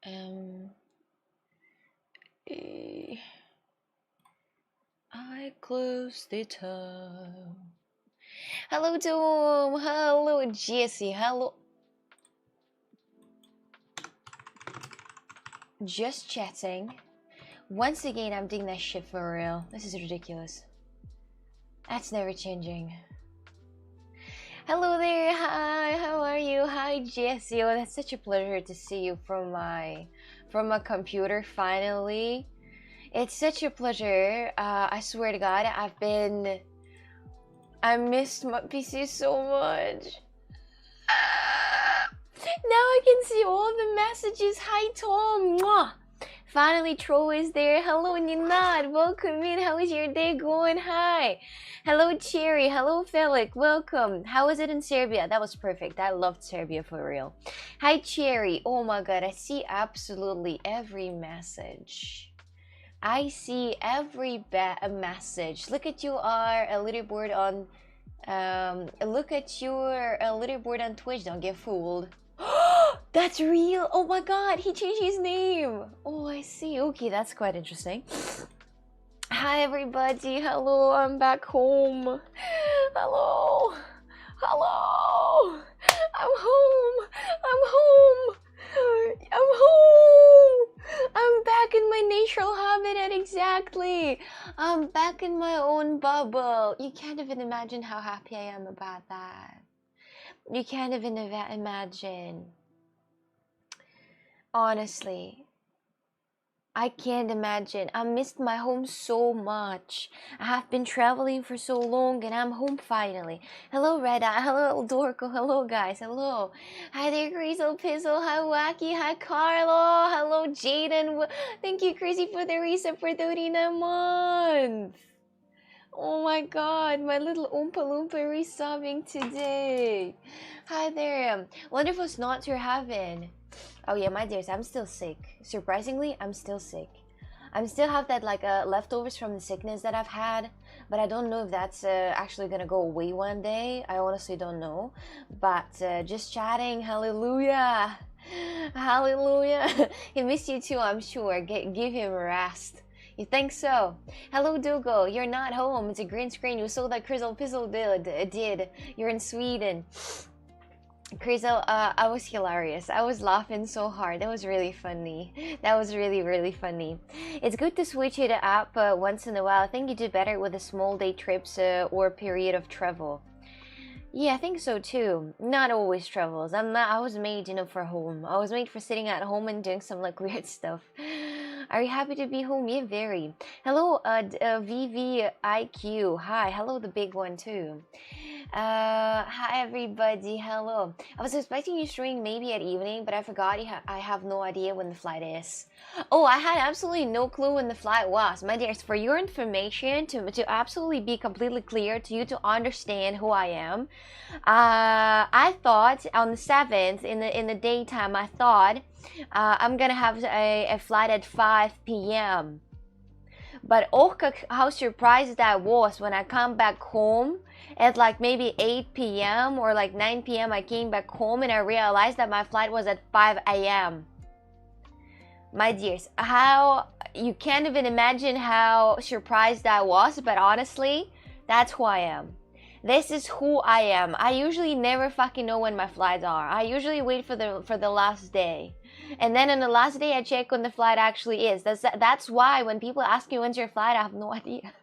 Um, eh, I close the tab. Hello, Tom. Hello, Jesse. Hello. Just chatting. Once again, I'm doing that shit for real. This is ridiculous. That's never changing. Hello there. Hi. How are you? Hi, Jesse. Oh, that's such a pleasure to see you from my computer finally. It's such a pleasure. I swear to God, I missed my PC so much. Now I can see all the messages. Hi, Tom. Mwah. Finally, Tro is there. Hello, Ninad. Welcome in. How is your day going? Hi. Hello, Cherry. Hello, Felix. Welcome. How was it in Serbia? That was perfect. I loved Serbia for real. Hi, Cherry. Oh my God. I see absolutely every message. I see every message. Look at your leaderboard on. Look at your leaderboard on Twitch. Don't get fooled. That's real. Oh my God, he changed his name. Oh, I see. Okay, that's quite interesting. Hi everybody. Hello, I'm back home. Hello. Hello. I'm home. I'm home. I'm home. I'm back in my natural habitat. Exactly. I'm back in my own bubble. You can't even imagine how happy I am about that. You can't even imagine. Honestly, I can't imagine. I missed my home so much. I have been traveling for so long and I'm home finally. Hello, Reda. Hello, Dorko. Hello, guys. Hello. Hi there, Grizzle Pizzle. Hi, Wacky. Hi, Carlo. Hello, Jaden. Thank you, Crazy, for the reset for 39 months. Oh my God, my little Oompa Loompa resubbing today. Hi there. Wonderful snot you're having. Oh yeah, my dears, I'm still sick. Surprisingly, I'm still sick. I still have that leftovers from the sickness that I've had, but I don't know if that's actually gonna go away one day. I honestly don't know. But just chatting, hallelujah. Hallelujah. He missed you too, I'm sure. Give him a rest. You think so? Hello, Dougal. You're not home. It's a green screen. You saw that Crizzle Pizzle did. You're in Sweden. Crizzle, I was hilarious. I was laughing so hard. That was really funny. That was really, really funny. It's good to switch it up once in a while. I think you do better with the small day trips or period of travel. Yeah, I think so too. Not always travels. I was made, for home. I was made for sitting at home and doing some weird stuff. Are you happy to be home? Yeah, very. Hello, VVIQ. Hi. Hello, the big one too. Hi everybody. Hello. I was expecting you streaming maybe at evening, but I forgot I have no idea when the flight is. Oh, I had absolutely no clue when the flight was. My dears, for your information, to absolutely be completely clear to you to understand who I am, I thought on the 7th in the daytime, I thought I'm gonna have a flight at 5 p.m. But oh, how surprised I was when I come back home at maybe 8 p.m. or 9 p.m. I came back home and I realized that my flight was at 5 a.m. My dears, how you can't even imagine how surprised I was, but honestly, that's who I am. This is who I am. I usually never fucking know when my flights are. I usually wait for the last day. And then on the last day, I check when the flight actually is. That's why when people ask me when's your flight, I have no idea.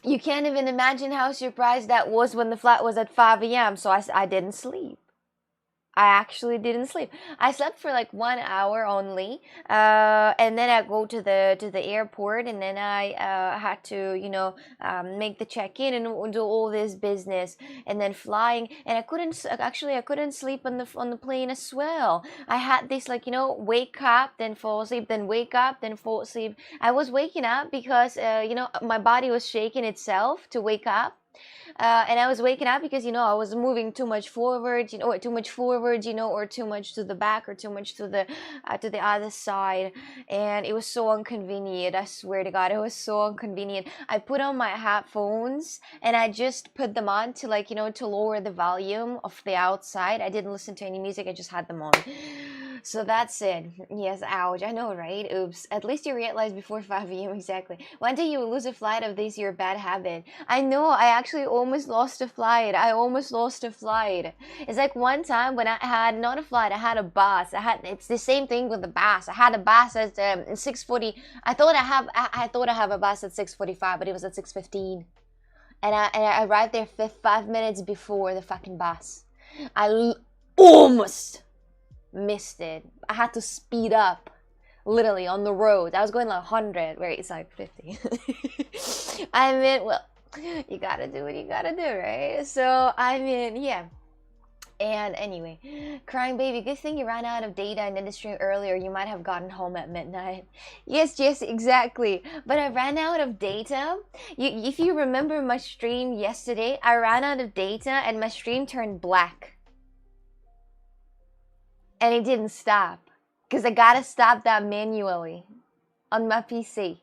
You can't even imagine how surprised that was when the flight was at 5 a.m. So I didn't sleep. I actually didn't sleep. I slept for 1 hour only, and then I go to the airport, and then I had to make the check-in and do all this business, and then flying. And I couldn't sleep on the plane as well. I had this wake up, then fall asleep, then wake up, then fall asleep. I was waking up because my body was shaking itself to wake up. And I was waking up because, you know, I was moving too much forward, you know, or too much forward, you know, or too much to the back, or too much to the other side. And it was so inconvenient. I swear to God, it was so inconvenient. I put on my headphones and I just put them on to, like, you know, to lower the volume of the outside. I didn't listen to any music. I just had them on. So that's it. Yes, ouch. I know, right? Oops. At least you realize before 5 a.m. Exactly. One day you will lose a flight of this, your bad habit. I know. I actually almost lost a flight. I almost lost a flight. It's like one time when I had not a flight, I had a bus. It's the same thing with the bus. I had a bus at 6:40. I thought I have a bus at 6:45, but it was at 6:15. And I arrived there 5 minutes before the fucking bus. I almost missed it. I had to speed up, literally, on the road. I was going like 100, where it's like 50. I mean, well, you gotta do what you gotta do, right? So, I mean, yeah. And anyway, crying baby, good thing you ran out of data and in the stream earlier. You might have gotten home at midnight. Yes, exactly. But I ran out of data. If you remember my stream yesterday, I ran out of data and my stream turned black. And it didn't stop. Because I gotta stop that manually on my PC.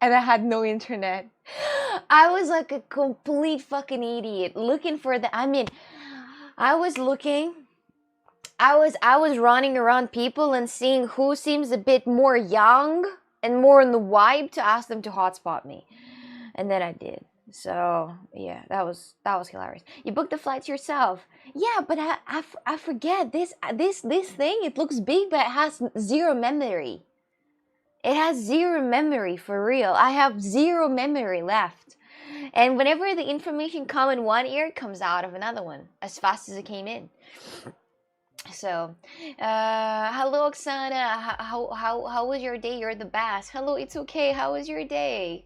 And I had no internet. I was like a complete fucking idiot looking for the, I mean, I was looking, I was running around people and seeing who seems a bit more young and more in the vibe to ask them to hotspot me. And then I did. So yeah, that was hilarious. You booked the flights yourself. Yeah, but I forget this thing. It looks big, but it has zero memory. It has zero memory, for real. I have zero memory left. And whenever the information comes in one ear, it comes out of another one as fast as it came in. So, hello, Oksana. How was your day? You're the best. Hello, it's okay. How was your day?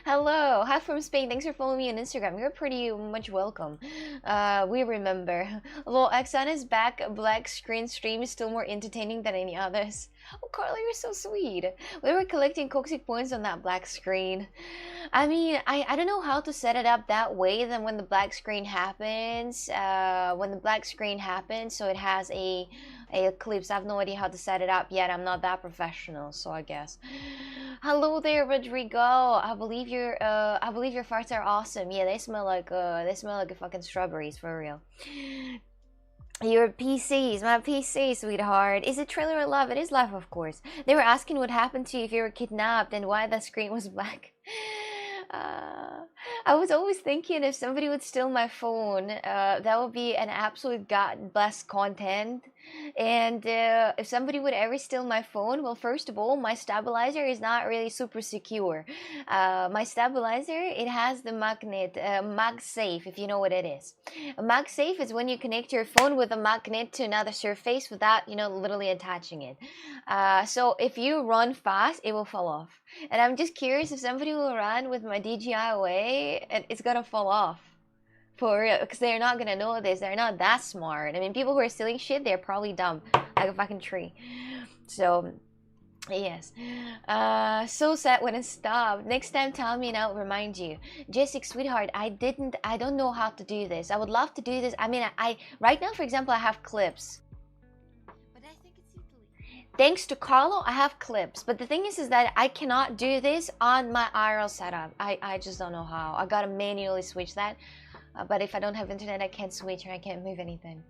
Hello, hi from Spain. Thanks for following me on Instagram. You're pretty much welcome. We remember. Hello, Oksana's back. Black screen stream is still more entertaining than any others. Oh, Carla, you're so sweet. We were collecting Coxie points on that black screen. I mean, I don't know how to set it up that way. Then when the black screen happens, so it has a eclipse. I have no idea how to set it up yet. I'm not that professional, so I guess. Hello there, Rodrigo. I believe your farts are awesome. Yeah, they smell like a fucking strawberries, for real. Your PCs, my PC, sweetheart. Is it trailer or love? It is live, of course. They were asking what happened to you if you were kidnapped and why the screen was black. I was always thinking if somebody would steal my phone, that would be an absolute God blessed content. And if somebody would ever steal my phone, well, first of all, my stabilizer is not really super secure. My stabilizer, it has the magnet, MagSafe, if you know what it is. A MagSafe is when you connect your phone with a magnet to another surface without, you know, literally attaching it. So if you run fast, it will fall off. And I'm just curious if somebody will run with my DJI away and it's gonna fall off. For real, because they're not gonna know this. They're not that smart. I mean, people who are stealing shit, they're probably dumb, like a fucking tree. So, yes. So sad when it stopped. Next time, tell me and I'll remind you. Jessica, sweetheart, I don't know how to do this. I would love to do this. I mean, right now, for example, I have clips. But I think it's easily. Thanks to Carlo, I have clips. But the thing is that I cannot do this on my IRL setup. I just don't know how. I gotta manually switch that. But if I don't have internet, I can't switch or I can't move anything.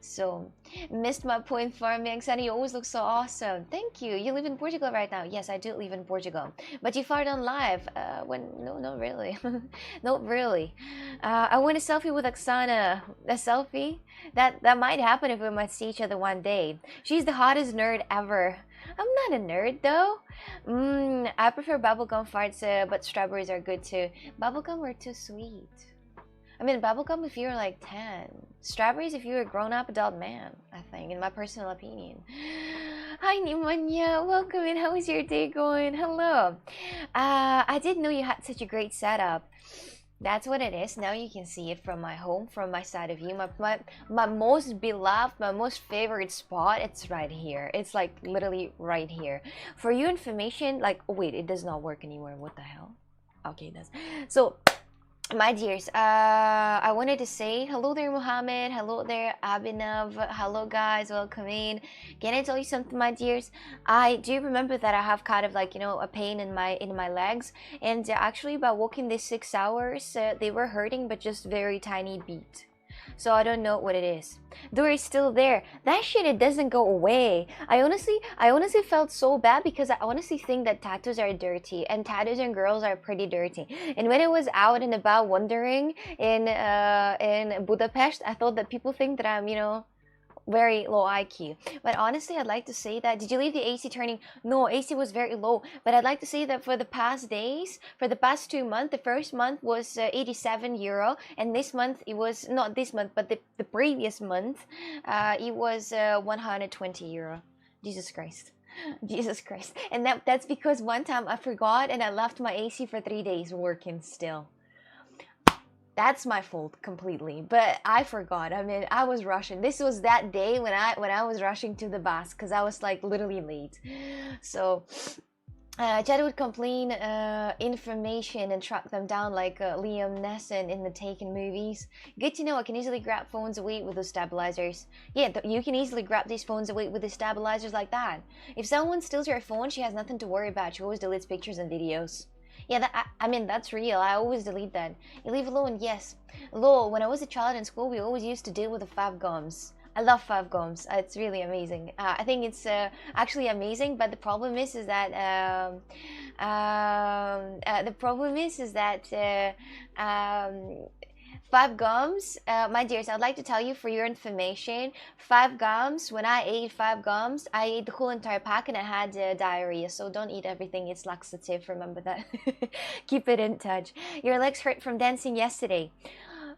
So, missed my point farming. Sunny, you always look so awesome. Thank you. You live in Portugal right now. Yes, I do live in Portugal. But you fired on live. No, not really. Not really. I want a selfie with Oksana. A selfie? That might happen if we might see each other one day. She's the hottest nerd ever. I'm not a nerd though. I prefer bubblegum farts, but strawberries are good too. Bubblegum are too sweet. I mean, bubblegum if you're like 10. Strawberries if you're a grown-up adult man, I think, in my personal opinion. Hi, Nimanya. Welcome in. How is your day going? Hello. I didn't know you had such a great setup. That's what it is. Now you can see it from my home, from my side of view. My most beloved, my most favorite spot, it's right here. It's like literally right here. For your information, like, oh, wait, it does not work anymore. What the hell? Okay, it does. So, My dears, I wanted to say hello there, Mohammed. Hello there, Abhinav. Hello, guys. Welcome in. Can I tell you something, my dears? I do remember that I have kind of like, you know, a pain in my legs, and actually by walking these 6 hours, they were hurting, but just very tiny beat. So I don't know what it is. Though it's still there. That shit, it doesn't go away. I honestly felt so bad because I honestly think that tattoos are dirty and tattoos and girls are pretty dirty. And when I was out and about wandering in Budapest, I thought that people think that I'm, you know, very low IQ. But honestly, I'd like to say that, did you leave the AC turning? No, AC was very low. But I'd like to say that for the past days, for the past 2 months, the first month was 87 euro, and this month it was, not this month, but the previous month, it was 120 euro. Jesus Christ. Jesus Christ. And that's because one time I forgot and I left my AC for 3 days working still. That's my fault completely, but I forgot. I mean, I was rushing. This was that day when I was rushing to the bus because I was like literally late. So Chad would complain information and track them down like Liam Neeson in the Taken movies. Good to know. I can easily grab phones away with those stabilizers. Yeah, you can easily grab these phones away with the stabilizers like that. If someone steals your phone, she has nothing to worry about. She always deletes pictures and videos. Yeah, I mean, that's real. I always delete that. You leave alone, yes. Lol, when I was a child in school, we always used to deal with the fab gums. I love fab gums. It's really amazing. I think it's actually amazing, but the problem is that five gums, my dears, I'd like to tell you for your information, 5 gums, when I ate 5 gums, I ate the whole entire pack and I had diarrhea. So don't eat everything, it's laxative, remember that. Keep it in touch. Your legs hurt from dancing yesterday.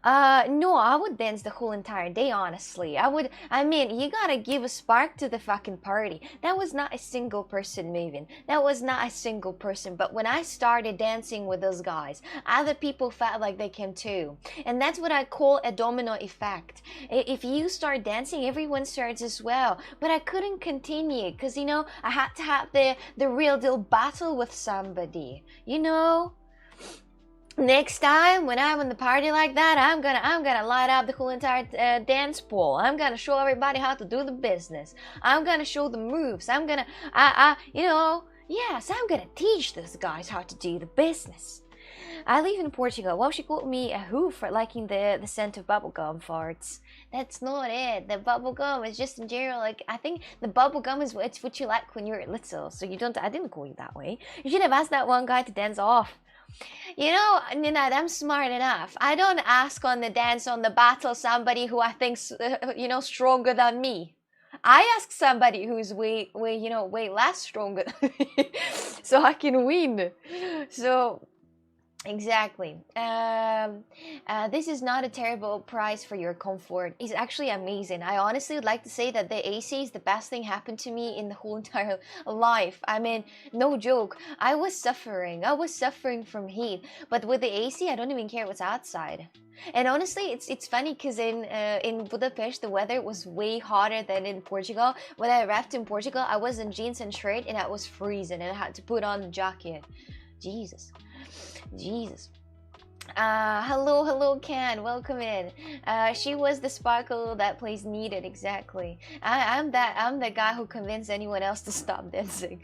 No, I would dance the whole entire day, honestly. I mean, you gotta give a spark to the fucking party. That was not a single person moving. That was not a single person. But when I started dancing with those guys, other people felt like they can too. And that's what I call a domino effect. If you start dancing, everyone starts as well. But I couldn't continue because, you know, I had to have the real deal battle with somebody, you know? Next time when I'm in the party like that, I'm gonna light up the whole entire dance pool. I'm gonna show everybody how to do the business. I'm gonna show the moves. I'm gonna you know, yes, I'm gonna teach those guys how to do the business. I live in Portugal. Well, she called me a who for liking the scent of bubblegum farts. That's not it. The bubblegum is just in general, like, I think the bubblegum is what you like when you're little. So you don't, I didn't call you that way. You should have asked that one guy to dance off. You know, Ninad, I'm smart enough. I don't ask on the dance on the battle somebody who I think's, you know, stronger than me. I ask somebody who's way less stronger than me, so I can win. So exactly. This is not a terrible price for your comfort. It's actually amazing. I honestly would like to say that the AC is the best thing happened to me in the whole entire life. I mean, no joke. I was suffering from heat. But with the AC, I don't even care what's outside. And honestly, it's funny because in Budapest the weather was way hotter than in Portugal. When I arrived in Portugal, I was in jeans and shirt and I was freezing and I had to put on the jacket. Jesus. Hello Ken, welcome in. She was the sparkle that place needed. Exactly. I'm the guy who convinced anyone else to stop dancing.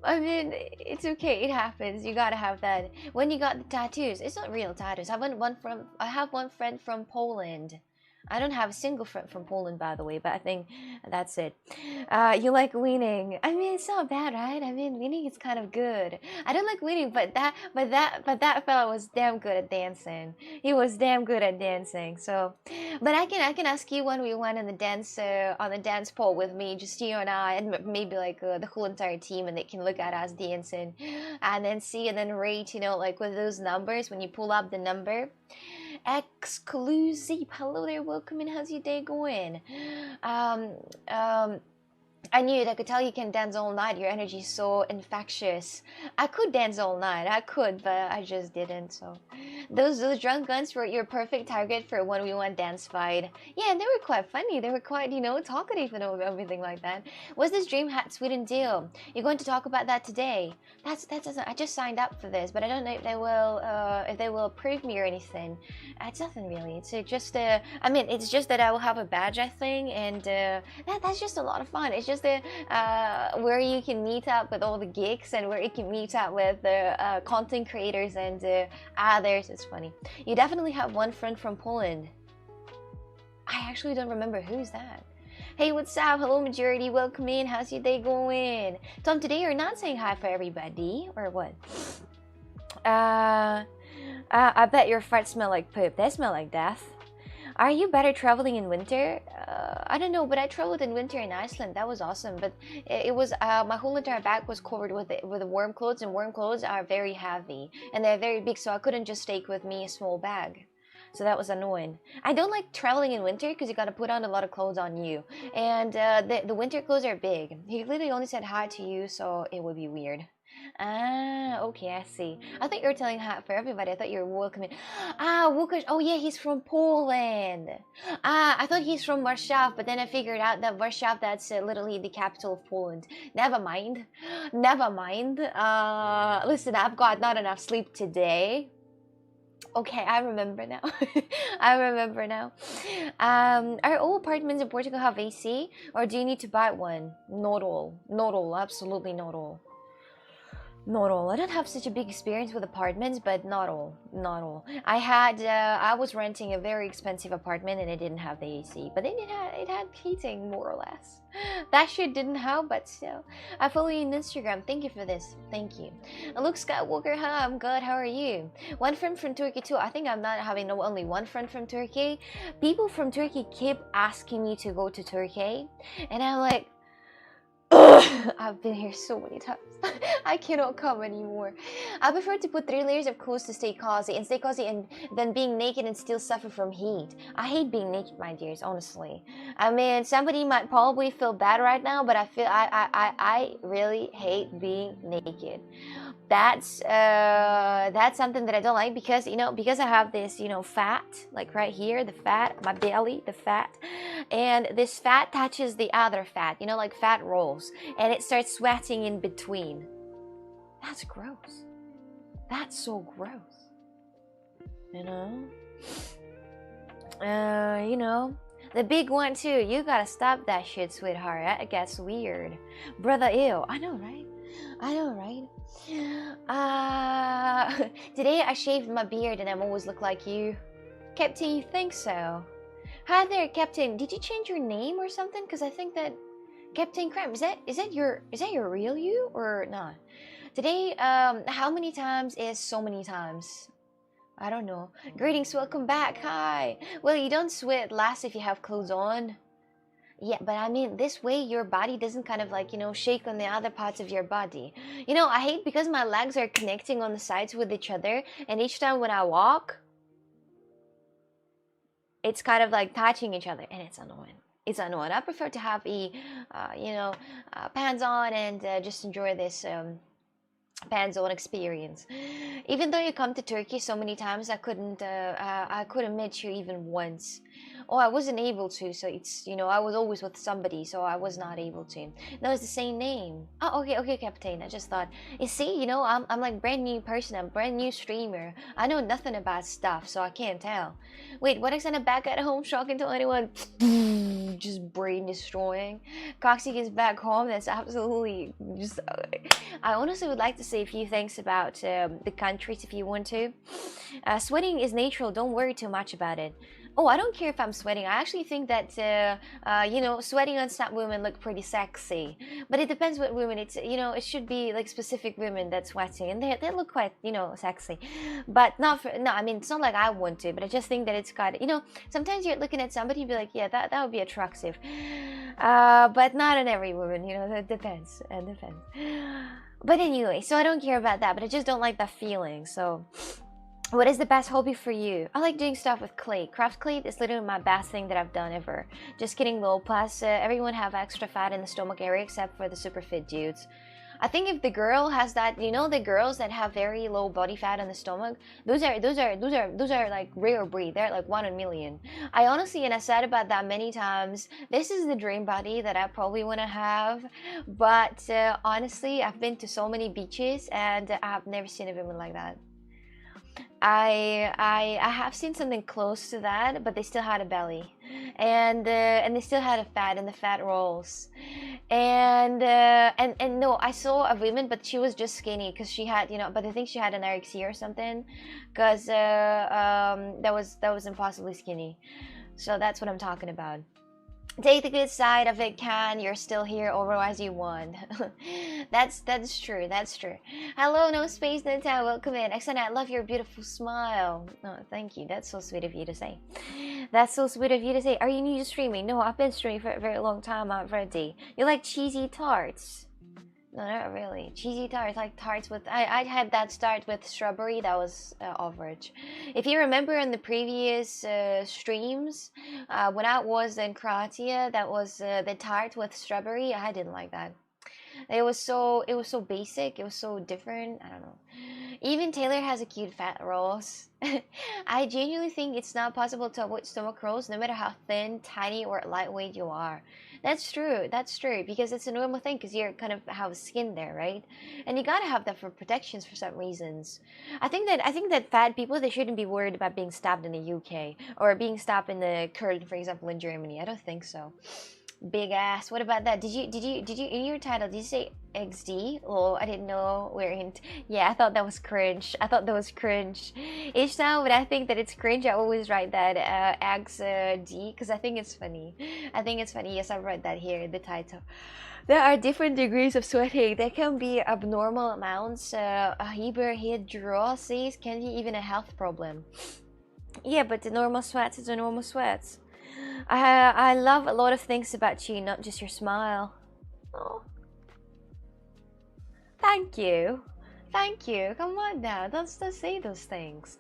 I mean, it's okay, it happens. You gotta have that. When you got the tattoos, it's not real tattoos. I have one friend from Poland. I don't have a single friend from Poland, by the way, but I think that's it. You like winning. I mean, it's not bad, right? I mean, winning is kind of good. I don't like winning, but that fella was damn good at dancing. He was damn good at dancing. So, but I can ask you when we went on the dance pole with me, just you and I, and maybe like the whole entire team, and they can look at us dancing, and then see and then rate. You know, like with those numbers when you pull up the number. Exclusive. Hello there, welcome in. How's your day going? I I knew it. I could tell you can dance all night. Your energy is so infectious. I could dance all night. I could, but I just didn't. So, those drunk guns were your perfect target for a 1v1 dance fight. Yeah, and they were quite funny. They were quite, you know, talkative and everything like that. Was this dream hat Sweden deal? You're going to talk about that today. That's I just signed up for this, but I don't know if they will approve me or anything. It's nothing really. It's just I mean, it's just that I will have a badge, I think, and that's just a lot of fun. It's just where you can meet up with all the geeks and where you can meet up with the content creators and others. It's funny. You definitely have one friend from Poland. I actually don't remember who's that. Hey, what's up? Hello, majority. Welcome in. How's your day going? Tom, today you're not saying hi for everybody, or what? I bet your farts smell like poop. They smell like death. Are you better traveling in winter? I don't know, but I traveled in winter in Iceland. That was awesome. But it was my whole entire bag was covered with warm clothes, and warm clothes are very heavy and they're very big, so I couldn't just take with me a small bag. So that was annoying. I don't like traveling in winter because you got to put on a lot of clothes on you, and the winter clothes are big. He literally only said hi to you, so it would be weird. Ah, okay, I see. I thought you were telling hi for everybody. I thought you were welcoming. Ah, Łukasz. Oh yeah, he's from Poland. Ah, I thought he's from Warsaw, but then I figured out that Warsaw, that's literally the capital of Poland. Never mind. Never mind. Listen, I've got not enough sleep today. Okay, I remember now. I remember now. Are all apartments in Portugal have AC, or do you need to buy one? Not all. Not all. Absolutely not all. Not all. I don't have such a big experience with apartments, but not all. Not all. I was renting a very expensive apartment and it didn't have the AC, but it had heating more or less. That shit didn't have, but still. I follow you on Instagram. Thank you for this. Thank you. Luke Skywalker, hi, I'm good. How are you? One friend from Turkey too. I think I'm not having only one friend from Turkey. People from Turkey keep asking me to go to Turkey, and I'm like, I've been here so many times. I cannot come anymore. I prefer to put 3 layers of clothes to stay cozy and than being naked and still suffer from heat. I hate being naked, my dears, honestly. I mean, somebody might probably feel bad right now, but I really hate being naked. That's something that I don't like because, you know, because I have this, you know, fat, like right here, the fat, my belly, the fat, and this fat touches the other fat, you know, like fat rolls, and it starts sweating in between. That's gross. That's so gross. You know, the big one too. You gotta stop that shit, sweetheart. That gets weird. Brother, ew. I know, right? I know, right? Today I shaved my beard and I'm always look like you. Captain, you think so? Hi there, Captain. Did you change your name or something? Because I think that Captain Crime, is that your real you or not? Today, how many times is so many times? I don't know. Greetings, welcome back. Hi. Well, you don't sweat less if you have clothes on. Yeah, but I mean, this way your body doesn't kind of like, you know, shake on the other parts of your body. You know, I hate because my legs are connecting on the sides with each other, and each time when I walk, it's kind of like touching each other, and it's annoying. It's annoying. I prefer to have pants on and just enjoy this hands-on experience. Even though you come to Turkey so many times, I couldn't meet you even once. Oh, I wasn't able to, so it's, you know, I was always with somebody, so I was not able to. No, it's the same name. Oh, okay, Captain. I just thought, you see, you know, I'm like brand new person, I'm brand new streamer. I know nothing about stuff, so I can't tell. Wait, what is back at home shocking to anyone? Just brain destroying. Coxie is back home. That's absolutely just. I honestly would like to say a few things about the countries if you want to. Sweating is natural. Don't worry too much about it. Oh, I don't care if I'm sweating. I actually think that, you know, sweating on some women look pretty sexy. But it depends what women. It's, you know, it should be like specific women that's sweating. And they look quite, you know, sexy. But not for, no, I mean, it's not like I want to. But I just think that it's got, you know, sometimes you're looking at somebody and be like, yeah, that would be attractive. But not on every woman, you know, it depends. It depends. But anyway, so I don't care about that. But I just don't like that feeling, so... What is the best hobby for you? I like doing stuff with clay. Craft clay is literally my best thing that I've done ever. Just kidding though. Plus, everyone have extra fat in the stomach area except for the super fit dudes. I think if the girl has that, you know, the girls that have very low body fat in the stomach, those are like rare breed. They're like 1 in a million. I honestly, and I said about that many times, this is the dream body that I probably want to have. But honestly, I've been to so many beaches and I've never seen a woman like that. I have seen something close to that, but they still had a belly, and they still had a fat, and the fat rolls, and no, I saw a woman, but she was just skinny because she had, you know, but I think she had anorexia or something, because that was impossibly skinny. So that's what I'm talking about. Take the good side of it, Can. You're still here, otherwise you won. That's true. That's true. Hello, no space, no time. Welcome in. Excellent. I love your beautiful smile. Oh, thank you. That's so sweet of you to say. That's so sweet of you to say. Are you new to streaming? No, I've been streaming for a very long time already. You like cheesy tarts? No, not really. Cheesy tarts, like tarts with. I had that start with strawberry. That was average. If you remember in the previous streams, when I was in Croatia, that was the tart with strawberry. I didn't like that. It was so basic. It was so different. I don't know. Even Taylor has a cute fat rolls. I genuinely think it's not possible to avoid stomach rolls, no matter how thin, tiny, or lightweight you are. That's true. That's true because it's a normal thing because you're kind of have skin there, right? And you gotta have that for protections for some reasons. I think that fat people they shouldn't be worried about being stabbed in the UK or being stabbed in the Köln, for example, in Germany. I don't think so. Big ass. What about that? Did you in your title? Did you say XD? Oh, I didn't know we're in. Yeah, I thought that was cringe. I thought that was cringe. Each time when I think that it's cringe, I always write that XD because I think it's funny. I think it's funny. Yes, I write that here in the title. There are different degrees of sweating. There can be abnormal amounts. Hyperhidrosis can be even a health problem. Yeah, but the normal sweats is a normal sweats. I love a lot of things about you, not just your smile. Oh, thank you. Thank you. Come on now. Don't say those things.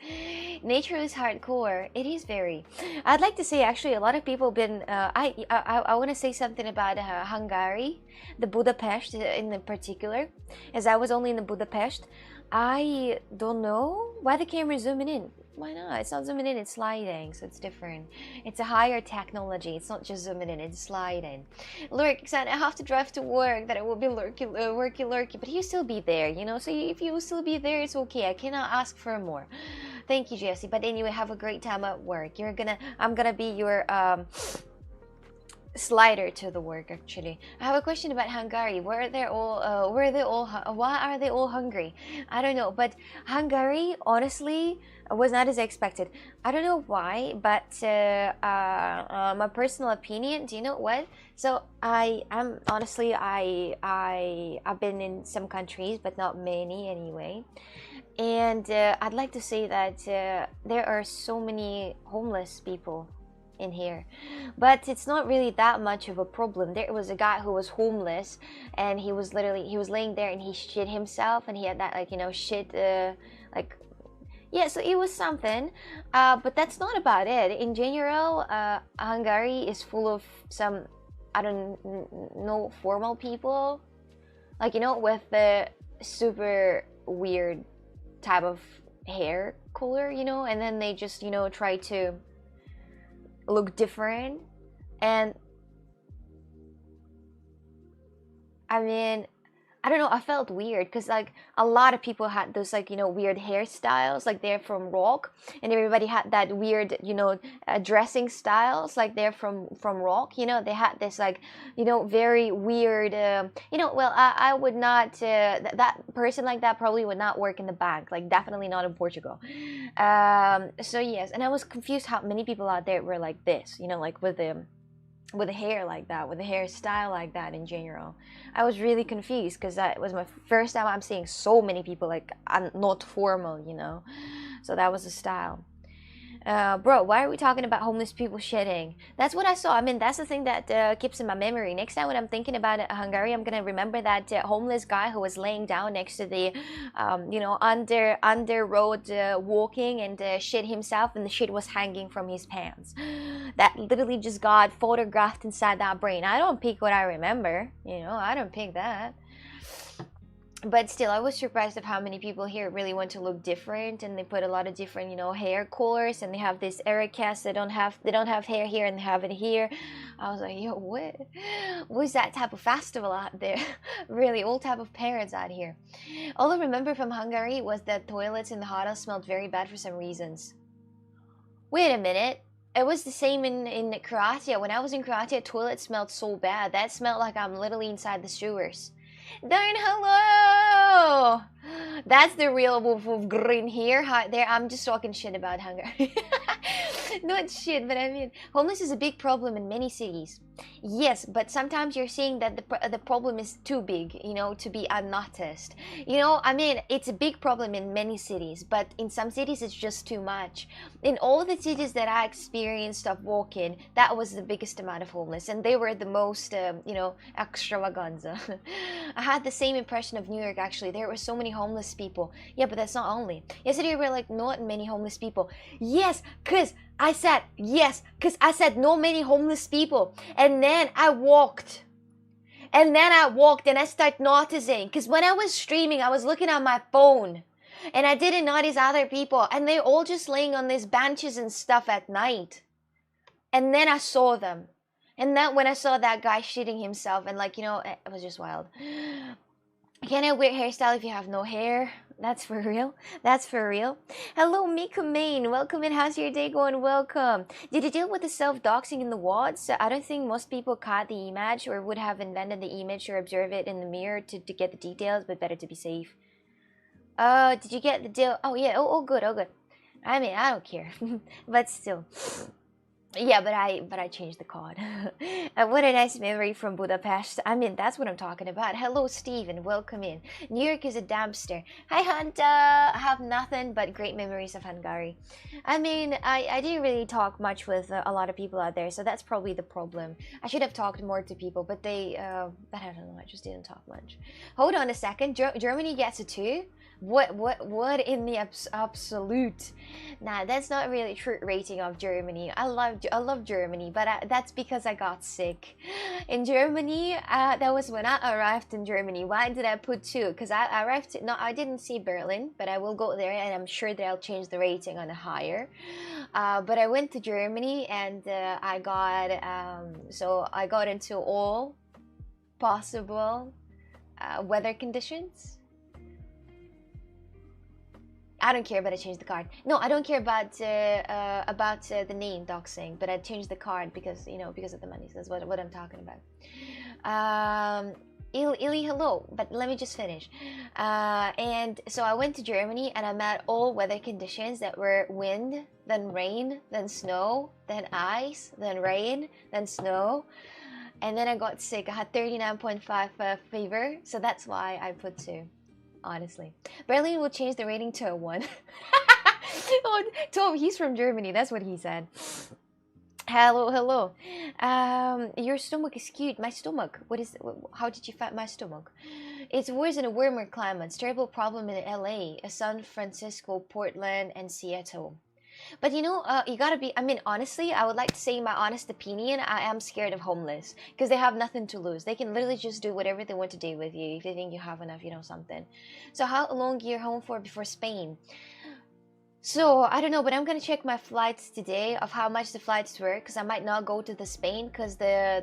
Nature is hardcore. It is very. I'd like to say actually a lot of people been. I want to say something about Hungary, the Budapest in particular, as I was only in the Budapest. I don't know why the camera is zooming in. Why not? It's not zooming in, it's sliding, so it's different. It's a higher technology. It's not just zooming in, it's sliding. Lurk, I have to drive to work, that it will be lurky, but he'll still be there, you know? So if you will still be there, it's okay. I cannot ask for more. Thank you, Jesse. But anyway, have a great time at work. I'm gonna be your slider to the work actually. I have a question about Hungary. Why are they all hungry? I don't know, but Hungary honestly was not as expected. I don't know why, but my personal opinion, do you know what? So I'm honestly I've been in some countries but not many anyway, and I'd like to say that there are so many homeless people in here, but it's not really that much of a problem. There was a guy who was homeless and he was laying there and he shit himself and he had that, like, you know, shit like, yeah, so it was something, but that's not about it. In general, Hungary is full of some, I don't know, formal people, like, you know, with the super weird type of hair color, you know, and then they just, you know, try to look different. And I mean, I don't know, I felt weird because like a lot of people had those, like, you know, weird hairstyles, like they're from rock, and everybody had that weird, you know, dressing styles, like they're from rock, you know. They had this, like, you know, very weird, you know, well, I would not, that person like that probably would not work in the bank, like definitely not in Portugal. So yes, and I was confused how many people out there were like this, you know, like with the hair like that, with the hairstyle like that in general. I was really confused because that was my first time I'm seeing so many people like not formal, you know. So that was the style. Bro, why are we talking about homeless people shitting? That's what I saw. I mean, that's the thing that keeps in my memory. Next time when I'm thinking about Hungary, I'm gonna remember that homeless guy who was laying down next to the, you know, under road walking and shit himself, and the shit was hanging from his pants. That literally just got photographed inside that brain. I don't pick what I remember. You know, I don't pick that. But still, I was surprised of how many people here really want to look different, and they put a lot of different, you know, hair colors, and they have this Ericast. They don't have hair here and they have it here. I was like, yo, what's that type of festival out there? Really, all type of parents out here. All I remember from Hungary was that toilets in the hotel smelled very bad for some reasons. Wait a minute. It was the same in Croatia. When I was in Croatia, toilets smelled so bad. That smelled like I'm literally inside the sewers. Darn, hello! That's the real Wolf of Green here. Hi there. I'm just talking shit about Hungary. Not shit, but I mean, homeless is a big problem in many cities. Yes, but sometimes you're seeing that the problem is too big, you know, to be unnoticed. You know, I mean, it's a big problem in many cities, but in some cities it's just too much. In all the cities that I experienced of walking, that was the biggest amount of homeless, and they were the most, you know, extravaganza. I had the same impression of New York, actually. There were so many homeless people. Yeah, but that's not only. Yesterday we were like, not many homeless people. Yes, cause I said no many homeless people. And then I walked. And I started noticing. Because when I was streaming, I was looking at my phone. And I didn't notice other people. And they're all just laying on these benches and stuff at night. And then I saw them. And then when I saw that guy shitting himself, and like, you know, it was just wild. Can I wear hairstyle if you have no hair? That's for real. That's for real. Hello, Mika Main. Welcome in. How's your day going? Welcome. Did you deal with the self-doxing in the WODs? I don't think most people caught the image or would have invented the image or observe it in the mirror to get the details, but better to be safe. Did you get the deal? Oh, yeah. Oh, good. Oh, good. I mean, I don't care. But still. Yeah, but I changed the code. What a nice memory from Budapest. I mean, that's what I'm talking about. Hello, Steven. Welcome in. New York is a dumpster. Hi, Hunt. I have nothing but great memories of Hungary. I mean, I didn't really talk much with a lot of people out there, so that's probably the problem. I should have talked more to people, but they, but I don't know. I just didn't talk much. Hold on a second. Germany gets a 2? What in the absolute? Nah, that's not really true rating of Germany. I love Germany, but that's because I got sick. In Germany, that was when I arrived in Germany. Why did I put 2? Because I arrived. No, I didn't see Berlin, but I will go there, and I'm sure that I'll change the rating on a higher. But I went to Germany, and I got so I got into all possible weather conditions. I don't care, but I changed the card. No, I don't care about the name doxing, but I changed the card because, you know, because of the money. So that's what I'm talking about. Illy, hello, but let me just finish. And so I went to Germany and I met all weather conditions that were wind, then rain, then snow, then ice, then rain, then snow. And then I got sick. I had 39.5 fever, so that's why I put 2. Honestly, Berlin will change the rating to a 1. Oh, Tom, he's from Germany. That's what he said. Hello. Your stomach is cute. My stomach. What is? How did you find my stomach? It's worse in a warmer climate. It's terrible problem in LA, San Francisco, Portland, and Seattle. But you know, you gotta be, I mean, honestly, I would like to say my honest opinion, I am scared of homeless. Because they have nothing to lose. They can literally just do whatever they want to do with you if they think you have enough, you know, something. So how long you're home for before Spain? So, I don't know, but I'm gonna check my flights today of how much the flights were. Because I might not go to the Spain, because the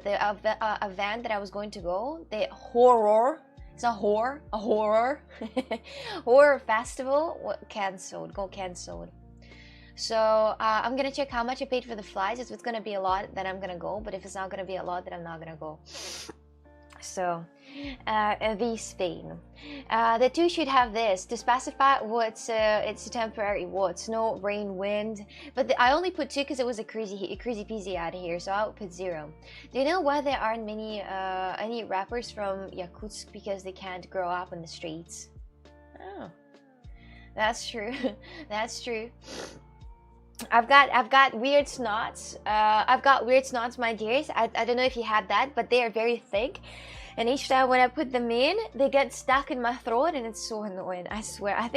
event that I was going to go, the horror, it's a horror horror festival, cancelled, cancelled. So I'm gonna check how much I paid for the flights. If it's gonna be a lot, then I'm gonna go. But if it's not gonna be a lot, then I'm not gonna go. So, the Spain. The 2 should have this to specify what's it's temporary, what snow, rain, wind. But I only put 2 because it was a crazy peasy out of here. So I'll put 0. Do you know why there aren't many any rappers from Yakutsk? Because they can't grow up in the streets. Oh, that's true. That's true. I've got weird snots. I've got weird snots, my dears. I don't know if you had that, but they are very thick. And each time when I put them in, they get stuck in my throat, and it's so annoying. I swear. I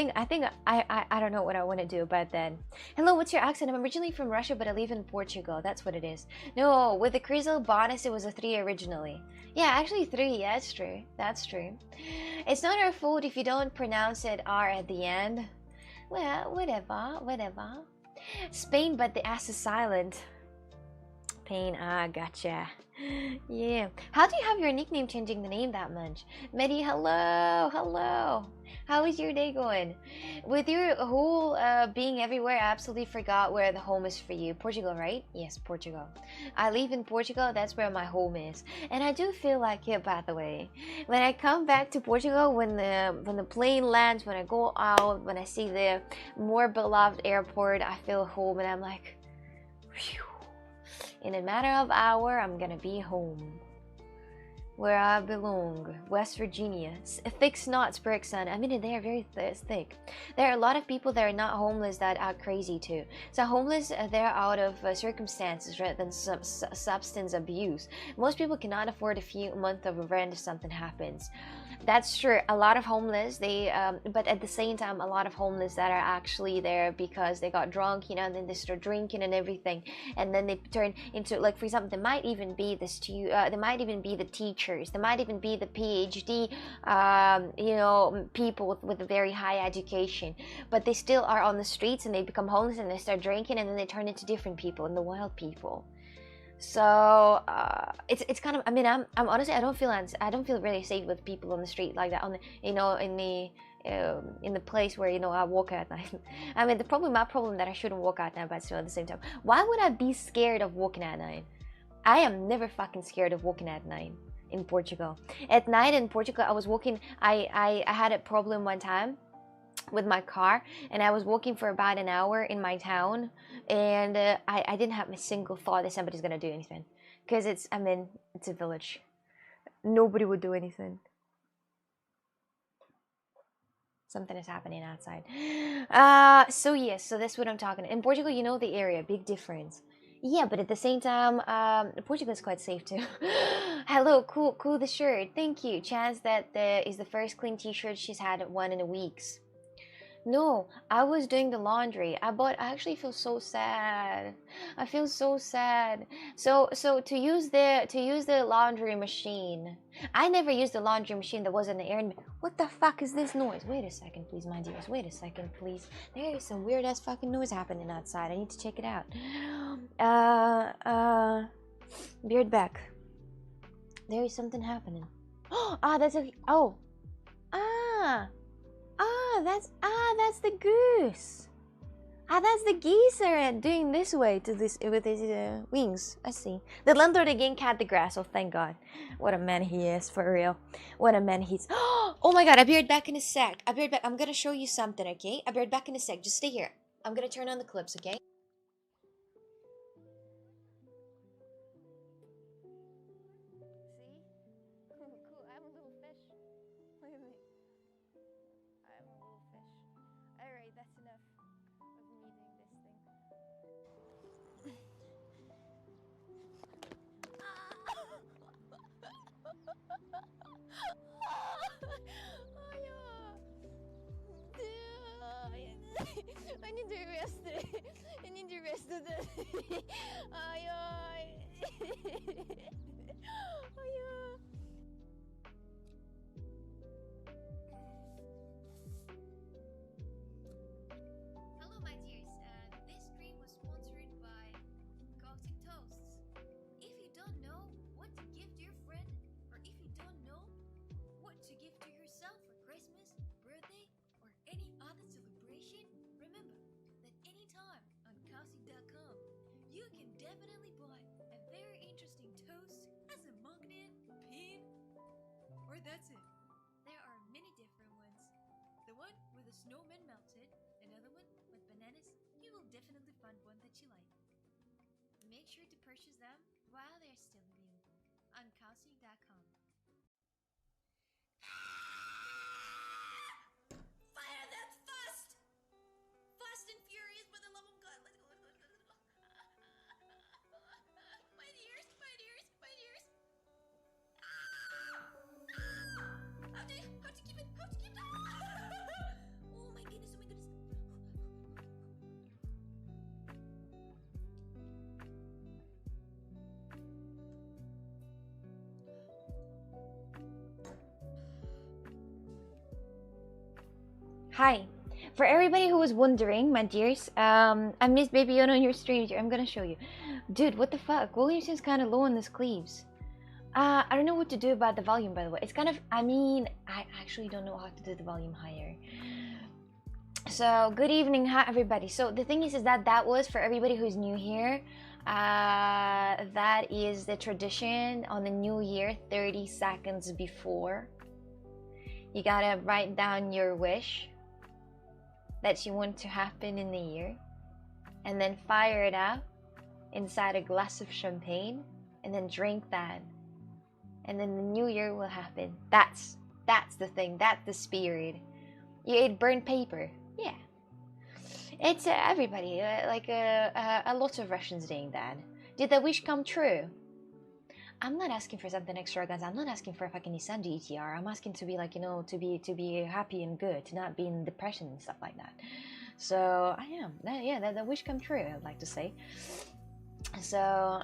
don't know what I want to do about that. Hello, what's your accent? I'm originally from Russia, but I live in Portugal. That's what it is. No, with the Crystal bonus, it was a 3 originally. Yeah, actually 3. Yeah, that's true. That's true. It's not our fault if you don't pronounce it R at the end. Well, whatever, whatever. Spain, but the S is silent. Pain, ah, gotcha. Yeah. How do you have your nickname changing the name that much? Medi, hello, hello. How is your day going? With your whole being everywhere, I absolutely forgot where the home is for you. Portugal, right? Yes, Portugal. I live in Portugal. That's where my home is, and I do feel like it. By the way, when I come back to Portugal, when the plane lands, when I go out, when I see the more beloved airport, I feel home, and I'm like, phew. In a matter of hour, I'm gonna be home, where I belong, West Virginia. Thick snots, Brickson. I mean, they are very thick. There are a lot of people that are not homeless that are crazy too. So homeless, they're out of circumstances rather than substance abuse. Most people cannot afford a few months of rent if something happens. That's true. A lot of homeless, but at the same time, a lot of homeless that are actually there because they got drunk, you know, and then they start drinking and everything, and then they turn into, like, for example, they might even be they might even be the teachers, they might even be the PhD, you know, people with a very high education, but they still are on the streets and they become homeless and they start drinking and then they turn into different people and the wild people. So it's kind of, I mean, I'm honestly, I don't feel really safe with people on the street like that, on the, you know, in the place where, you know, I walk at night. I mean, my problem that I shouldn't walk at night, but still at the same time, why would I be scared of walking at night? I am never fucking scared of walking at night in Portugal. At night in Portugal, I was walking. I had a problem one time with my car, and I was walking for about an hour in my town, and I didn't have a single thought that somebody's gonna do anything, because it's a village. Nobody would do anything. Something is happening outside. So yes, so that's what I'm talking. In Portugal, you know the area, big difference. Yeah, but at the same time, Portugal is quite safe too. Hello, cool the shirt. Thank you. Chance that is the first clean t-shirt she's had one in a weeks. No, I was doing the laundry. I actually feel so sad. I feel so sad. So to use the laundry machine. I never used the laundry machine that was in the air. What the fuck is this noise? Wait a second, please, my dears. Wait a second, please. There is some weird ass fucking noise happening outside. I need to check it out. Beard back. There is something happening. That's a that's the goose. That's the geese are doing this way to this with his wings. I see. The landlord again cut the grass. Oh, thank God. What a man he is, for real. What a man he's. Oh my God! I'll be right back in a sec. I'll be right back. I'm gonna show you something, okay? I'll be right back in a sec. Just stay here. I'm gonna turn on the clips, okay? I need to rest. I need to rest. Hello, my dears. This stream was sponsored by Gothic Toasts. If you don't know what to give to your friend, or if you don't know what to give to yourself for Christmas, birthday, or any other celebration, remember that anytime on Coffee.com, you can definitely buy a very interesting toast as a magnet, pin, or that's it. There are many different ones. The one where the snowman melted, another one with bananas. You will definitely find one that you like. Make sure to purchase them while they're still new on Coffee.com. Fire that fast! Fast and furious, for the love of God. Let's go, let's go. Hi. For everybody who was wondering, my dears, I missed Baby Yoda on your stream. I'm gonna show you. Dude, what the fuck? Williamson's kind of low on the cleaves. I don't know what to do about the volume, by the way. It's kind of, I mean, I actually don't know how to do the volume higher. So, good evening, hi everybody. So, the thing is that was, for everybody who's new here, that is the tradition on the new year, 30 seconds before. You gotta write down your wish that you want to happen in the year, and then fire it out inside a glass of champagne, and then drink that. And then the new year will happen. That's the thing. That's the spirit. You ate burnt paper. Yeah. It's everybody. A lot of Russians doing that. Did the wish come true? I'm not asking for something extravagant. I'm not asking for a fucking Nissan GTR. I'm asking to be like, you know, to be happy and good, to not be in depression and stuff like that. So I am. The wish come true, I'd like to say. So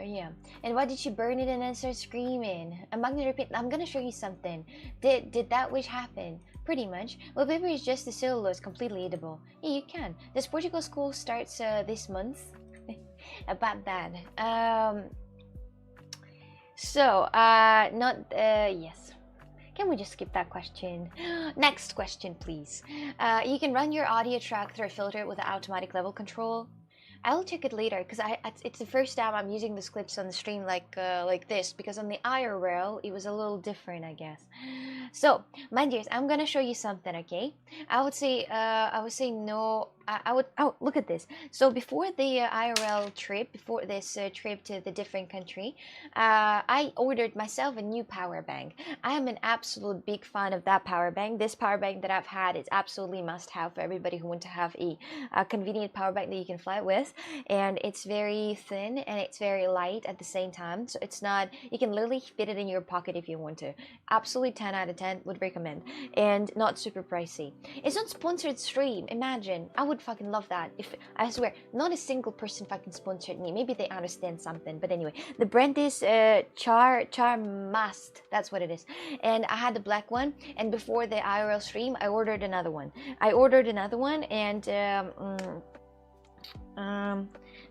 yeah. And why did she burn it and then start screaming? I'm not gonna repeat. I'm gonna show you something. Did that wish happen? Pretty much. Well, paper is just the cellulose, completely edible. Yeah, you can. This Portugal school starts this month. About that. Yes. Can we just skip that question? Next question, please. You can run your audio track through a filter with an automatic level control. I'll check it later, because it's the first time I'm using these clips on the stream like this, because on the IRL it was a little different, I guess. So, my dears, I'm gonna show you something, okay? I would say no. Oh, look at this. So before the IRL trip, before this trip to the different country, I ordered myself a new power bank. I am an absolute big fan of that power bank. This power bank that I've had is absolutely must have for everybody who wants to have a convenient power bank that you can fly with. And it's very thin and it's very light at the same time. So it's not, you can literally fit it in your pocket if you want to. Absolutely 10 out of 10, would recommend. And not super pricey. It's not sponsored stream. Imagine, I would fucking love that. If I swear, not a single person fucking sponsored me. Maybe they understand something, but anyway, the brand is Charmast. That's what it is. And I had the black one, and before the IRL stream, I ordered another one. And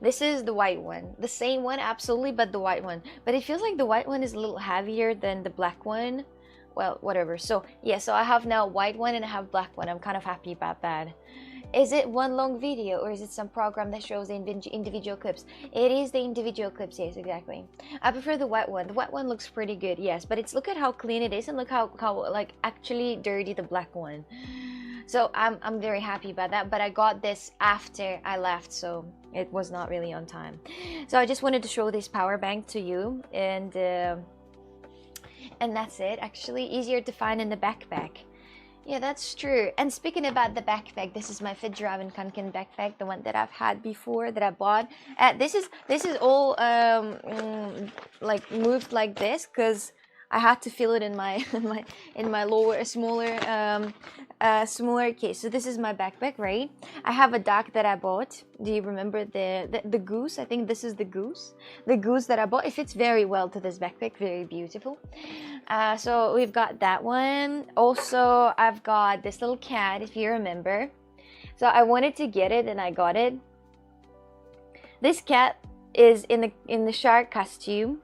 this is the white one, the same one, absolutely, but the white one. But it feels like the white one is a little heavier than the black one. Well, whatever. So yeah, so I have now white one and I have black one. I'm kind of happy about that. Is it one long video, or is it some program that shows the individual clips? It is the individual clips, yes, exactly. I prefer the white one. The white one looks pretty good, yes, but it's, look at how clean it is, and look how like actually dirty the black one. So I'm very happy about that, but I got this after I left, so it was not really on time. So I just wanted to show this power bank to you, and that's it. Actually, easier to find in the backpack. Yeah, that's true. And speaking about the backpack, this is my Fjällräven Kanken backpack, the one that I've had before, that I bought. This is all like moved like this, because I had to fill it in my smaller case. So this is my backpack, right? I have a duck that I bought. Do you remember the goose? I think this is the goose. The goose that I bought. It fits very well to this backpack. Very beautiful. So we've got that one. Also, I've got this little cat, if you remember. So I wanted to get it and I got it. This cat is in the shark costume.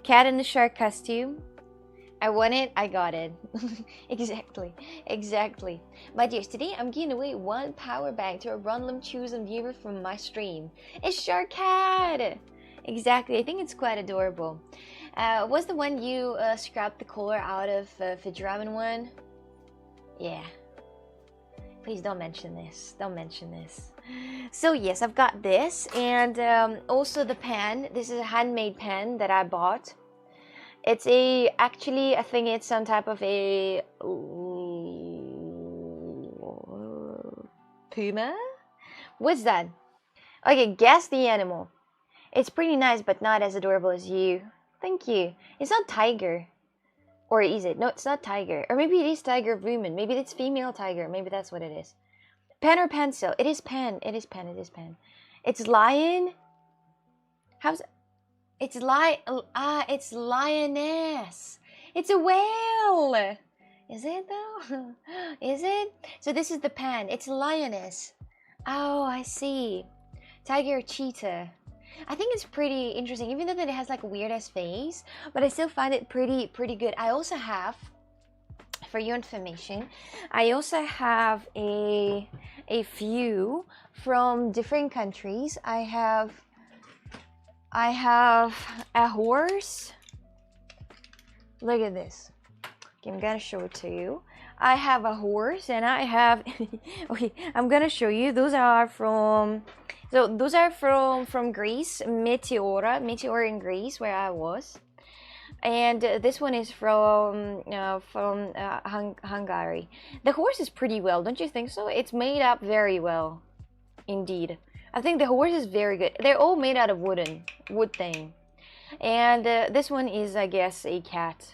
Cat in the shark costume. I want it, I got it. Exactly. My dears, today I'm giving away one power bank to a random chosen viewer from my stream. It's Shark Cat! Exactly, I think it's quite adorable. Was the one you scrapped the collar out of Fjällräven one? Yeah. Please don't mention this. Don't mention this. So yes, I've got this, and also the pen. This is a handmade pen that I bought. It's actually, I think it's some type of a puma? What's that? Okay, guess the animal. It's pretty nice, but not as adorable as you. Thank you. It's not tiger. Or is it? No, it's not tiger. Or maybe it is tiger woman. Maybe it's female tiger. Maybe that's what it is. Pen or pencil? It is pen. It is pen. It is pen. It's lion. How's it? It's lioness. It's a whale. Is it though? Is it? So this is the pen. It's a lioness. Oh, I see. Tiger or cheetah. I think it's pretty interesting, even though that it has like a weird ass face, but I still find it pretty good. I also have, for your information, I also have a few from different countries. I have a horse. Look at this. Okay, I'm gonna show it to you. I have a horse and I have okay, I'm gonna show you. Those are from Greece, Meteora in Greece, where I was. And this one is from Hungary. The horse is pretty well, don't you think so? It's made up very well, indeed. I think the horse is very good. They're all made out of wood thing. And this one is, I guess, a cat.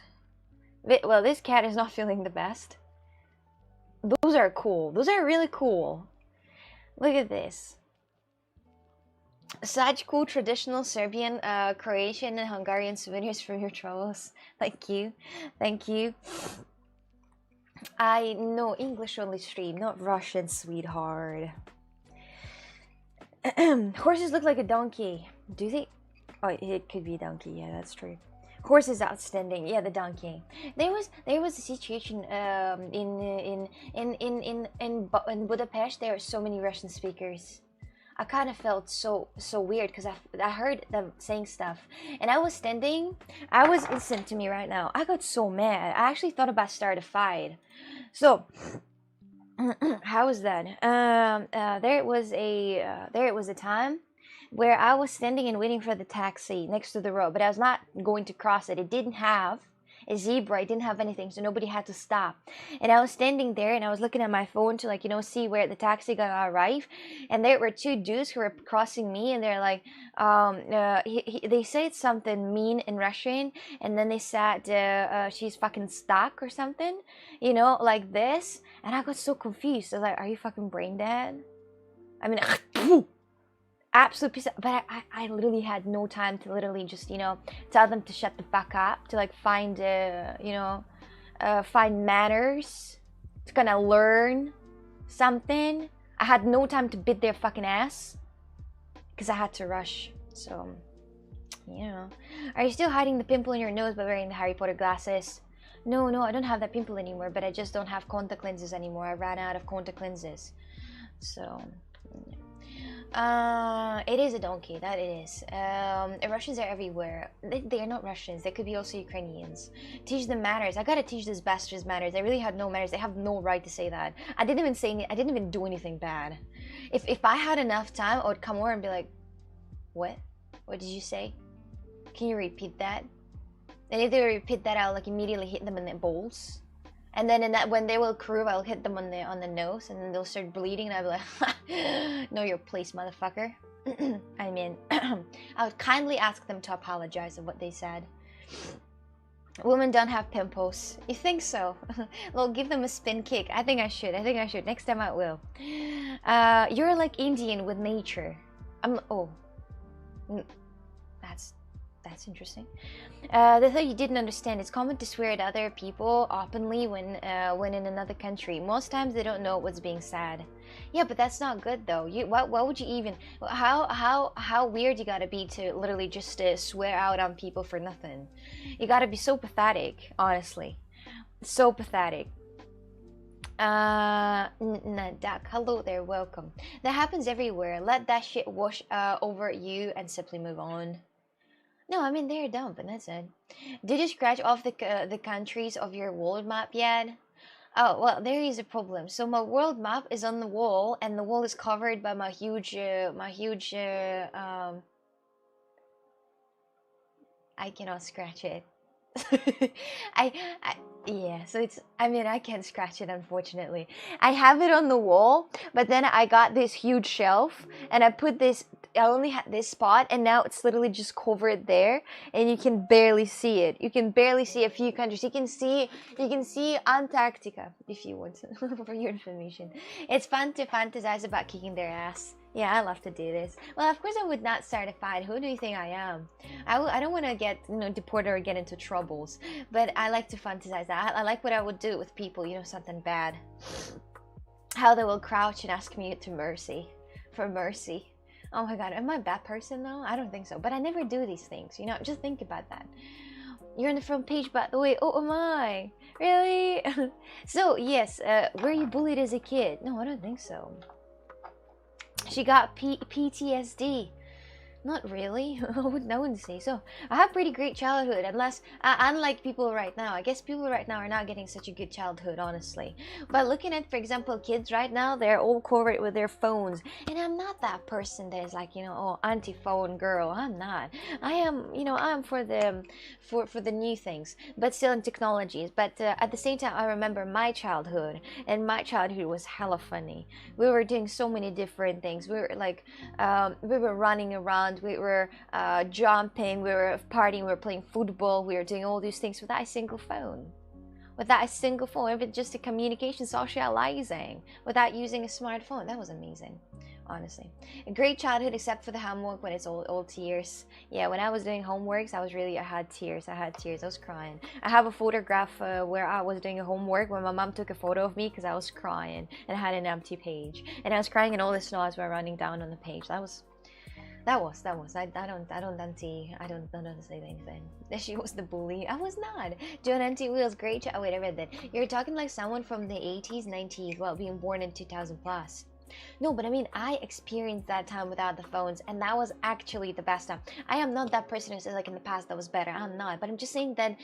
Well, this cat is not feeling the best. Those are cool. Those are really cool. Look at this. Such cool traditional Serbian, Croatian, and Hungarian souvenirs from your travels. Thank you. Thank you. I know English only stream, not Russian, sweetheart. Horses look like a donkey. Do they? Oh, it could be a donkey. Yeah, that's true. Horse is outstanding. Yeah, the donkey. There was a situation in Budapest. There are so many Russian speakers. I kind of felt so weird because I heard them saying stuff, and I was standing. Listen to me right now. I got so mad. I actually thought about starting a fight. So how was that? There was a time where I was standing and waiting for the taxi next to the road, but I was not going to cross it. It didn't have a zebra, it didn't have anything, so nobody had to stop. And I was standing there and I was looking at my phone to, like, you know, see where the taxi gonna arrive. And there were two dudes who were crossing me, and they're like, they said something mean in Russian, and then they said, she's fucking stuck or something, you know, like this. And I got so confused. I was like, are you fucking brain dead? I mean, absolute piece of, but I literally had no time to literally just, you know, tell them to shut the fuck up, to like find you know, find manners, to kind of learn something. I had no time to beat their fucking ass because I had to rush. So, you know. Are you still hiding the pimple in your nose by wearing the Harry Potter glasses? No, I don't have that pimple anymore, but I just don't have contact lenses anymore. I ran out of contact lenses. So, yeah. It is a donkey, that it is. Russians are everywhere. They are not Russians, they could be also Ukrainians. Teach them manners. I gotta teach these bastards manners. They really had no manners. They have no right to say that. I didn't even do anything bad. If I had enough time, I would come over and be like, what did you say? Can you repeat that? And if they repeat that, I'll like immediately hit them in their balls. And then when they will curve, I'll hit them on the nose, and then they'll start bleeding, and I'll be like, know your place, motherfucker. I mean, I would kindly ask them to apologize of what they said. Women don't have pimples. You think so? Well, give them a spin kick. I think I should. Next time I will. You're like Indian with nature. Oh. That's interesting. The thing you didn't understand, it's common to swear at other people openly when in another country. Most times they don't know what's being said. Yeah, but that's not good though. Why would you even? How weird you gotta be to literally just swear out on people for nothing? You gotta be so pathetic, honestly. So pathetic. Nadak, hello there, welcome. That happens everywhere. Let that shit wash over you and simply move on. No, I mean, they're dumb, but that's it. Did you scratch off the countries of your world map yet? Oh, well, there is a problem. So my world map is on the wall, and the wall is covered by my huge, I cannot scratch it. Yeah, so it's, I mean, I can't scratch it, unfortunately. I have it on the wall, but then I got this huge shelf, and I put this, I only had this spot, and now it's literally just covered there, and you can barely see it. You can barely see a few countries. You can see Antarctica, if you want to, for your information. It's fun to fantasize about kicking their ass. Yeah, I love to do this. Well, of course I would not start a fight. Who do you think I am? I don't want to get, deported or get into troubles. But I like to fantasize that. I like what I would do with people, something bad. How they will crouch and ask me for mercy. Oh my god, am I a bad person though? I don't think so. But I never do these things, just think about that. You're on the front page, by the way. Oh, am I? Really? So, yes, were you bullied as a kid? No, I don't think so. She got PTSD. Not really. I wouldn't say so. I have pretty great childhood, unlike people right now. I guess people right now are not getting such a good childhood, honestly. But looking at, for example, kids right now, they're all covered with their phones. And I'm not that person that is like, oh, anti-phone girl. I'm not. I am, I'm for the new things, but still in technologies. But at the same time, I remember my childhood, and my childhood was hella funny. We were doing so many different things. We were like, we were running around. We were jumping, we were partying, we were playing football, we were doing all these things without a single phone. Even just a communication, socializing, without using a smartphone. That was amazing, honestly. A great childhood, except for the homework when it's all tears. Yeah, when I was doing homeworks, I had tears. I was crying. I have a photograph where I was doing a homework when my mom took a photo of me because I was crying and I had an empty page. And I was crying and all the snows were running down on the page. That was. I don't say anything. She was the bully. I was not. Joan Auntie Wheels, great chat. Wait, I read that. You're talking like someone from the 80s, 90s, well, being born in 2000 plus. No, but I mean, I experienced that time without the phones, and that was actually the best time. I am not that person who says like in the past that was better. I'm not, but I'm just saying that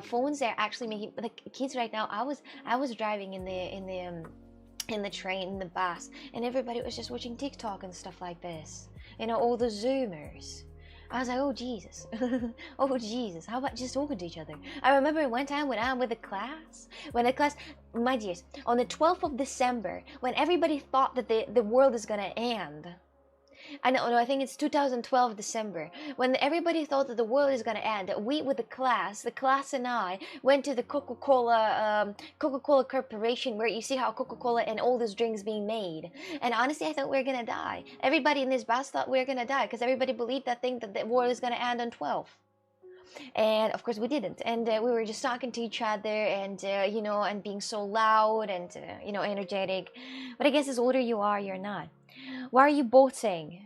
phones are actually making like kids right now. I was driving in the train, in the bus, and everybody was just watching TikTok and stuff like this. All the Zoomers. I was like, oh Jesus. Oh Jesus, how about just talking to each other? I remember one time when I'm with the class, my dears, on the 12th of December, when everybody thought that the world is gonna end. I think it's 2012 December, when everybody thought that the world is gonna end. We with the class and I went to the Coca-Cola Corporation, where you see how Coca-Cola and all these drinks being made. And honestly, I thought we were gonna die. Everybody in this bus thought we were gonna die because everybody believed that the world is gonna end on 12. And of course we didn't, and we were just talking to each other, and and being so loud and energetic. But I guess as older you are, you're not. Why are you boating?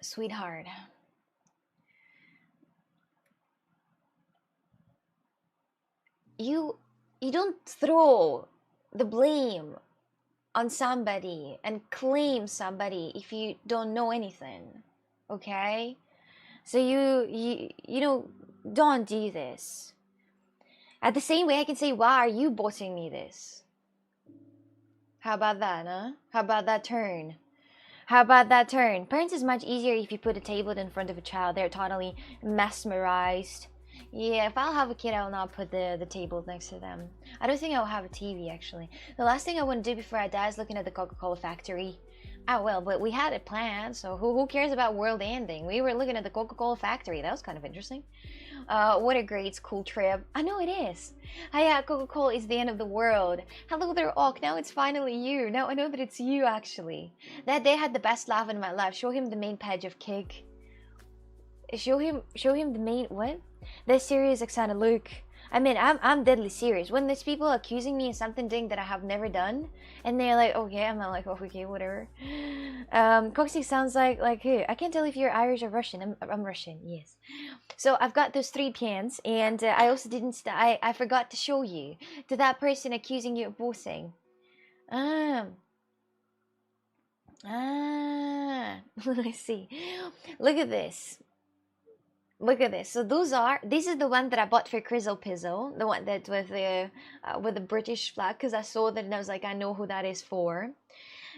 Sweetheart. You don't throw the blame on somebody and claim somebody if you don't know anything. Okay? So you don't do this. At the same way I can say, why are you boating me this? How about that, huh? How about that turn? Parents is much easier if you put a tablet in front of a child. They're totally mesmerized. Yeah, if I'll have a kid, I will not put the table next to them. I don't think I'll have a TV, actually. The last thing I want to do before I die is looking at the Coca-Cola factory. Oh, well, but we had it planned, so who cares about world ending? We were looking at the Coca-Cola factory. That was kind of interesting. What a great school trip. I know it is. Hiya, Coca-Cola is the end of the world. Hello there, Ock. Now it's finally you. Now I know that it's you, actually. That day I had the best laugh in my life. Show him the main page of Kick. Show him the main... What? That's serious, Oksana. Look. I mean, I'm deadly serious. When there's people accusing me of something that I have never done, and they're like, okay, I'm not like, oh, okay, whatever. Coxie sounds like who? I can't tell if you're Irish or Russian. I'm Russian, yes. So I've got those 3 pens, and I also didn't. I forgot to show you to that person accusing you of boasting. I see. Look at this. Look at this. So this is the one that I bought for Crizzle Pizzle, the one that with the British flag, because I saw that and I was like, I know who that is for.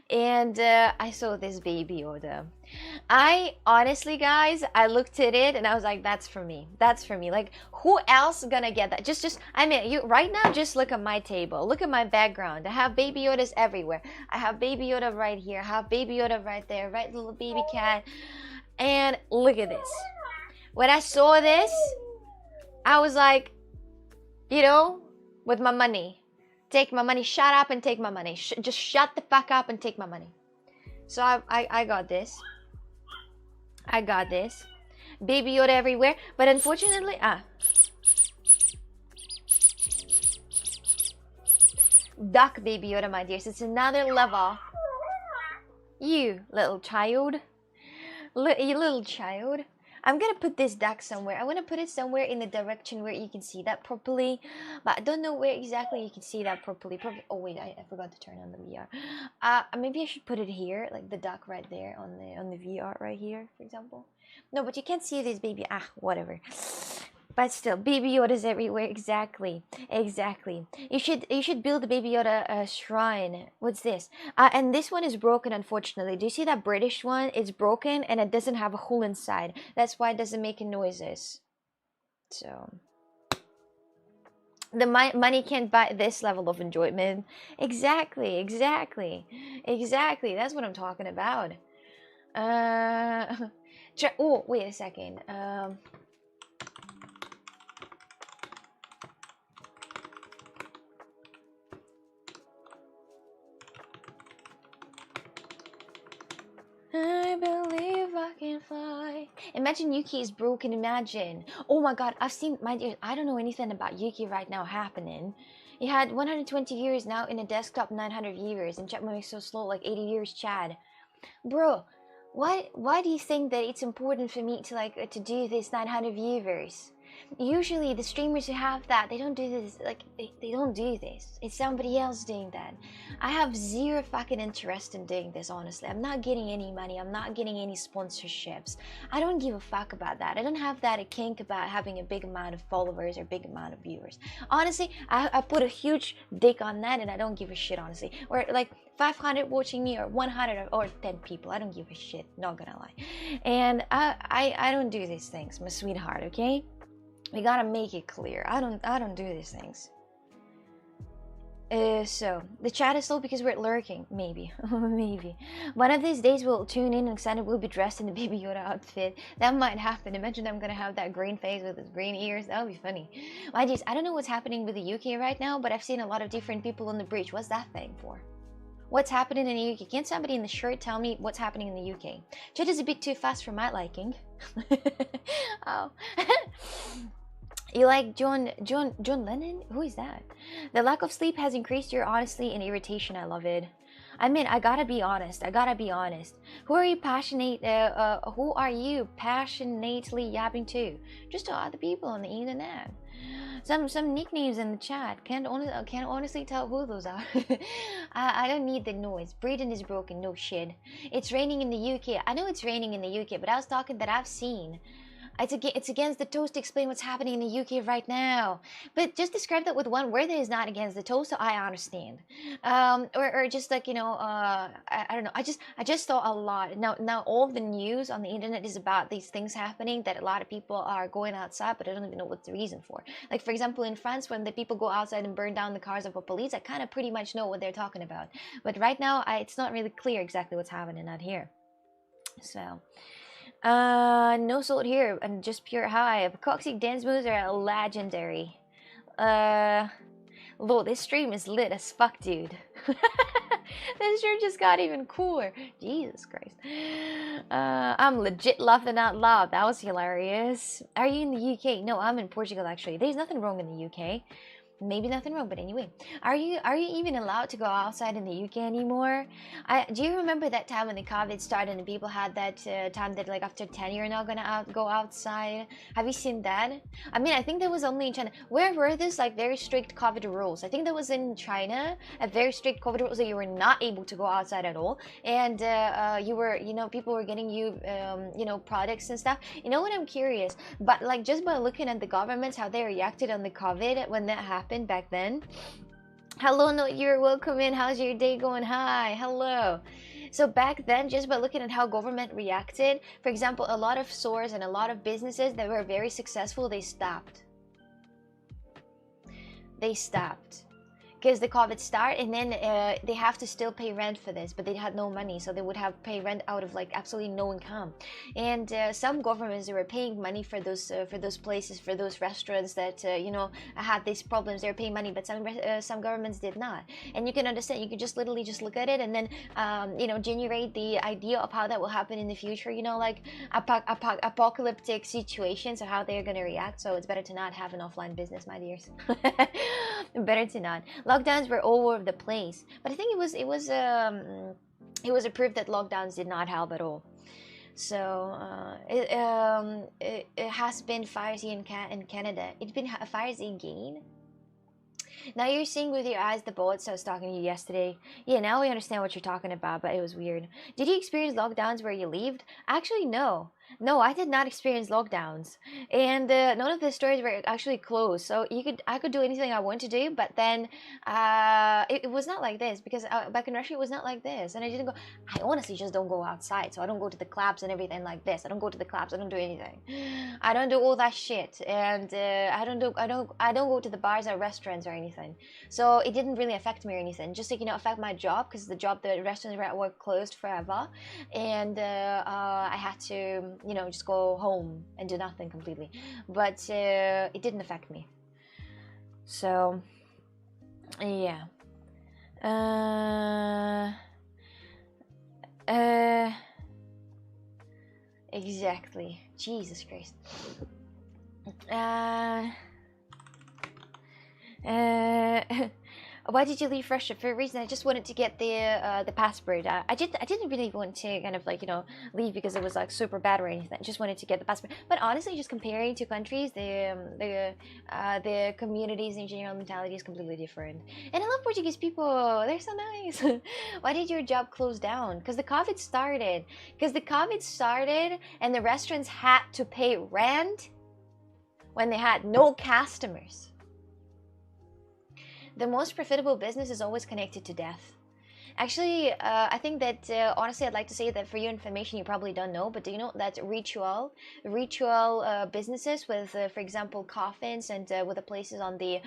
And I saw this Baby Yoda. I honestly, guys, I looked at it and I was like, that's for me. That's for me. Like, who else gonna get that? I mean, you right now, just look at my table. Look at my background. I have Baby Yodas everywhere. I have Baby Yoda right here. I have Baby Yoda right there. Right, little baby cat. And look at this. When I saw this, I was like, with my money, Take my money. Shut up and take my money. Just shut the fuck up and take my money. So I got this. I got this. Baby Yoda everywhere. But unfortunately, duck Baby Yoda, my dears. It's another level. You little child. You little child. I'm gonna put this duck somewhere. I want to put it somewhere in the direction where you can see that properly, but I don't know where exactly you can see that properly. Oh wait, I forgot to turn on the VR. Maybe I should put it here, like the duck right there on the VR right here, for example. No, but you can't see this baby. Whatever. But still, Baby Yoda's everywhere. Exactly. You should build a Baby Yoda shrine. What's this? And this one is broken, unfortunately. Do you see that British one? It's broken and it doesn't have a hole inside. That's why it doesn't make noises. So the money can't buy this level of enjoyment. Exactly. That's what I'm talking about. Oh, wait a second. I believe I can fly. Imagine Yuki is broken. Imagine. Oh my god, I've seen, my dear, I don't know anything about Yuki right now happening. He had 120 viewers, now in a desktop 900 viewers, and chat moving so slow, like 80 viewers, Chad. Bro, why do you think that it's important for me to do this 900 viewers? Usually the streamers who have that, they don't do this, they don't do this. It's somebody else doing that. I have zero fucking interest in doing this, honestly. I'm not getting any money. I'm not getting any sponsorships. I don't give a fuck about that. I don't have that a kink about having a big amount of followers or big amount of viewers. Honestly, I put a huge dick on that and I don't give a shit, honestly. Or like 500 watching me or 100 or 10 people. I don't give a shit, not gonna lie. And I don't do these things, my sweetheart, okay? We gotta make it clear. I don't do these things. So the chat is slow because we're lurking. Maybe. Maybe. One of these days we'll tune in and Xander will be dressed in the Baby Yoda outfit. That might happen. Imagine I'm gonna have that green face with his green ears. That would be funny. I don't know what's happening with the UK right now, but I've seen a lot of different people on the bridge. What's that thing for? What's happening in the UK? Can somebody in the shirt tell me what's happening in the UK? Chat is a bit too fast for my liking. Oh. You like John Lennon? Who is that? The lack of sleep has increased your honesty and irritation. I love it. I mean, I gotta be honest. Who are you passionately yapping to? Just to other people on the internet. Some nicknames in the chat. Can't honestly tell who those are. I don't need the noise. Britain is broken. No shit. It's raining in the UK. I know it's raining in the UK, but I was talking that I've seen. It's against the toast to explain what's happening in the UK right now. But just describe that with one word that is not against the toast, so I understand. Or just like, you know, I don't know. I just saw a lot. Now all the news on the internet is about these things happening, that a lot of people are going outside, but I don't even know what the reason for. Like, for example, in France, when the people go outside and burn down the cars of the police, I kind of pretty much know what they're talking about. But right now, it's not really clear exactly what's happening out here. So... no salt here, and just pure high. Coxic dance moves are legendary. Lord, this stream is lit as fuck, dude. This stream just got even cooler. Jesus Christ. I'm legit laughing out loud. That was hilarious. Are you in the UK? No, I'm in Portugal, actually. There's nothing wrong in the UK. Maybe nothing wrong, but anyway, are you even allowed to go outside in the UK anymore? Do you remember that time when the COVID started and people had that time that like after 10 you're not gonna go outside? Have you seen that? I mean, I think that was only in China. Where were these like very strict COVID rules? I think that was in China, a very strict COVID rules that you were not able to go outside at all, and you were, you know, people were getting you, you know, products and stuff. You know what, I'm curious, but like just by looking at the governments, how they reacted on the COVID when that happened back then. Hello, no, you're welcome in. How's your day going? Hi, hello. So back then, just by looking at how government reacted, for example, a lot of stores and a lot of businesses that were very successful, they stopped. because the COVID start, and then they have to still pay rent for this, but they had no money, so they would have pay rent out of like absolutely no income. And some governments, they were paying money for those places, for those restaurants that you know, had these problems. They were paying money, but some governments did not. And you can understand, you could just literally just look at it and then you know, generate the idea of how that will happen in the future, you know, like apocalyptic situations, or how they're going to react. So it's better to not have an offline business, my dears. Better to not. Lockdowns were all over the place, but I think it was a proof that lockdowns did not help at all. So it has been fiery in Canada. It's been fiery again. Now you're seeing with your eyes the bullets I was talking to you yesterday. Yeah, now we understand what you're talking about, but it was weird. Did you experience lockdowns where you lived? Actually, no. No, I did not experience lockdowns, and none of the stores were actually closed. So I could do anything I want to do, but then it was not like this, because back in Russia it was not like this, and I didn't go. I honestly just don't go outside, so I don't go to the clubs and everything like this. I don't go to the clubs. I don't do anything. I don't do all that shit, and I don't go to the bars or restaurants or anything. So it didn't really affect me or anything. Just like, you know, affect my job, because the restaurants were closed forever, and I had to, you know, just go home and do nothing completely. But it didn't affect me. So yeah. Exactly. Jesus Christ. Why did you leave Russia? For a reason. I just wanted to get the passport. I didn't really want to kind of like, you know, leave because it was like super bad or anything. I just wanted to get the passport. But honestly, just comparing two countries, the communities in general mentality is completely different. And I love Portuguese people. They're so nice. Why did your job close down? Because the COVID started. And the restaurants had to pay rent when they had no customers. The most profitable business is always connected to death. Actually, I think that honestly, I'd like to say that for your information, you probably don't know, but do you know that ritual businesses with, for example, coffins and with the places on the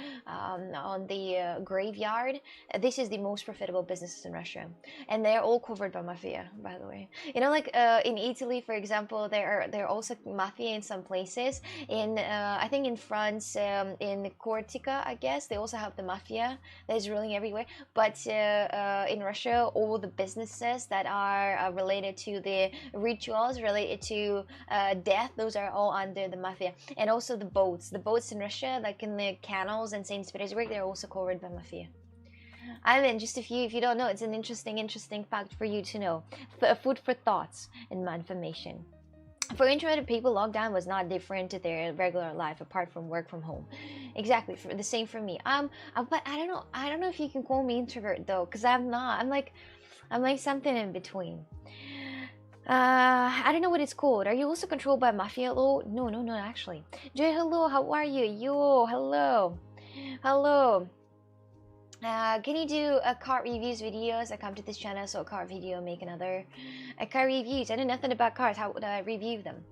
graveyard, this is the most profitable businesses in Russia, and they're all covered by mafia. By the way, you know, like in Italy, for example, there are also mafia in some places. In I think in France, in Corsica, I guess they also have the mafia that is ruling everywhere. But in Russia, all the businesses that are related to the rituals, related to death, those are all under the mafia. And also the boats in Russia, like in the canals in St. Petersburg, they're also covered by mafia. I mean, just if you don't know, it's an interesting fact for you to know. Food for thoughts and more information. For introverted people, lockdown was not different to their regular life apart from work from home. Exactly, the same for me. But I don't know if you can call me introvert though, because I'm not. I'm like something in between. I don't know what it's called. Are you also controlled by mafia law? No, actually. Joy, hello. How are you? Yo, hello. Can you do a car reviews videos? I come to this channel, so a car video, make another. Car reviews. I know nothing about cars. How would I review them?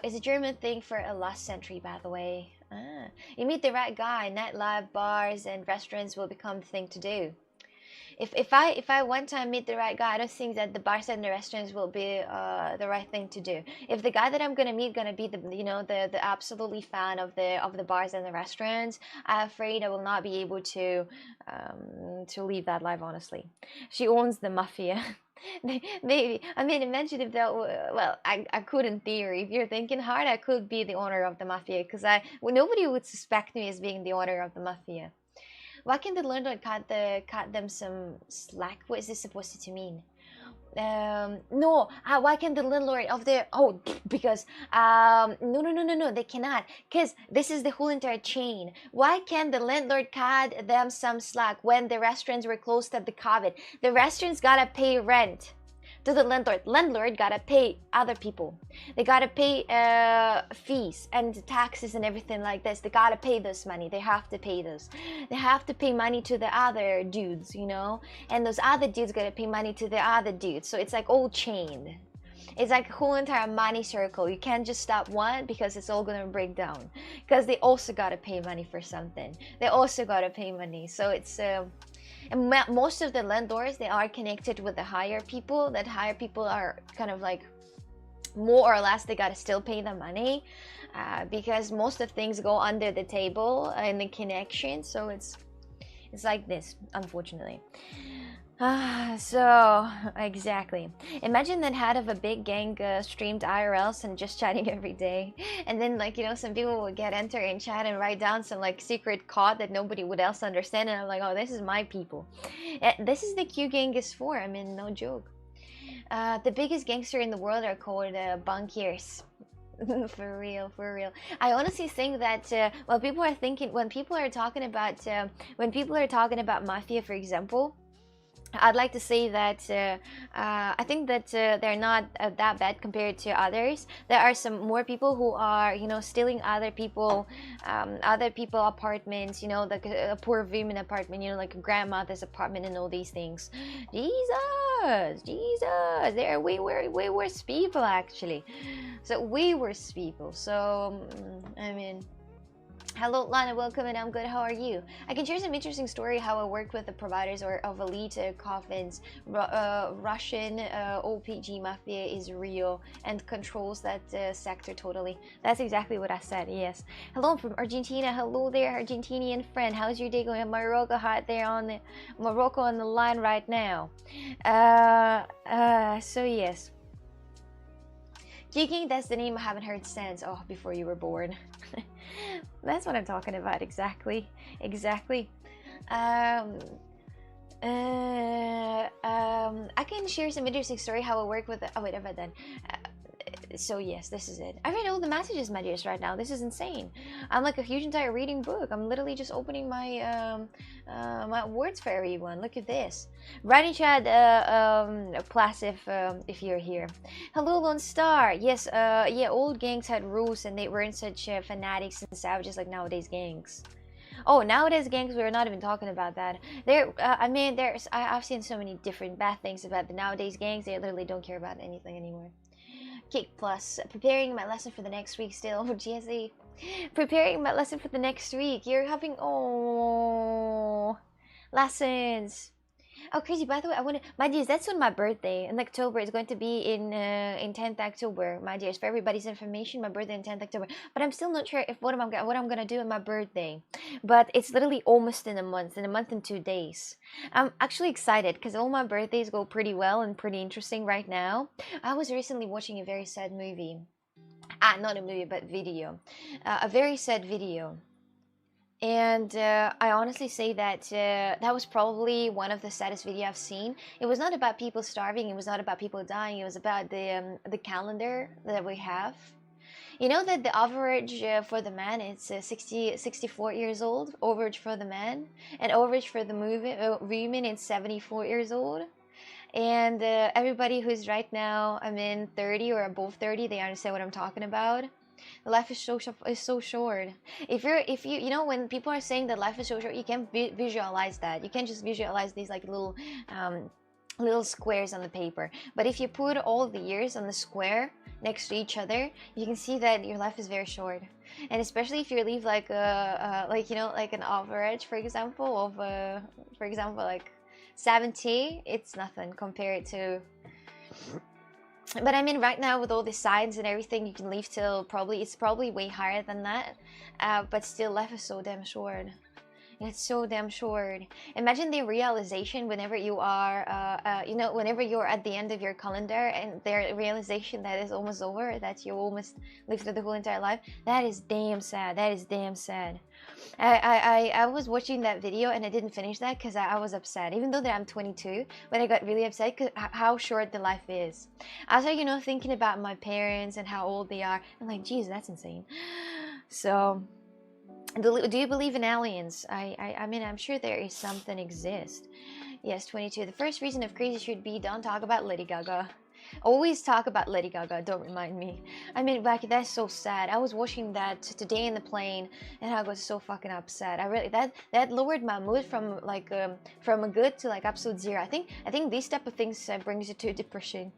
It's a German thing for a last century, by the way. You meet the right guy. Nightlife, bars, and restaurants will become the thing to do. If I one time meet the right guy, I don't think that the bars and the restaurants will be the right thing to do. If the guy that I'm gonna meet gonna be the absolutely fan of the bars and the restaurants, I'm afraid I will not be able to leave that life. Honestly, she owns the mafia. Maybe. I mean, imagine if that well, I could in theory. If you're thinking hard, I could be the owner of the mafia, because nobody would suspect me as being the owner of the mafia. Why can't the landlord cut them some slack? What is this supposed to mean? No. Why can't the landlord of the because no, they cannot, because this is the whole entire chain. Why can't the landlord cut them some slack when the restaurants were closed at the COVID? The restaurants gotta pay rent to the landlord gotta pay other people. They gotta pay fees and taxes and everything like this. They gotta pay this money. They have to pay this. They have to pay money to the other dudes, you know, and those other dudes gotta pay money to the other dudes. So it's like all chained. It's like a whole entire money circle. You can't just stop one because it's all gonna break down. Because they also gotta pay money for something. They also gotta pay money. So it's and most of the landlords, they are connected with the higher people. That higher people are kind of like more or less they gotta still pay the money because most of things go under the table in the connection. So it's like this, unfortunately. So exactly, imagine that head of a big gang streamed IRLs and just chatting every day, and then like, you know, some people would get enter in chat and write down some like secret code that nobody would else understand, and I'm like, oh, this is my people. This is the Q gang is for. I mean, no joke. The biggest gangster in the world are called bankiers. For real, for real. I honestly think that when people are talking about mafia, for example, I'd like to say that I think that they're not that bad compared to others. There are some more people who are, you know, stealing other people apartments, you know, like a poor women apartment, you know, like a grandmother's apartment and all these things. Jesus, they're way worse people actually. So way worse people. So I mean, hello Lana, welcome, and I'm good. How are you? I can share some interesting story how I work with the providers of elite coffins. Russian OPG mafia is real and controls that sector totally. That's exactly what I said. Yes. Hello, I'm from Argentina. Hello there, Argentinian friend. How's your day going? Morocco hot there on Morocco on the line right now. So yes. Geeking, that's the name I haven't heard since. Oh, before you were born. That's what I'm talking about. Exactly. I can share some interesting story how I work with the, oh wait, I've read that. So yes, this is it. I read all the messages, my dears, right now. This is insane. I'm like a huge entire reading book. I'm literally just opening my my words for everyone. Look at this. Writing chat, Plasif, if you're here. Hello, Lone Star. Yes, yeah, old gangs had rules and they weren't such fanatics and savages like nowadays gangs. Oh, nowadays gangs, we're not even talking about that. I mean, I've seen so many different bad things about the nowadays gangs. They literally don't care about anything anymore. Kick plus, preparing my lesson for the next week still. GSE, preparing my lesson for the next week. You're having, oh, lessons. Oh, crazy. By the way, I want to, my dears, that's on my birthday in October. It's going to be in 10th October, my dears. For everybody's information, my birthday in 10th October. But I'm still not sure if what I'm gonna do on my birthday. But it's literally almost in a month and 2 days. I'm actually excited because all my birthdays go pretty well and pretty interesting right now. I was recently watching a very sad movie. Not a movie, but video. A very sad video. And I honestly say that that was probably one of the saddest videos I've seen. It was not about people starving. It was not about people dying. It was about the calendar that we have. You know that the average for the man is 64 years old. Average for the man, and average for the women is 74 years old. And everybody who's right now, I mean, 30 or above 30, they understand what I'm talking about. Life is so short. If you know, when people are saying that life is so short, you can't visualize that. You can't just visualize these like little squares on the paper. But if you put all the years on the square next to each other, you can see that your life is very short. And especially if you leave like you know, like an average, for example, of like 70, it's nothing compared to. But I mean, right now with all the science and everything, you can live till it's probably way higher than that. But still, life is so damn short. It's so damn short. Imagine the realization whenever you are, you know, whenever you're at the end of your calendar and the realization that it's almost over, that you almost lived through the whole entire life. That is damn sad. That is damn sad. I was watching that video and I didn't finish that because I was upset, even though that I'm 22, but I got really upset because how short the life is. I was, you know, thinking about my parents and how old they are. I'm like, geez, that's insane. So, do you believe in aliens? I mean, I'm sure there is something exist. Yes, 22. The first reason of crazy should be don't talk about Lady Gaga. Always talk about Lady Gaga, don't remind me. I mean, like, that's so sad. I was watching that today in the plane, and I was so fucking upset. I really, that lowered my mood from like from a good to like absolute zero. I think these type of things brings you to depression.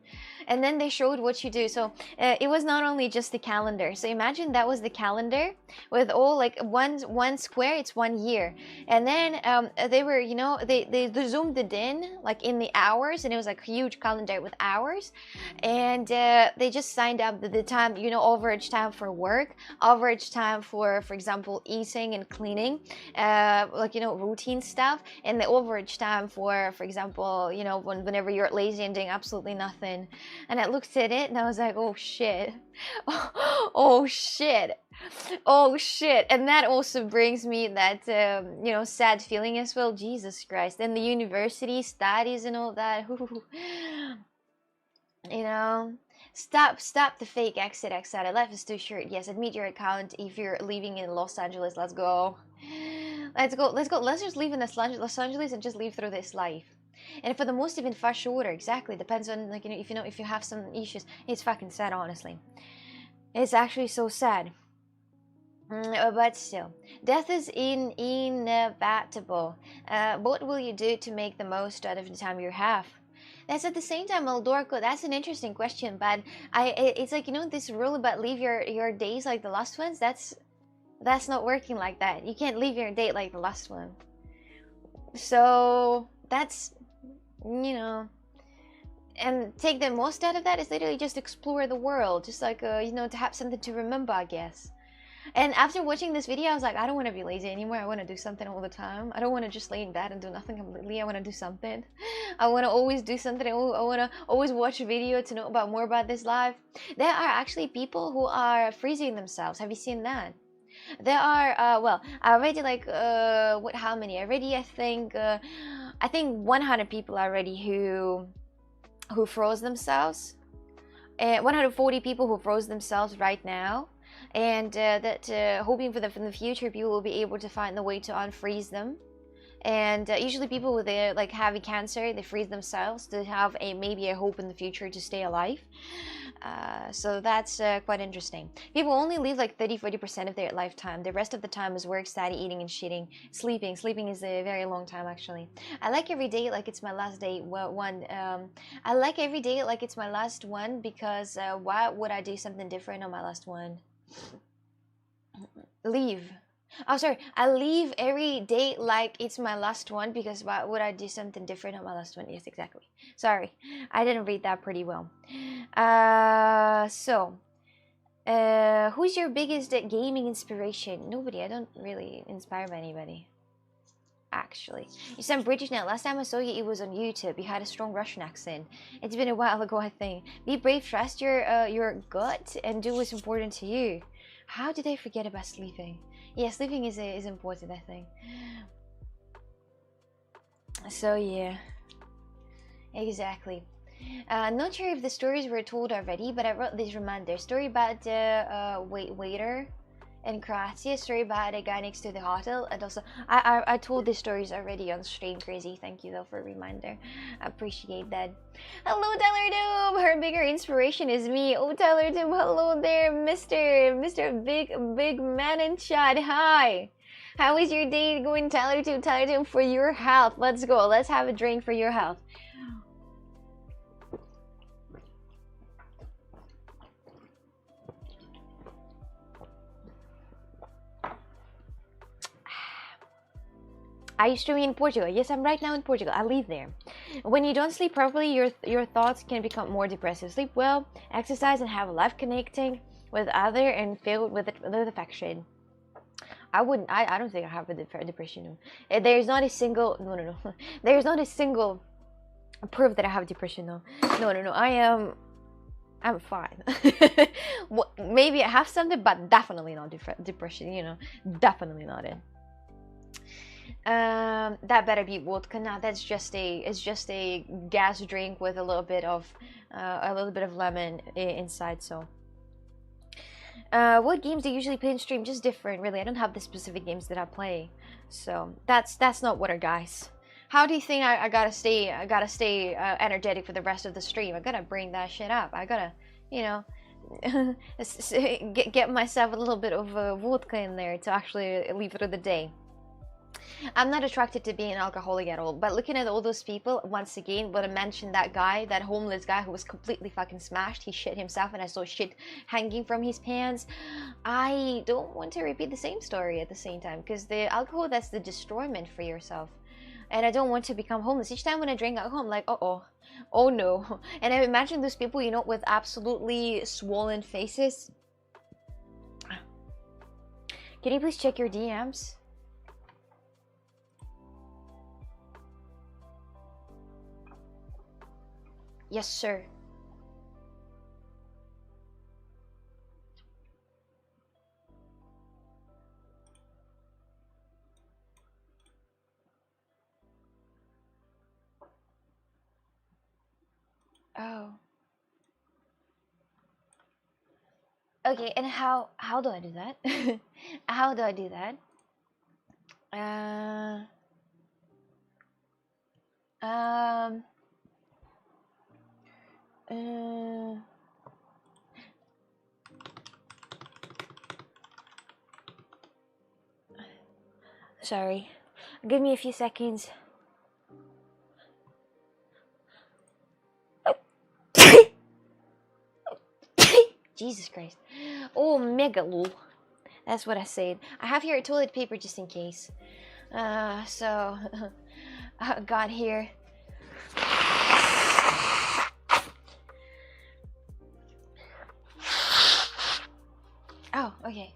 And then they showed what you do. So it was not only just the calendar. So imagine that was the calendar with all like one square, it's 1 year. And then they were, you know, they zoomed it in like in the hours, and it was like a huge calendar with hours. And they just signed up the time, you know, average time for work, average time for example, eating and cleaning, like, you know, routine stuff, and the average time for example, you know, whenever you're lazy and doing absolutely nothing. And I looked at it and I was like, oh shit. Oh shit. Oh shit. And that also brings me that you know, sad feeling as well. Jesus Christ. And the university studies and all that. You know, stop the fake exit, etc. Life is too short. Yes, admit your account if you're leaving in Los Angeles. Let's go. Let's go. Let's just leave in Los Angeles and just live through this life. And for the most, even far shorter. Exactly. Depends on, like, you know, if you have some issues. It's fucking sad, honestly. It's actually so sad. But still, death is inevitable. What will you do to make the most out of the time you have? That's at the same time, Eldorco, that's an interesting question, but it's like, you know, this rule about leave your days like the last ones, that's not working like that. You can't leave your date like the last one. So that's, you know, and take the most out of that is literally just explore the world, just like you know, to have something to remember, I guess. And after watching this video, I was like, I don't want to be lazy anymore. I want to do something all the time. I don't want to just lay in bed and do nothing completely. I want to do something. I want to always do something. I want to always watch a video to know more about this life. There are actually people who are freezing themselves. Have you seen that? There are, well, I already like, how many? Already, I think 100 people already who froze themselves. And 140 people who froze themselves right now. And that hoping for the future, people will be able to find the way to unfreeze them. And usually people with like heavy cancer, they freeze themselves to have maybe a hope in the future to stay alive. So that's quite interesting. People only live like 30-40% of their lifetime. The rest of the time is work, study, eating, and shitting. Sleeping is a very long time, actually. I like every day like it's my last day. I like every day like it's my last one, because why would I do something different on my last one? Leave. Oh, sorry. I leave every day like it's my last one, because why would I do something different on my last one? Yes, exactly. Sorry, I didn't read that pretty well. Who's your biggest gaming inspiration? Nobody. I don't really inspire by anybody, actually. You sound British now. Last time I saw you, it was on YouTube. You had a strong Russian accent. It's been a while ago, I think. Be brave, trust your gut, and do what's important to you. How did I forget about sleeping? Yeah, sleeping is important, I think. So yeah, exactly. Not sure if the stories were told already, but I wrote this reminder. Story about the waiter in Croatia, story about a guy next to the hotel, and also I told these stories already on stream. Crazy, thank you though for a reminder. I appreciate that. Hello, Tyler Doom. Her bigger inspiration is me. Oh, Tyler Doom, hello there, Mr. Big Man in chat. Hi. How is your day going, Tyler Doom? Tyler Doom, for your health. Let's go. Let's have a drink for your health. Are you streaming in Portugal? Yes, I'm right now in Portugal. I live there. When you don't sleep properly, your thoughts can become more depressive. Sleep well, exercise, and have a life connecting with other and filled with affection. I don't think I have a depression. There's not a single no. There's not a single proof that I have depression. No. I'm fine. Maybe I have something, but definitely not depression. You know, definitely not it. That better be vodka. Now that's just a gas drink with a little bit of lemon inside. So what games do you usually play in stream? Just different, really. I don't have the specific games that I play, so that's not water, guys. How do you think I gotta stay? I gotta stay energetic for the rest of the stream. I gotta bring that shit up. I gotta, you know, get myself a little bit of vodka in there to actually live through the day. I'm not attracted to being an alcoholic at all, but looking at all those people, once again, when I mentioned that guy, that homeless guy who was completely fucking smashed, he shit himself and I saw shit hanging from his pants, I don't want to repeat the same story at the same time, because the alcohol, that's the destroyment for yourself. And I don't want to become homeless. Each time when I drink alcohol, I'm like, oh no. And I imagine those people, you know, with absolutely swollen faces. Can you please check your DMs? Yes, sir. Oh. Okay, and how do I do that? How do I do that? Um. Sorry. Give me a few seconds. Jesus Christ. Oh, mega lol. That's what I said. I have here toilet paper just in case. So I got here. Oh, okay.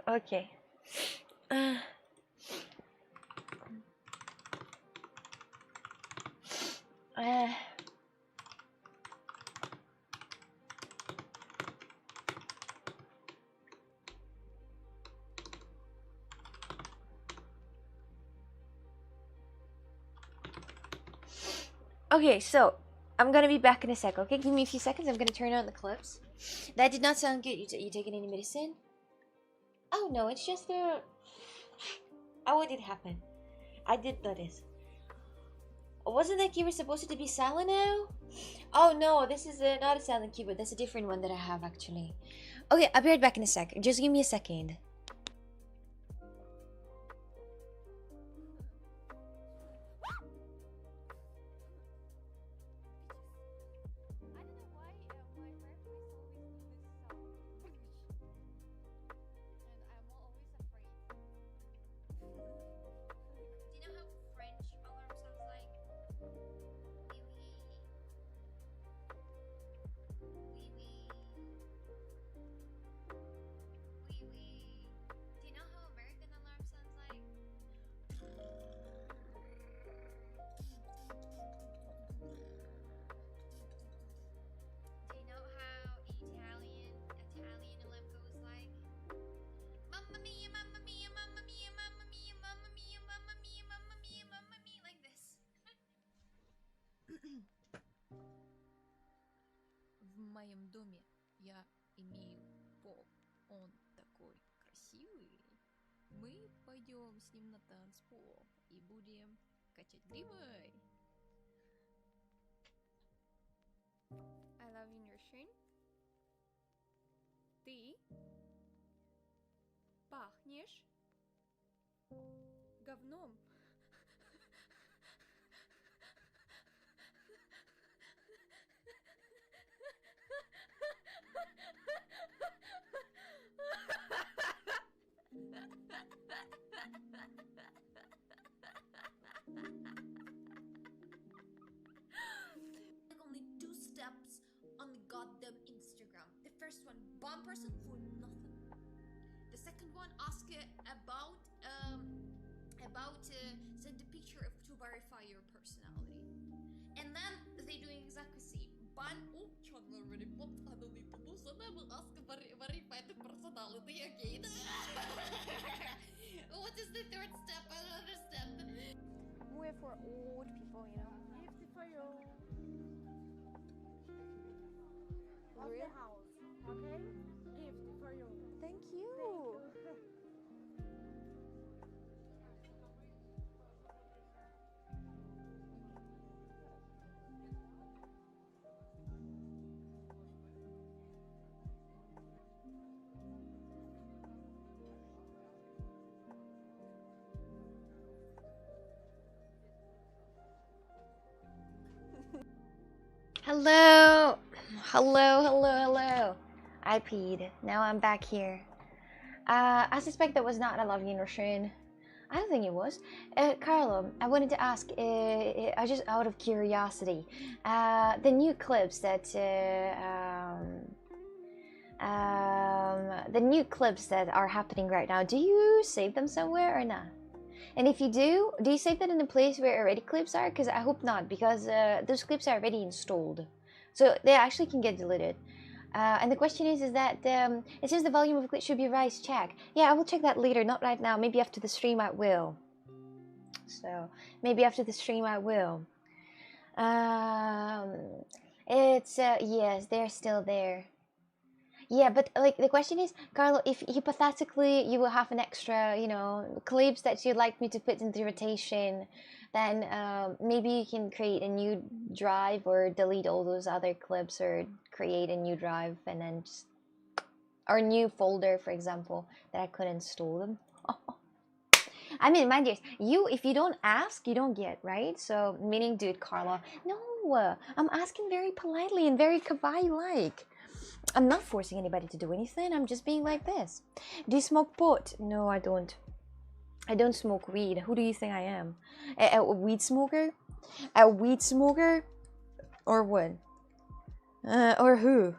Okay. Okay, so I'm gonna be back in a sec, okay? Give me a few seconds. I'm gonna turn on the clips. That did not sound good. You taking any medicine? Oh no, it's just oh, what did happen? I did notice. Wasn't that keyboard supposed to be silent now? Oh no, this is not a silent keyboard. That's a different one that I have actually. Okay, I'll be right back in a sec. Just give me a second. В моем доме я имею пол. Он такой красивый. Мы пойдем с ним на танцпол и будем качать гривой. I love you, Нюршин. Ты пахнешь говном. Only 2 steps on the goddamn Instagram. The first one, bomb person for nothing. The second one, ask about send a picture to verify your personality. And then they do exactly same. Ban channel very blocked underneath the never ask verify the personality. everywhere for old people, you know. Gift for you. Of Real? the house, okay? Gift for you. Thank you. Thank you. Hello! Hello. I peed. Now I'm back here. I suspect that was not a love Russian. I don't think it was. Carlo, I wanted to ask, just out of curiosity, the new clips that, the new clips that are happening right now, do you save them somewhere or not? And if you do you save that in a place where already clips are? Because I hope not, because those clips are already installed. So they actually can get deleted. And the question is that it says the volume of clips should be raised. Check. Yeah, I will check that later, not right now. Maybe after the stream I will. So maybe after the stream I will. It's yes, they're still there. Yeah, but like the question is, Carlo, if hypothetically you will have an extra, you know, clips that you'd like me to put into rotation, then maybe you can create a new drive or delete all those other clips or create a new drive and then just, or a new folder, for example, that I could install them. I mean, mind you, if you don't ask, you don't get, right? So, meaning, dude, Carlo, no, I'm asking very politely and very kawaii-like. I'm not forcing anybody to do anything. I'm just being like this. Do you smoke pot? No, I don't. I don't smoke weed. Who do you think I am? A weed smoker? A weed smoker? Or what? Or who?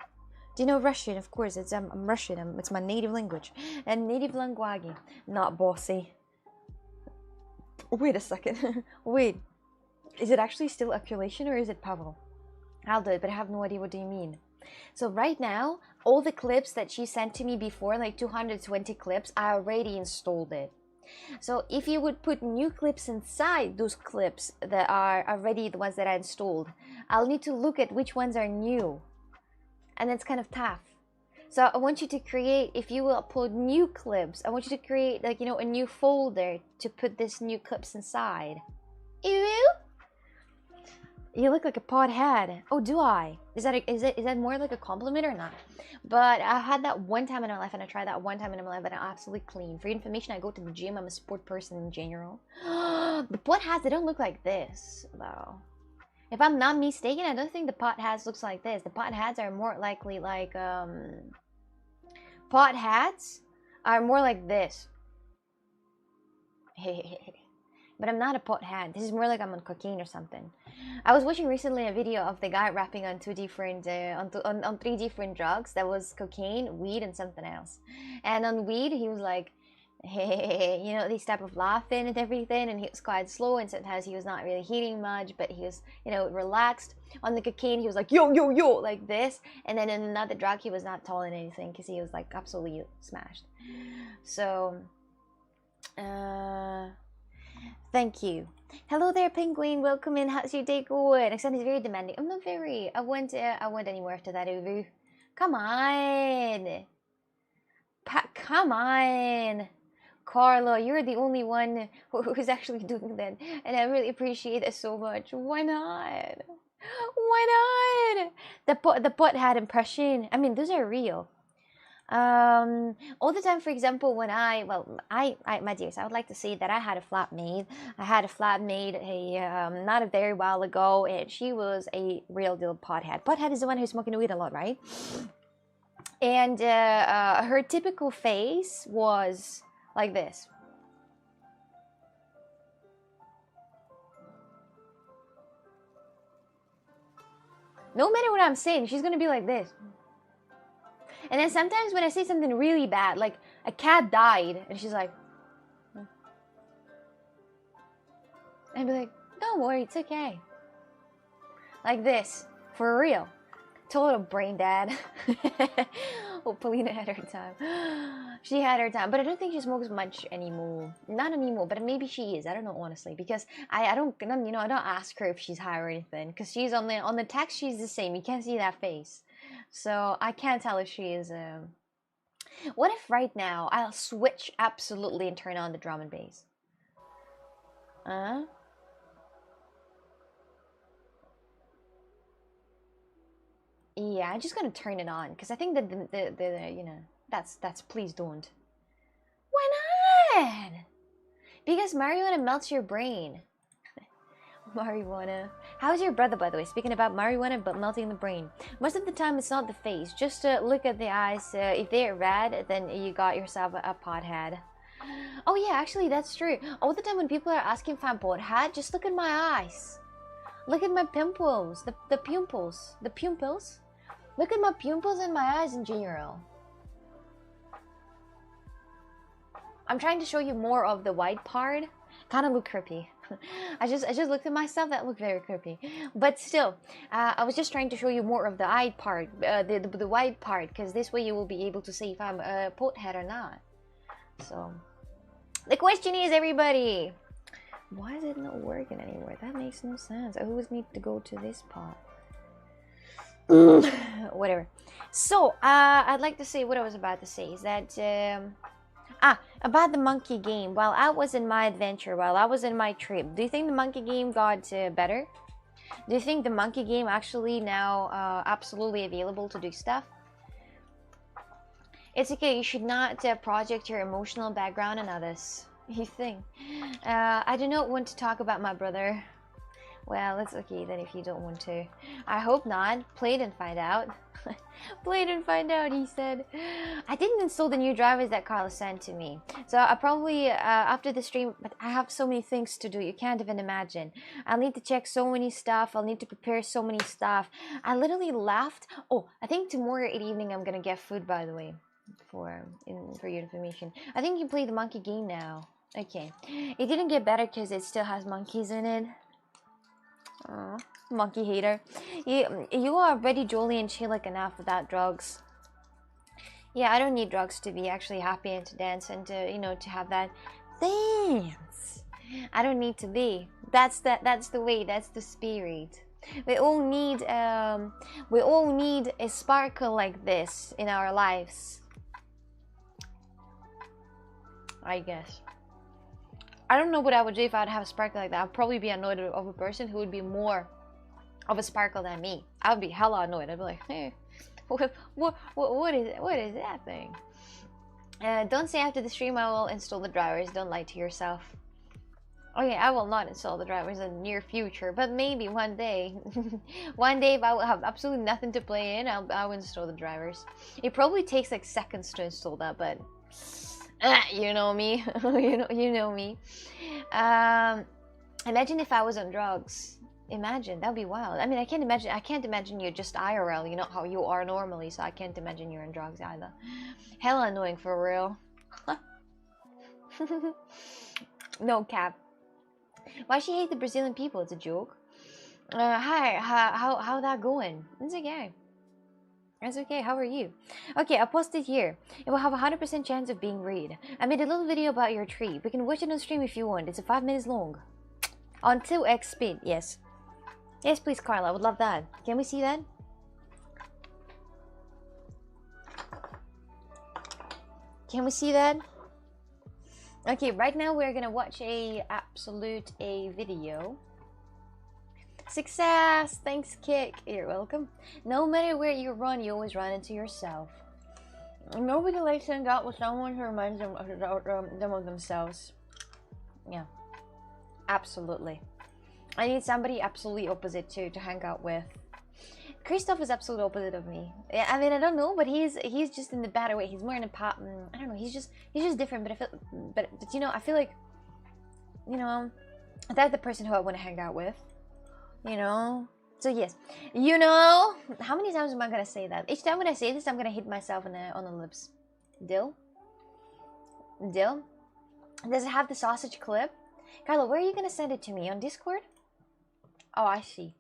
Do you know Russian? Of course, I'm Russian. It's my native language. And native language. Not bossy. Wait a second. Wait. Is it actually still Oculation or is it Pavel? I'll do it, but I have no idea what do you mean. So right now, all the clips that she sent to me before, like 220 clips, I already installed it. So if you would put new clips inside those clips that are already the ones that I installed, I'll need to look at which ones are new. And it's kind of tough. So I want you to create, if you will upload new clips, I want you to create, like, you know, a new folder to put this new clips inside. Ew! You look like a pothead. Oh, do I? Is that more like a compliment or not? But I had that one time in my life, and I tried that one time in my life, and I'm absolutely clean. For your information, I go to the gym. I'm a sport person in general. The potheads, they don't look like this, though. If I'm not mistaken, I don't think the potheads looks like this. The potheads are more likely like, potheads are more like this. But I'm not a pothead. This is more like I'm on cocaine or something. I was watching recently a video of the guy rapping on two different, on three different drugs. That was cocaine, weed, and something else. And on weed, he was like, hey, you know, this type of laughing and everything. And he was quite slow, and sometimes he was not really hitting much, but he was, you know, relaxed. On the cocaine, he was like, yo, yo, yo, like this. And then in another drug, he was not telling anything because he was like absolutely smashed. So, thank you. Hello there, Penguin. Welcome in. How's your day going? Exxon is very demanding. I'm not very. I went anywhere after that, Uvu. Come on. Come on. Carlo, you're the only one who's actually doing that. And I really appreciate it so much. Why not? Why not? The pothead impression. I mean, those are real. All the time, for example, when my dears, I would like to say that I had a flatmate. I had a flatmate not a very while ago, and she was a real deal pothead. Pothead is the one who's smoking weed a lot, right? And her typical face was like this. No matter what I'm saying, she's gonna be like this. And then sometimes when I say something really bad, like a cat died, and she's like, I'd be like, don't worry, it's okay. Like this, for real. Total brain dead. Well, Polina had her time. She had her time, but I don't think she smokes much anymore. Not anymore, but maybe she is. I don't know honestly, because I don't I don't ask her if she's high or anything, because she's on the text she's the same. You can't see that face, so I can't tell if she is. What if right now I'll switch absolutely and turn on the drum and bass? Yeah, I'm just gonna turn it on because I think that the that's please don't. Why not? Because marijuana melts your brain. Marijuana. How's your brother, by the way? Speaking about marijuana, but melting the brain. Most of the time, it's not the face. Just look at the eyes. If they're red, then you got yourself a pothead. Oh yeah, actually, that's true. All the time when people are asking if I'm pothead, just look at my eyes. Look at my pimples. The pupils. The pupils. Look at my pupils and my eyes in general. I'm trying to show you more of the white part. Kind of look creepy. I just looked at myself. That looked very creepy. But still, I was just trying to show you more of the eye part, the white part, because this way you will be able to see if I'm a pothead or not. So, the question is, everybody, why is it not working anymore? That makes no sense. I always need to go to this part. Whatever. So, I'd like to say what I was about to say is that about the monkey game. While I was in my adventure, while I was in my trip, do you think the monkey game got better? Do you think the monkey game actually now absolutely available to do stuff? It's okay. You should not project your emotional background on others. You think? I do not want to talk about my brother. Well, it's okay then if you don't want to. I hope not. Play it and find out. Play it and find out, he said. I didn't install the new drivers that Carlos sent to me. So I probably, after the stream, but I have so many things to do. You can't even imagine. I'll need to check so many stuff. I'll need to prepare so many stuff. I literally left. Oh, I think tomorrow evening I'm going to get food, by the way. For your information. I think you can play the monkey game now. Okay. It didn't get better because it still has monkeys in it. Oh, monkey hater. You are already jolly and chillic enough without drugs. Yeah, I don't need drugs to be actually happy and to dance and to, you know, to have that dance. I don't need to be. That's the way, that's the spirit. We all need a sparkle like this in our lives. I guess. I don't know what I would do if I'd have a sparkle like that. I'd probably be annoyed of a person who would be more of a sparkle than me. I would be hella annoyed. I'd be like, hey, what is that thing? Don't say after the stream I will install the drivers. Don't lie to yourself. Okay, I will not install the drivers in the near future, but maybe one day. One day if I will have absolutely nothing to play in, I'll install the drivers. It probably takes like seconds to install that, but you know me. you know me. Imagine if I was on drugs. Imagine, that'd be wild. I mean, I can't imagine you're just IRL, you know how you are normally, so I can't imagine you're on drugs either. Hella annoying for real. No cap. Why she hate the Brazilian people? It's a joke. Hi, how that going? It's okay. It's okay, how are you? Okay, I'll post it here. It will have a 100% chance of being read. I made a little video about your tree. We can watch it on stream if you want. It's 5 minutes long. On 2x speed, yes. Yes, please, Carla, I would love that. Can we see that? Can we see that? Okay, right now we're gonna watch a video. Success! Thanks, Kick. You're welcome. No matter where you run, you always run into yourself. Nobody likes to hang out with someone who reminds them of themselves. Yeah. Absolutely. I need somebody absolutely opposite to hang out with. Christoph is absolute opposite of me. I mean, I don't know, but he's just in the better way. He's more in a pop. I don't know. He's just different. But I feel, but you know, I feel like, you know, that's the person who I want to hang out with. You know. So yes, you know. How many times am I gonna say that? Each time when I say this, I'm gonna hit myself on the lips. Dill. Dill. Does it have the sausage clip? Carla, where are you gonna send it to me? On Discord? Oh, I see.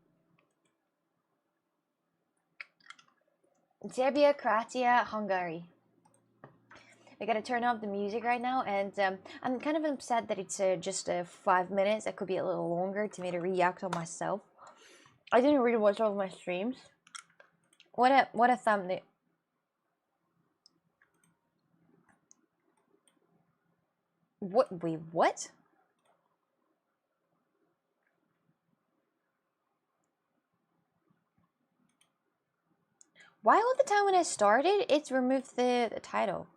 Serbia, Croatia, Hungary. I gotta turn off the music right now, and I'm kind of upset that it's just 5 minutes. It could be a little longer to me to react on myself. I didn't really watch all of my streams. What a thumbnail. What? Wait, what? Why all the time when I started, it's removed the title?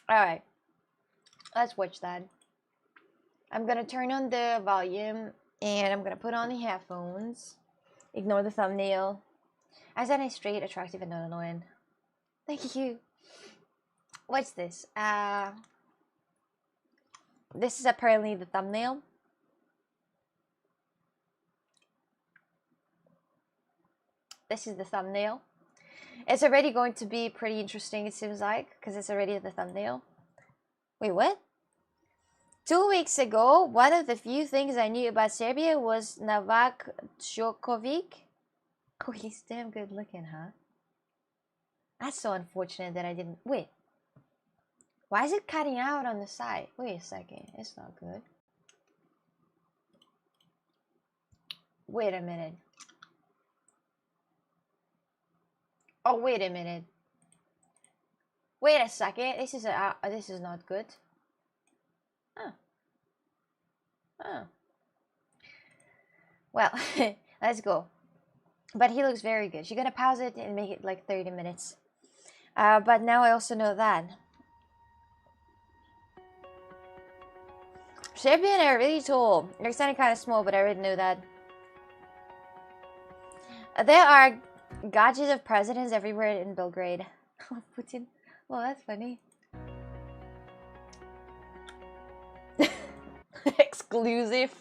Alright. Let's watch that. I'm gonna turn on the volume, and I'm gonna put on the headphones. Ignore the thumbnail. I said it's straight, attractive, and not annoying. Thank you. What's this? This is apparently the thumbnail. This is the thumbnail. It's already going to be pretty interesting, it seems like, because it's already the thumbnail. Wait, what? 2 weeks ago, one of the few things I knew about Serbia was Novak Djokovic. Oh, he's damn good looking, huh? That's so unfortunate that I didn't... Wait. Why is it cutting out on the side? Wait a second. It's not good. Wait a minute. Oh, wait a minute. Wait a second. This is not good. Oh. Well, let's go. But he looks very good. You're gonna pause it and make it like 30 minutes. But now I also know that Serbian are really tall. They're sounding kind of small, but I already know that. There are gadgets of presidents everywhere in Belgrade. Putin. Well, that's funny. Exclusive.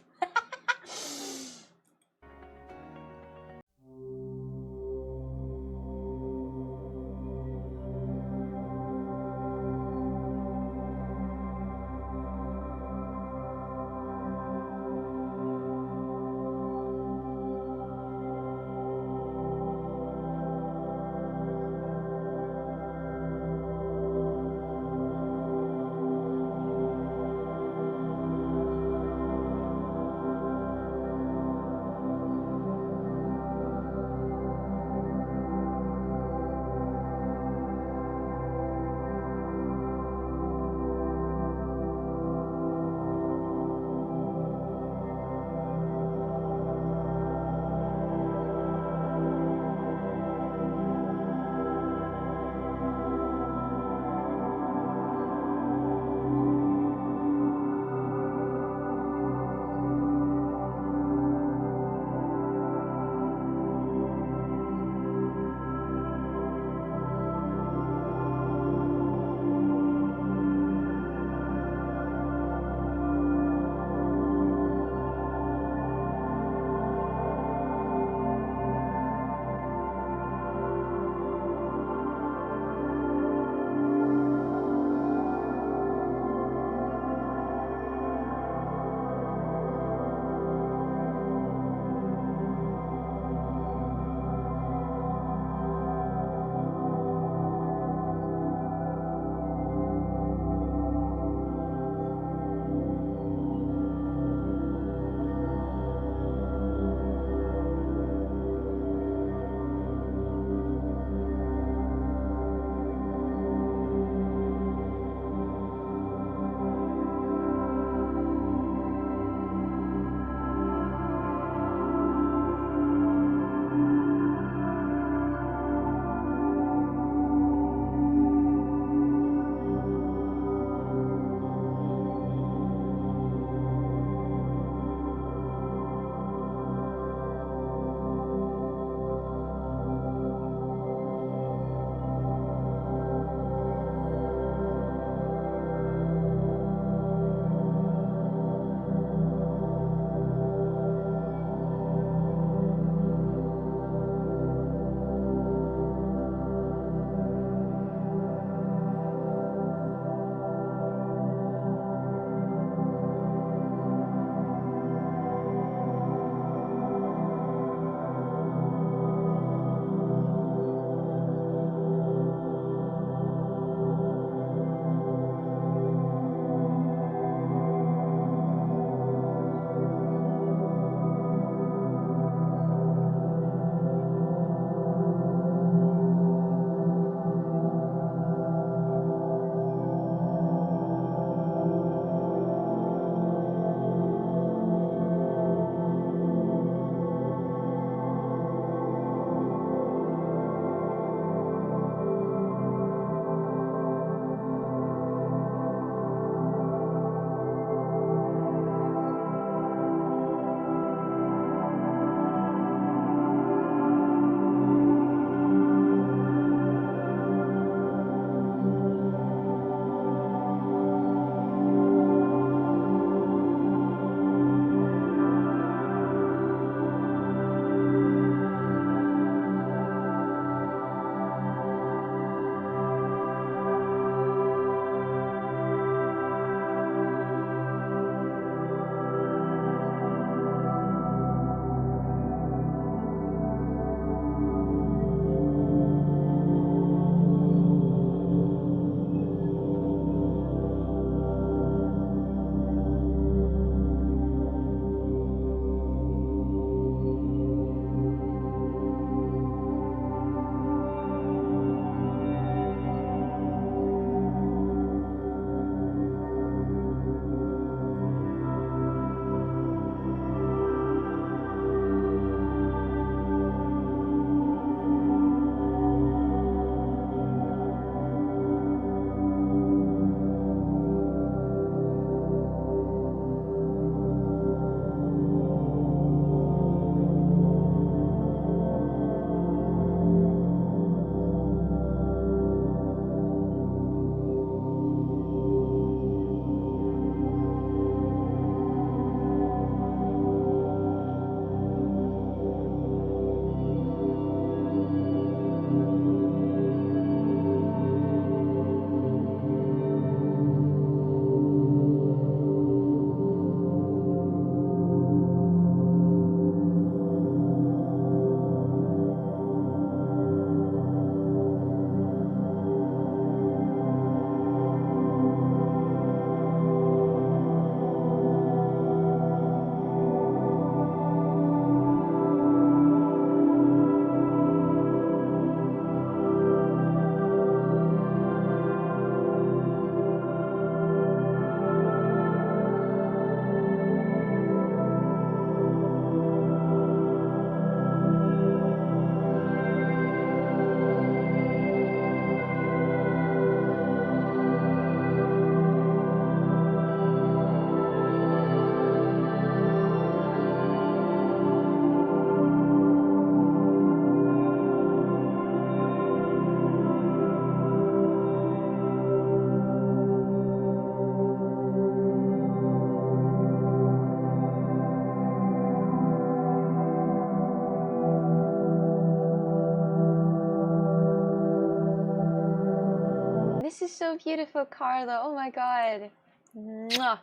so beautiful, Carlo. Oh my god. Mwah.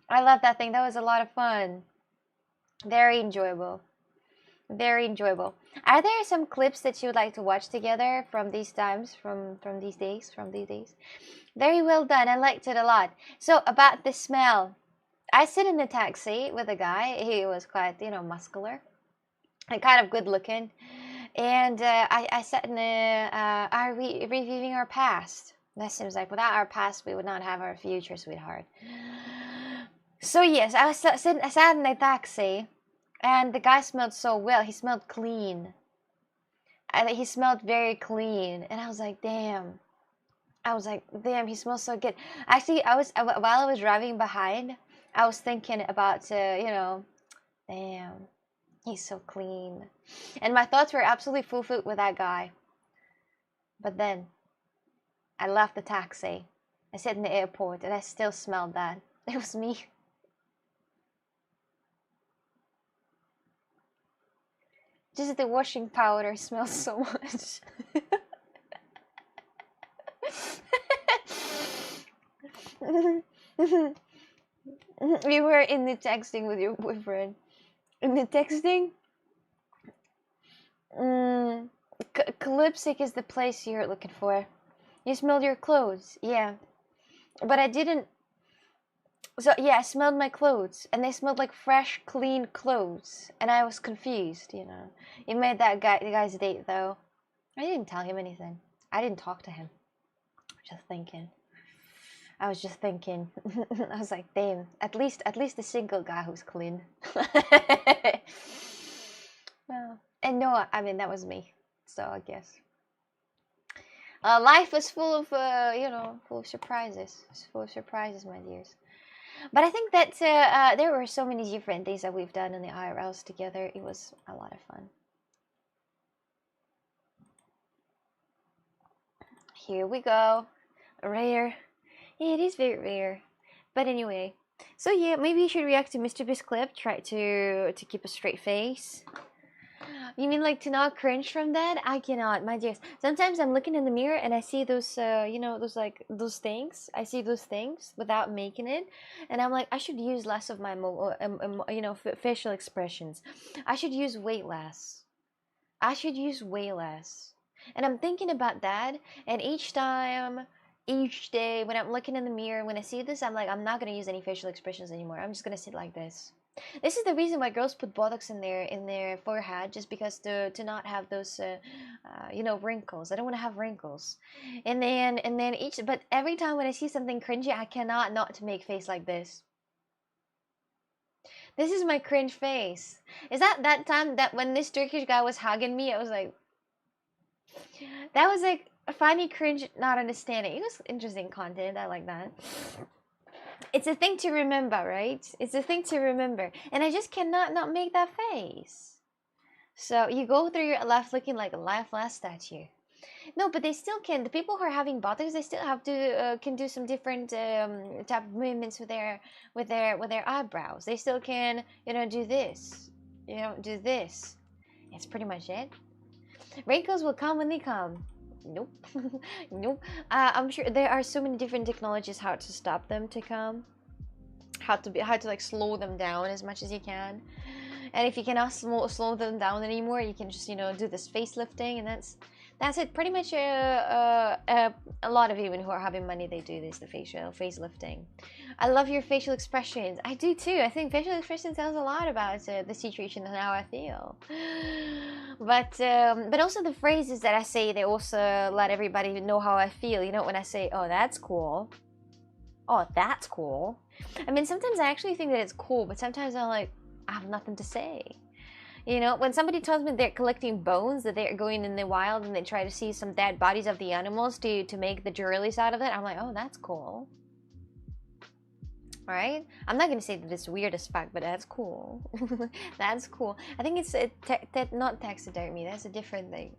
I love that thing. That was a lot of fun. Very enjoyable. Very enjoyable. Are there some clips that you would like to watch together from these times, from these days, Very well done. I liked it a lot. So about the smell, I sit in the taxi with a guy. He was quite, muscular and kind of good looking. And I sat in are we reviewing our past? That seems like without our past, we would not have our future, sweetheart. So yes, I sat in the taxi, and the guy smelled so well. He smelled clean. He smelled very clean, and I was like, damn. He smells so good. Actually, while I was driving behind, I was thinking about, damn, he's so clean. And my thoughts were absolutely fulfilled with that guy. But then, I left the taxi. I sat in the airport, and I still smelled that. It was me. Just the washing powder smells so much. You were in the texting with your boyfriend. In the texting? Lipstick is the place you're looking for. You smelled your clothes, yeah. But I didn't. So yeah, I smelled my clothes, and they smelled like fresh, clean clothes, and I was confused. It made the guy's date though. I didn't tell him anything. I didn't talk to him. I was just thinking. I was like, damn, at least a single guy who's clean. Well, and no, I mean that was me. So I guess life is full of full of surprises. It's full of surprises, my dears. But I think that there were so many different things that we've done in the IRLs together. It was a lot of fun. Here we go. Rare. It is very rare. But anyway. So yeah, maybe you should react to Mr. Beast clip. Try to keep a straight face. You mean like to not cringe from that? I cannot, my dears. Sometimes I'm looking in the mirror and I see those, those things. I see those things without making it, and I'm like, I should use less of my, facial expressions. I should use way less. And I'm thinking about that, and each day when I'm looking in the mirror, when I see this, I'm like, I'm not gonna use any facial expressions anymore. I'm just gonna sit like this. This is the reason why girls put Botox in their forehead, just because to not have those wrinkles. I don't want to have wrinkles. And then but every time when I see something cringy, I cannot not to make face like this. This is my cringe face. Is that time that when this Turkish guy was hugging me, I was like, that was like a funny cringe, not understanding. It was interesting content. I like that. It's a thing to remember, right? It's a thing to remember. And I just cannot not make that face. So you go through your life looking like a lifeless statue. No, but they still can. The people who are having Botox, they still have to can do some different type of movements with their eyebrows. They still can, do this. Do this. That's pretty much it. Wrinkles will come when they come. Nope. Nope. I'm sure there are so many different technologies how to stop them to come, how to like slow them down as much as you can. And if you cannot slow them down anymore, you can just do this facelifting, and that's it. Pretty much a lot of women who are having money, they do this, the facelifting. I love your facial expressions. I do too. I think facial expression tells a lot about the situation and how I feel. But also the phrases that I say, they also let everybody know how I feel. When I say, oh, that's cool. Oh, that's cool. I mean, sometimes I actually think that it's cool, but sometimes I'm like, I have nothing to say. When somebody tells me they're collecting bones, that they're going in the wild and they try to see some dead bodies of the animals to make the jewelries out of it, I'm like, oh, that's cool. Alright? I'm not going to say that it's weird as fuck, but that's cool. That's cool. I think it's not taxidermy. That's a different thing.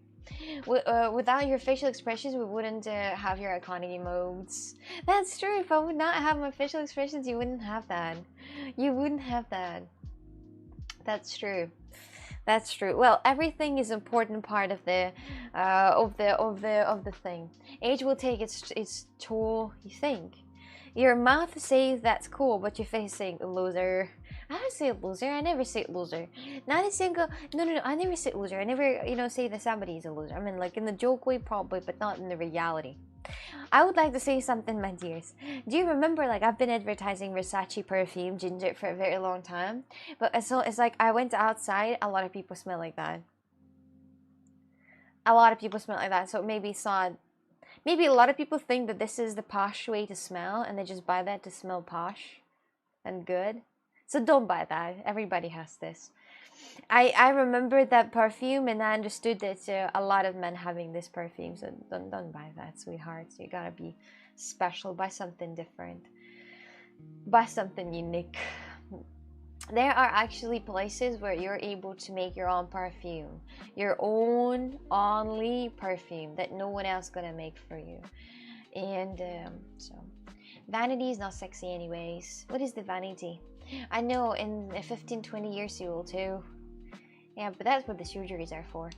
Without your facial expressions, we wouldn't have your iconic emotes. That's true. If I would not have my facial expressions, you wouldn't have that. You wouldn't have that. That's true. That's true. Well, everything is important part of the thing. Age will take its toll. You think your mouth says that's cool, but your face saying loser. I don't say loser. I never say loser. Not a single. No. I never say loser. I never, say that somebody is a loser. I mean, like in the joke way, probably, but not in the reality. I would like to say something, my dears. Do you remember, like, I've been advertising Versace perfume, ginger, for a very long time? But so it's like I went outside, a lot of people smell like that. A lot of people smell like that, so maybe a lot of people think that this is the posh way to smell, and they just buy that to smell posh and good. So don't buy that. Everybody has this. I remembered that perfume, and I understood that a lot of men having this perfume. So don't buy that, sweethearts. You gotta be special. Buy something different. Buy something unique. There are actually places where you're able to make your own perfume, your own only perfume that no one else gonna make for you. And so vanity is not sexy anyways. What is the vanity? I know in 15-20 years you will too. Yeah, but that's what the surgeries are for.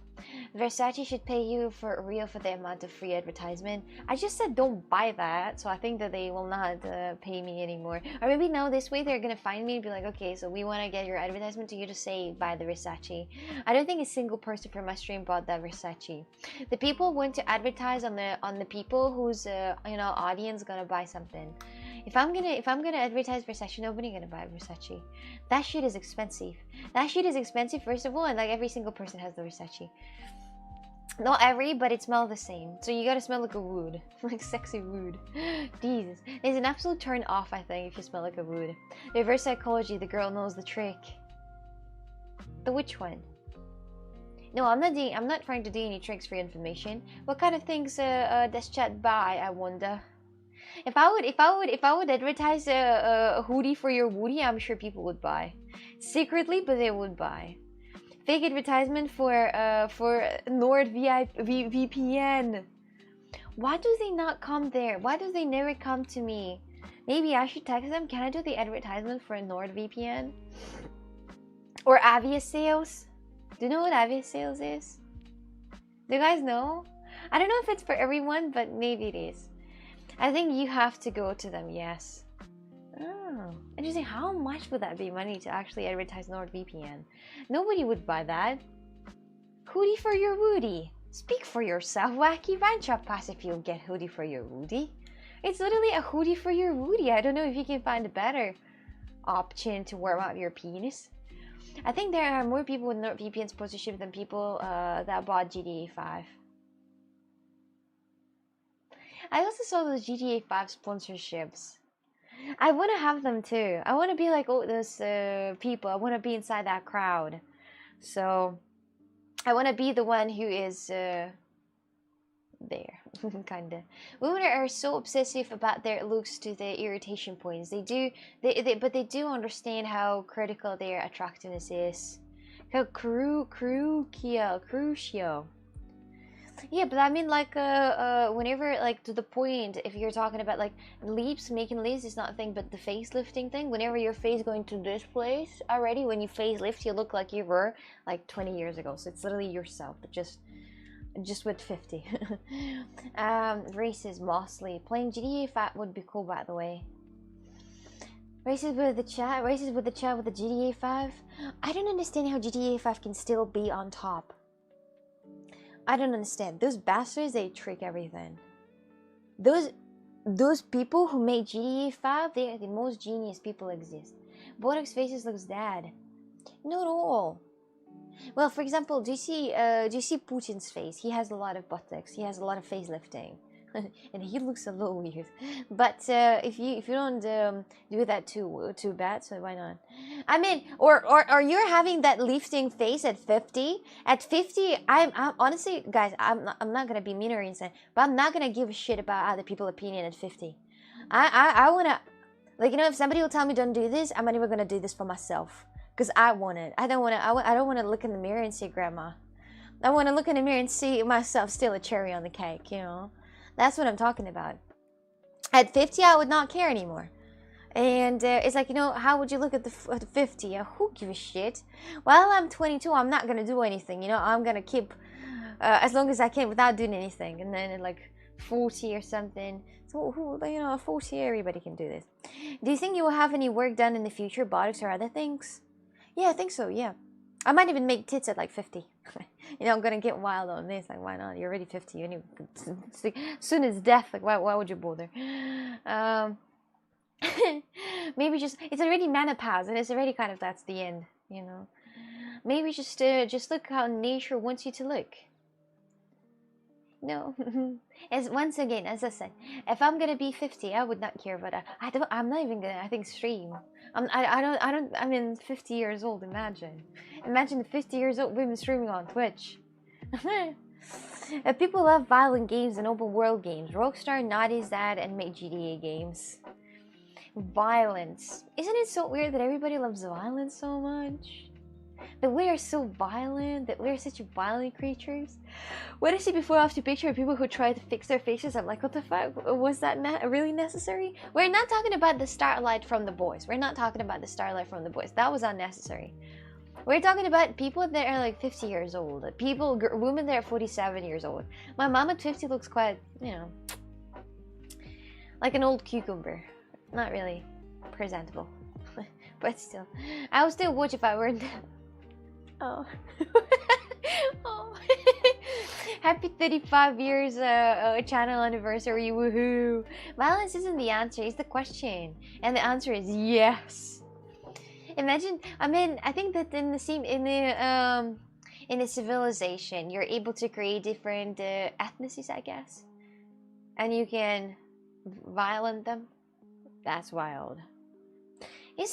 Versace should pay you for the amount of free advertisement. I just said don't buy that, so I think that they will not pay me anymore. Or maybe now this way they're gonna find me and be like, okay, so we want to get your advertisement to you to say buy the Versace. I don't think a single person from my stream bought that Versace. The people want to advertise on the people whose audience gonna buy something. If I'm gonna advertise Versace, nobody gonna buy Versace. That shit is expensive. That shit is expensive, first of all, and like every single person has the Versace. Not every, but it smells the same. So you gotta smell like a wood, like sexy wood. Jesus, there's an absolute turn off, I think, if you smell like a wood. Reverse psychology. The girl knows the trick. The which one? No, I'm not trying to do any tricks for information. What kind of things does chat buy? I wonder. If I would advertise a hoodie for your woody, I'm sure people would buy secretly, but they would buy. Fake advertisement for NordVPN. Why do they not come there? Why do they never come to me? Maybe I should text them. Can I do the advertisement for NordVPN or Avia Sales? Do you know what Avia Sales is? Do you guys know? I don't know if it's for everyone, but maybe it is. I think you have to go to them, yes. Oh, interesting. How much would that be money to actually advertise NordVPN? Nobody would buy that. Hoodie for your woody. Speak for yourself, Wacky Rancha Pass, if you'll get hoodie for your woody. It's literally a hoodie for your woody. I don't know if you can find a better option to warm up your penis. I think there are more people with NordVPN sponsorship than people that bought GTA 5. I also saw those GTA 5 sponsorships. I want to have them too. I want to be like those people. I want to be inside that crowd. So I want to be the one who is there. Kinda. Women are so obsessive about their looks to the irritation points. But they do understand how critical their attractiveness is. How crucial. Yeah, but I mean, like, whenever, like, to the point, if you're talking about, like, making leaps is not a thing, but the facelifting thing, whenever your face going to this place already, when you facelift, you look like you were, like, 20 years ago. So it's literally yourself, but just with 50. Races, mostly. Playing GTA 5 would be cool, by the way. Races with the chat with the GTA 5. I don't understand how GTA 5 can still be on top. I don't understand. Those bastards, they trick everything. Those people who made GTA 5, they are the most genius people exist. Botox faces looks dead. Not all. Well, for example, do you see Putin's face? He has a lot of buttocks. He has a lot of facelifting. And he looks a little weird, but if you don't do that too bad, so why not? I mean, or you're having that lifting face at 50. At 50, I'm honestly, guys, I'm not gonna be mean or insane, but I'm not gonna give a shit about other people's opinion at 50. I wanna, like, if somebody will tell me don't do this, I'm not even gonna do this for myself because I want it. I don't want to look in the mirror and see grandma. I want to look in the mirror and see myself still a cherry on the cake. That's what I'm talking about. At 50, I would not care anymore. And it's like, you know, how would you look at the 50? Who gives a shit? Well, I'm 22. I'm not gonna do anything. You know, I'm gonna keep as long as I can without doing anything. And then at like 40 or something. So who, you know, 40, everybody can do this. Do you think you will have any work done in the future, botox or other things? Yeah, I think so. Yeah, I might even make tits at like 50. You know, I'm gonna get wild on this. Like, why not? You're already 50. Anyway, soon as death. Like, why would you bother? Maybe just, it's already menopause and it's already kind of, that's the end, you know. Maybe just look how nature wants you to look. No. As once again, as I said, if I'm gonna be 50, I would not care about that. I'm not even gonna, I think, stream. I mean, 50 years old. Imagine 50 years old women streaming on Twitch. People love violent games and open world games. Rockstar, Naughty's that, and make GTA games. Violence. Isn't it so weird that everybody loves violence so much? That we are so violent, that we are such violent creatures. When I see before after picture of people who try to fix their faces, I'm like, what the fuck? Was that really necessary? We're not talking about the starlight from The Boys. We're not talking about the starlight from The Boys. That was unnecessary. We're talking about people that are like 50 years old. Women that are 47 years old. My mom at 50 looks quite, you know, like an old cucumber. Not really presentable. But still. I would still watch if I were... Oh. Oh. Happy 35 years channel anniversary, woohoo. Violence isn't the answer, it's the question. And the answer is yes. Imagine, I mean, I think that in the civilization, you're able to create different ethnicities, I guess. And you can violent them. That's wild. You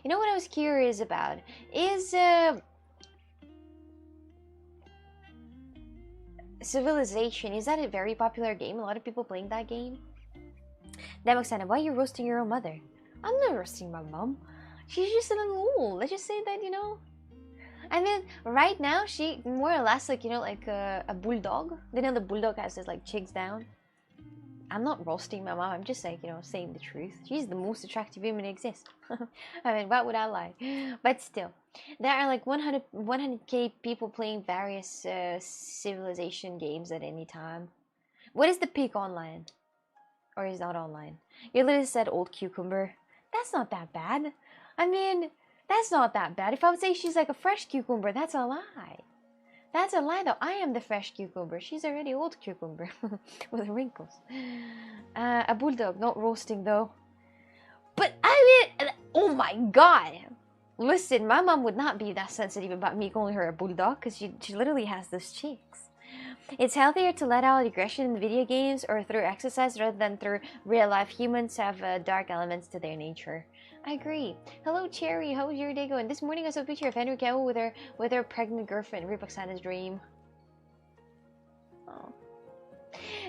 know what I was curious about? Is Civilization, is that a very popular game? A lot of people playing that game? Demoxana, why are you roasting your own mother? I'm not roasting my mom. She's just a little old. Let's just say that, you know. I mean, right now, she more or less like, you know, like a bulldog. You know, the bulldog has this like cheeks down. I'm not roasting my mom, I'm just like, you know, saying the truth. She's the most attractive woman that exists. I mean, what would I lie? But still, there are like 100k people playing various civilization games at any time. What is the peak online? Or is not online? You literally said old cucumber. That's not that bad. I mean, that's not that bad. If I would say she's like a fresh cucumber, that's a lie. That's a lie though. I am the fresh cucumber. She's already old cucumber with wrinkles. A bulldog, not roasting though. But I mean, oh my god. Listen, my mom would not be that sensitive about me calling her a bulldog because she literally has those cheeks. It's healthier to let out aggression in video games or through exercise rather than through real life. Humans have dark elements to their nature. I agree. Hello, Cherry. How's your day going? This morning I saw a picture of Henry Cavill with her pregnant girlfriend. Roxana's dream. Oh.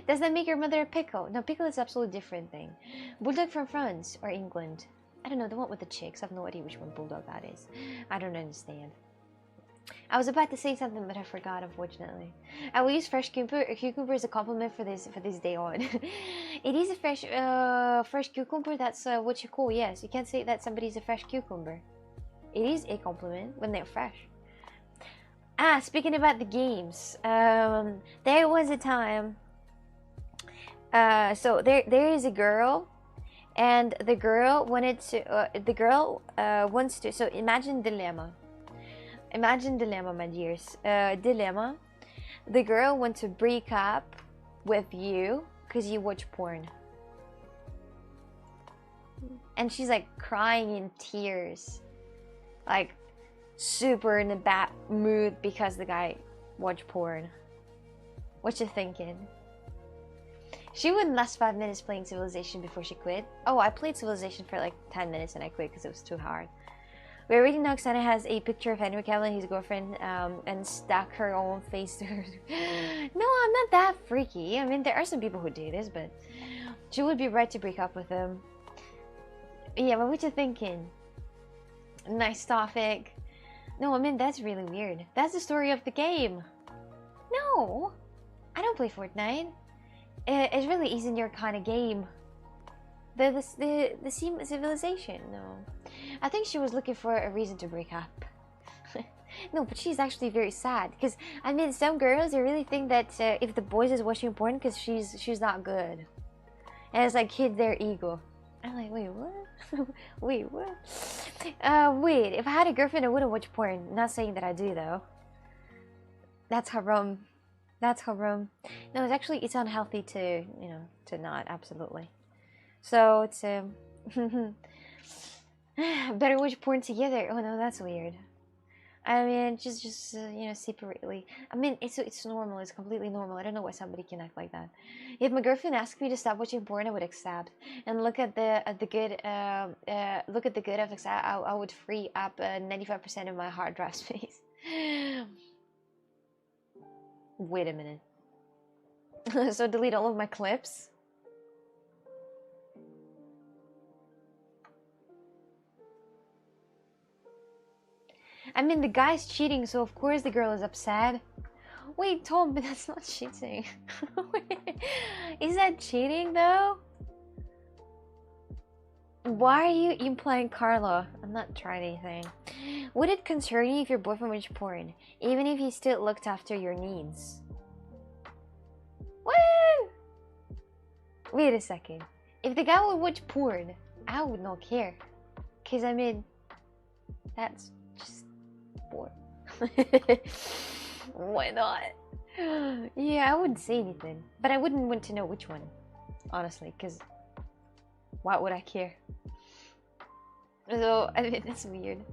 Does that make your mother a pickle? No, pickle is absolutely different thing. Bulldog from France or England? I don't know. The one with the chicks. I have no idea which one bulldog that is. I don't understand. I was about to say something, but I forgot, unfortunately. I will use fresh cucumber as a compliment for this day on. It is a fresh cucumber. That's what you call. Yes, you can't say that somebody's a fresh cucumber. It is a compliment when they're fresh. Ah, speaking about the games, there was a time. So there is a girl, and the girl wanted to. Wants to. So imagine dilemma. Imagine dilemma, my dears. Dilemma. The girl wants to break up with you because you watch porn. And she's like crying in tears. Like super in a bad mood because the guy watched porn. What you thinking? She wouldn't last 5 minutes playing Civilization before she quit. Oh, I played Civilization for like 10 minutes and I quit because it was too hard. We're reading now. Oksana has a picture of Henry Cavill and his girlfriend and stuck her own face to her. No, I'm not that freaky. I mean, there are some people who do this, but she would be right to break up with him. Yeah, but what you thinking? Nice topic. No, I mean, that's really weird. That's the story of the game. No, I don't play Fortnite. It really isn't your kind of game. the civilization. No, I think she was looking for a reason to break up. No, but she's actually very sad because I mean, some girls they really think that if the boys is watching porn because she's not good, and it's like hit their ego. I'm like, wait, what? Wait, what? Wait, if I had a girlfriend, I wouldn't watch porn. Not saying that I do though. That's haram. That's haram. No, it's actually it's unhealthy to to not absolutely. So it's better watch porn together. Oh no, that's weird. I mean, just separately. I mean, it's normal. It's completely normal. I don't know why somebody can act like that. If my girlfriend asked me to stop watching porn, I would accept. And look at the good. Look at the good of accept. I would free up 95% of my hard drive space. Wait a minute. So delete all of my clips. I mean, the guy's cheating, so of course the girl is upset. Wait, Tom, but that's not cheating. Is that cheating, though? Why are you implying Carla? I'm not trying anything. Would it concern you if your boyfriend watched porn, even if he still looked after your needs? What? Wait a second. If the guy would watch porn, I would not care. Because, I mean, that's just porn. Why not? Yeah, I wouldn't say anything. But I wouldn't want to know which one. Honestly, because why would I care? So, I mean, that's weird.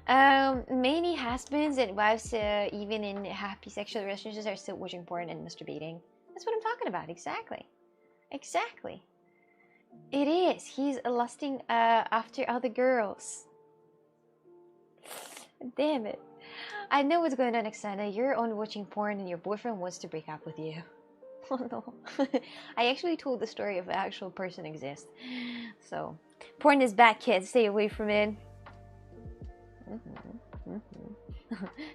Many husbands and wives, even in happy sexual relationships, are still watching porn and masturbating. That's what I'm talking about. Exactly. Exactly. It is. He's lusting after other girls. Damn it. I know what's going on, Oksana. You're on watching porn and your boyfriend wants to break up with you. Oh no. I actually told the story of an actual person exists. So, porn is bad, kids. Stay away from it.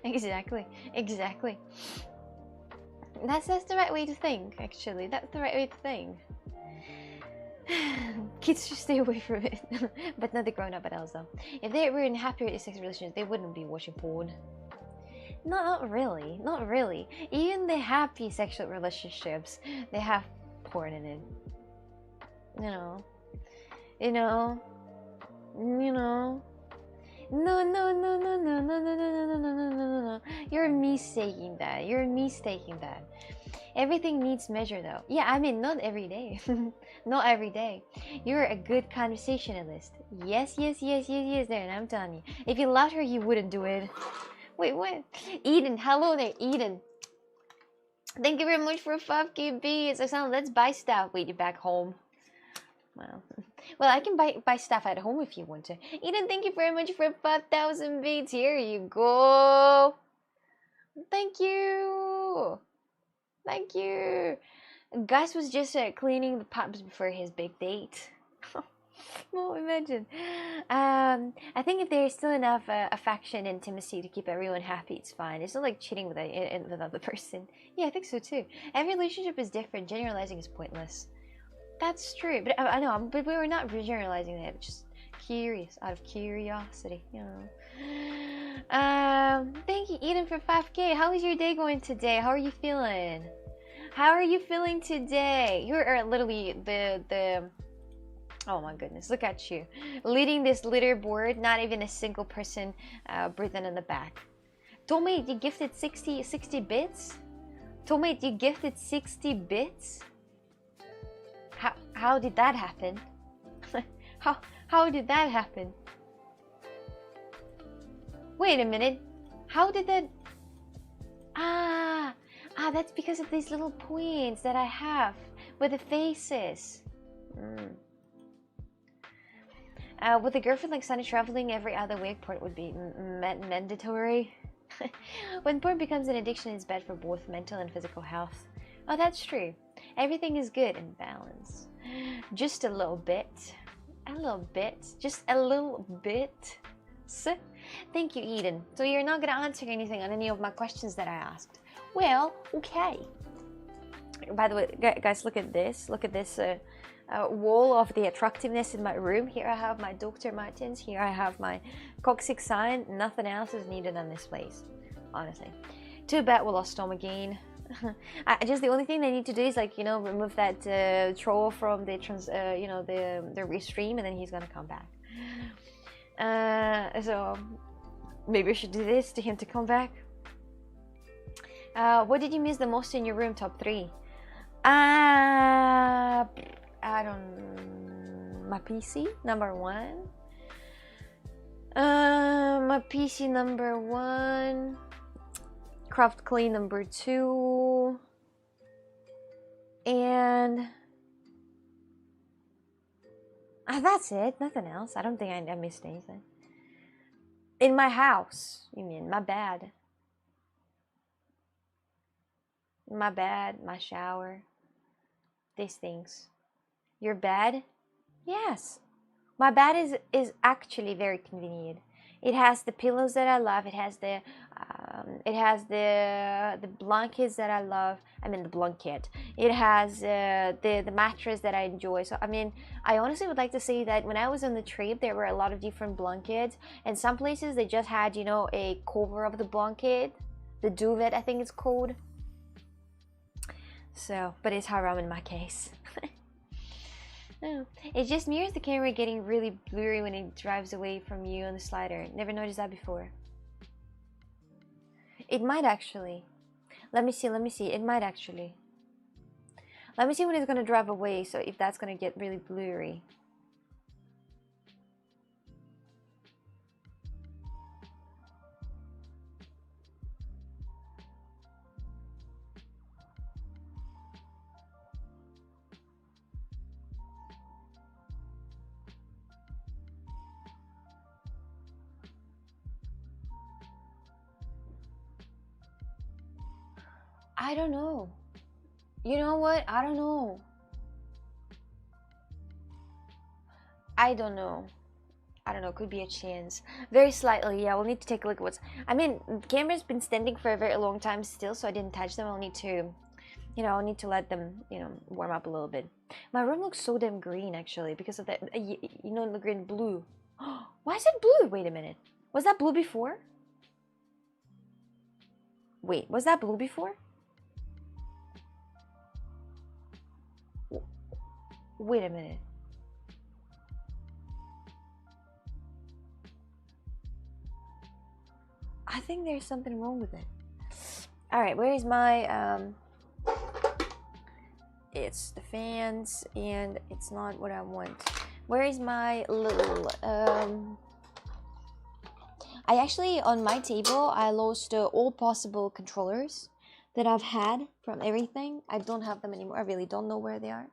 Exactly. Exactly. That's the right way to think, actually. That's the right way to think. Kids should stay away from it. But not the grown-up adults, though. If they were in happier sex relations, they wouldn't be watching porn. Not really. Not really. Even the happy sexual relationships, they have porn in it. You know. You know. You know. No, no, no, no, no, no, no, no, no, no, no, no, no, no. You're mistaking that. You're mistaking that. Everything needs measure, though. Yeah, I mean, not every day. Not every day. You're a good conversationalist. Yes, yes, yes, yes, yes, there, and I'm telling you. If you loved her, you wouldn't do it. Wait, what? Eden, hello there, Eden. Thank you very much for 5k beats. Let's buy stuff. Wait, you're back home. Well, I can buy stuff at home if you want to. Eden, thank you very much for 5,000 beats. Here you go. Thank you. Thank you. Gus was just cleaning the pubs before his big date. Well, imagine. I think if there's still enough affection and intimacy to keep everyone happy, it's fine. It's not like cheating with another person. Yeah, I think so too. Every relationship is different. Generalizing is pointless. That's true, but I know. But we were not generalizing that. Just curious, out of curiosity, you know. Thank you, Eden, for 5k. How is your day going today? How are you feeling? How are you feeling today? You're literally the. Oh my goodness, look at you. Leading this leaderboard, not even a single person breathing in the back. Tomate, you gifted 60 bits? Tomate, you gifted 60 bits? How did that happen? How did that happen? Wait a minute. How did that... Ah, that's because of these little points that I have with the faces. With a girlfriend like Sunny traveling every other week, porn would be mandatory. When porn becomes an addiction, it's bad for both mental and physical health. Oh, that's true. Everything is good in balance. Just a little bit. A little bit. Just a little bit. Thank you, Eden. So you're not going to answer anything on any of my questions that I asked. Well, okay. By the way, guys, look at this. Look at this wall of the attractiveness in my room. Here I have my Dr. Martens. Here I have my coccyx sign. Nothing else is needed in this place, honestly. Too bad we lost Tom again. Just the only thing they need to do is, like, you know, remove that troll from the you know, the restream, and then he's gonna come back. So maybe I should do this to him to come back. What did you miss the most in your room? Top 3. I don't. My PC number 1. My PC number 1. Craft clean number 2. And that's it. Nothing else. I don't think I missed anything. In my house, you mean? My bed. My bed, my shower. These things. Your bed? Yes. My bed is actually very convenient. It has the pillows that I love. It has the blankets that I love. I mean the blanket. It has the mattress that I enjoy. So I mean, I honestly would like to say that when I was on the trip, there were a lot of different blankets, and some places they just had, you know, a cover of the blanket, the duvet I think it's called. So, but it's haram in my case. Oh, it just mirrors the camera getting really blurry when it drives away from you on the slider. Never noticed that before. It might actually. Let me see. It might actually. Let me see when it's gonna drive away, so if that's gonna get really blurry. I don't know. You know what? I don't know. I don't know. Could be a chance. Very slightly, yeah. We'll need to take a look at what's... I mean, the camera's been standing for a very long time still, so I didn't touch them. I'll need to... You know, I'll need to let them, you know, warm up a little bit. My room looks so damn green, actually, because of that... you know, the green blue. Why is it blue? Wait a minute. Was that blue before? Wait, was that blue before? Wait a minute. I think there's something wrong with it. Alright, where is my it's the fans, and it's not what I want. Where is my little I actually, on my table, I lost all possible controllers that I've had from everything. I don't have them anymore. I really don't know where they are.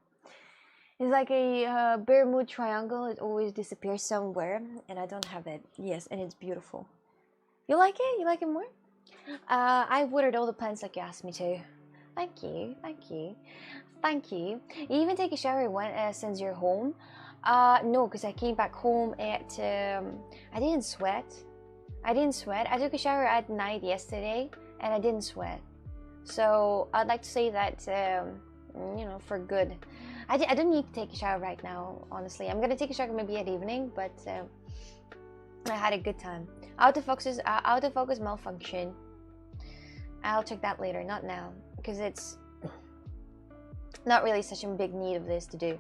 It's like a Bermuda triangle. It always disappears somewhere, and I don't have it. Yes, and it's beautiful. You like it? You like it more? I watered all the plants like you asked me to. Thank you, thank you, thank you. You even take a shower since you're home? No, because I came back home at... I didn't sweat. I took a shower at night yesterday, and I didn't sweat. So I'd like to say that, you know, for good. I don't need to take a shower right now, honestly. I'm gonna take a shower maybe at evening, but I had a good time. Autofocus malfunction. I'll check that later, not now, because it's not really such a big need of this to do.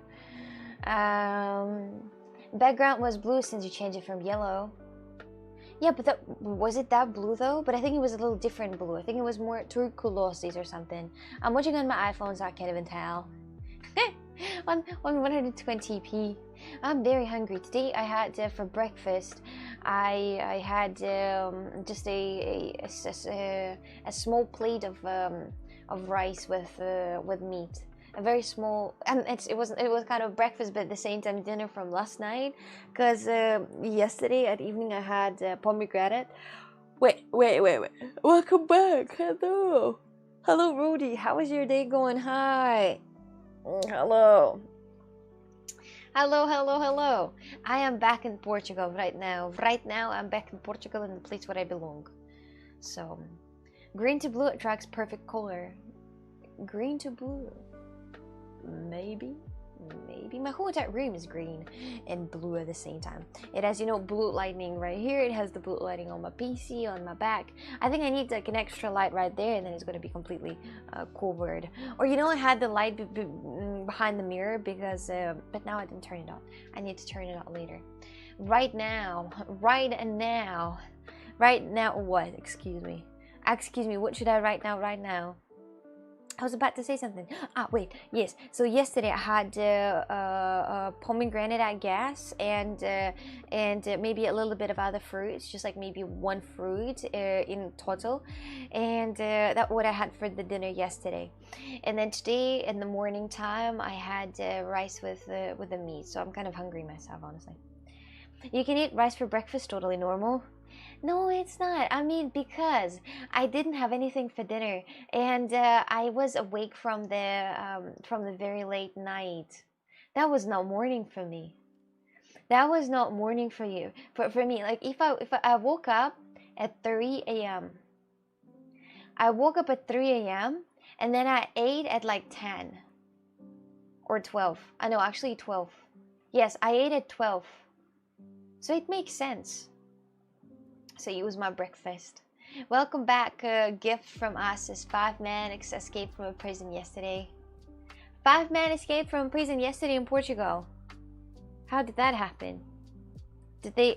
Background was blue since you changed it from yellow. Yeah, but was it that blue though? But I think it was a little different blue. I think it was more turquoise or something. I'm watching on my iPhone, so I can't even tell. on 120p. I'm very hungry. Today I had for breakfast. I had just a small plate of rice with meat. A very small, and it was kind of breakfast, but at the same time dinner from last night. Because yesterday at evening I had pomegranate. Wait. Welcome back. Hello, Rudy. How is your day going? Hi. Hello. I am back in Portugal right now. I'm back in Portugal, in the place where I belong. So, green to blue attracts perfect color. Green to blue. Maybe. maybe. My whole entire room is green and blue at the same time. It has, you know, blue lighting right here. It has the blue lighting on my PC, on my back. I think I need like an extra light right there, and then it's going to be completely covered. Or, you know, I had the light behind the mirror because, but now I didn't turn it on. I need to turn it on later. Right now, what? Excuse me, what should I write now? I was about to say something. Wait, yes. So yesterday I had pomegranate, I guess, and maybe a little bit of other fruits, just like maybe one fruit in total, and that's what I had for the dinner yesterday. And then today in the morning time I had rice with the meat. So I'm kind of hungry myself, honestly. You can eat rice for breakfast, totally normal. No, it's not. I mean, because I didn't have anything for dinner, and I was awake from the very late night. That was not morning for me. That was not morning for you. For me, like if I woke up at 3 a.m. I woke up at 3 a.m. and then I ate at like 10 or 12. I know, actually 12. Yes, I ate at 12. So it makes sense. So it was my breakfast. Welcome back. A gift from us is 5-man escaped from a prison yesterday. 5-man escaped from prison yesterday in Portugal. How did that happen?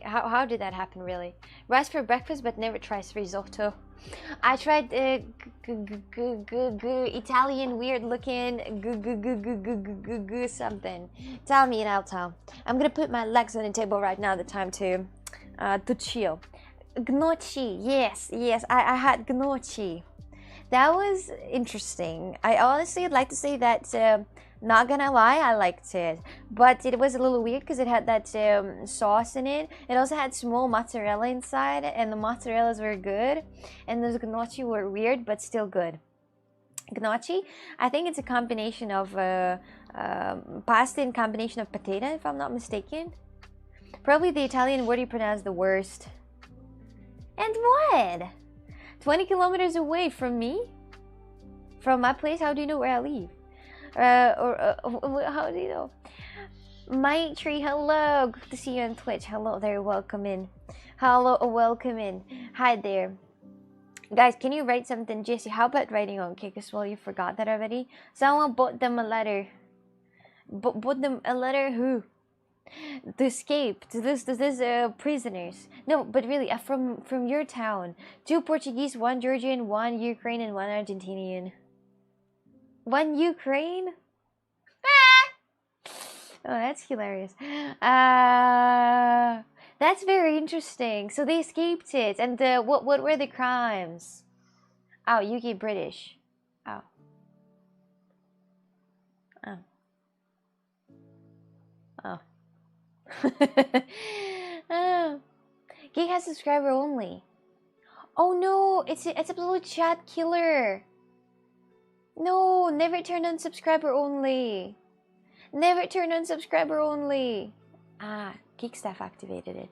How did that happen, really? Rice for breakfast, but never tries risotto. I tried Italian weird looking something. Tell me and I'll tell. I'm gonna put my legs on the table right now. The time to chill. Gnocchi, yes, I had gnocchi. That was interesting. I honestly would like to say that, not gonna lie, I liked it. But it was a little weird because it had that sauce in it. It also had small mozzarella inside, and the mozzarellas were good. And those gnocchi were weird, but still good. Gnocchi, I think it's a combination of pasta and combination of potato, if I'm not mistaken. Probably the Italian word you pronounce the worst. And what? 20 kilometers away from me? From my place? How do you know where I live? How do you know? Maitri, hello. Good to see you on Twitch. Hello there. Welcome in. Hello, welcome in. Hi there. Guys, can you write something? Jesse, how about writing on Kikis? Well, you forgot that already. Someone bought them a letter. Bought them a letter who? To escape to this prisoners. No, but really, from your town. 2 Portuguese, 1 Georgian, 1 Ukraine, and 1 Argentinian. 1 Ukraine? Oh, that's hilarious. That's very interesting. So they escaped it, and what were the crimes? Oh, UK British. Oh. Oh. Gig has subscriber only. Oh no, it's absolute chat killer. No, never turn on subscriber only. Never turn on subscriber only. Geek staff activated it.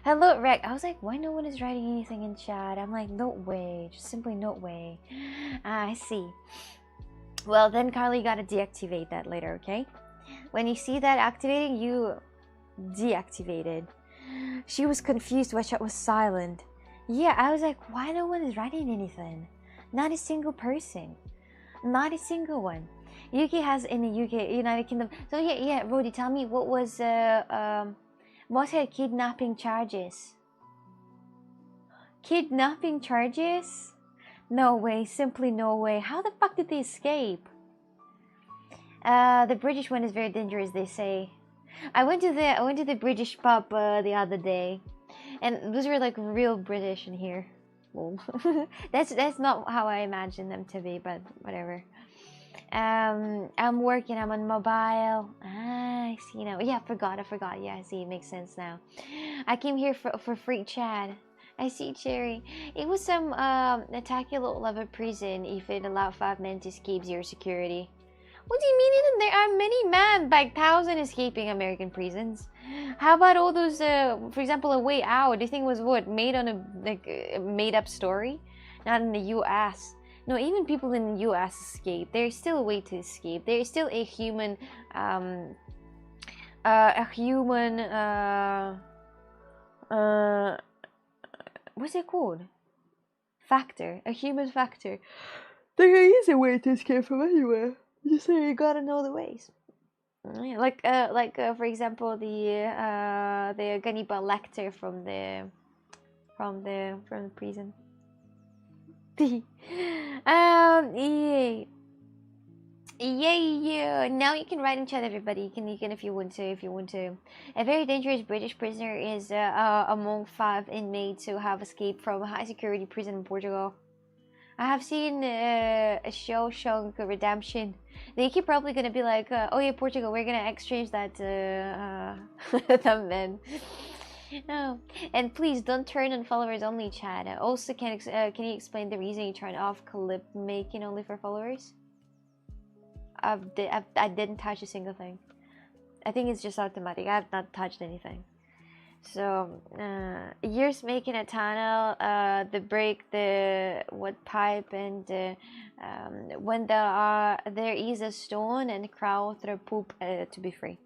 Hello, Rec. I was like, why no one is writing anything in chat? I'm like, no way. Just simply no way. I see. Well, then Carly gotta deactivate that later, okay? When you see that activating, you deactivate it. She was confused why chat was silent. Yeah, I was like, why no one is writing anything? Not a single person. Not a single one. UK has in the UK, United Kingdom. So yeah, Rodi, tell me what was what had kidnapping charges? Kidnapping charges? No way, simply no way. How the fuck did they escape? The British one is very dangerous, they say. I went to the British pub the other day, and those were like real British in here. Well, that's not how I imagine them to be, but whatever. I'm working. I'm on mobile. I see now. Yeah, I forgot. Yeah, I see. It makes sense now. I came here for free chat. I see, Cherry. It was some attack-a-lot level prison if it allowed 5 men to escape 0 security. What do you mean? There are many men, like 1,000 escaping American prisons. How about all those, for example, A Way Out? Do you think it was what, made on a made-up story? Not in the U.S. No, even people in the US escape. There's still a way to escape. There's still a human, what's it called? Factor. A human factor. There is a way to escape from anywhere. Just say you gotta know the ways. Yeah, like for example, the Hannibal Lecter from the prison. Yeah. Now you can write in chat, everybody. You can if you want to. A very dangerous British prisoner is among 5 inmates who have escaped from a high security prison in Portugal. I have seen a Shawshank Redemption. They keep probably gonna be like, oh yeah, Portugal, we're gonna exchange that them then. Oh. And please don't turn on followers only, chat. Also, can you explain the reason you turn off clip making only for followers? I didn't touch a single thing. I think it's just automatic. I have not touched anything. So, years making a tunnel, the break, the wood pipe, and when there is a stone and crawl through poop to be free.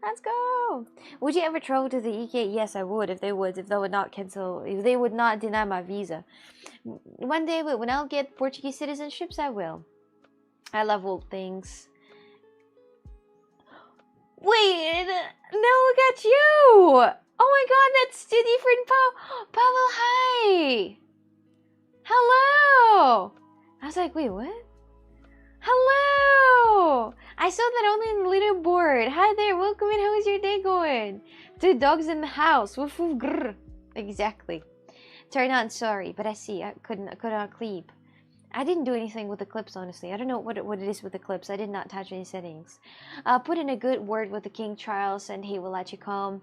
Let's go! Would you ever travel to the UK? Yes, I would if they would not cancel, if they would not deny my visa. One day when I'll get Portuguese citizenships, I will. I love old things. Wait, no, look at you! Oh my god, that's two different Pavel, hi! Hello! I was like, wait, what? Hello! I saw that only in the leaderboard. Hi there, welcome in. How is your day going? 2 dogs in the house. Woof woof grrr. Exactly. Turn on, sorry, but I see. I could not clip. I didn't do anything with the clips, honestly. I don't know what it is with the clips. I did not touch any settings. Put in a good word with the King Charles and he will let you come.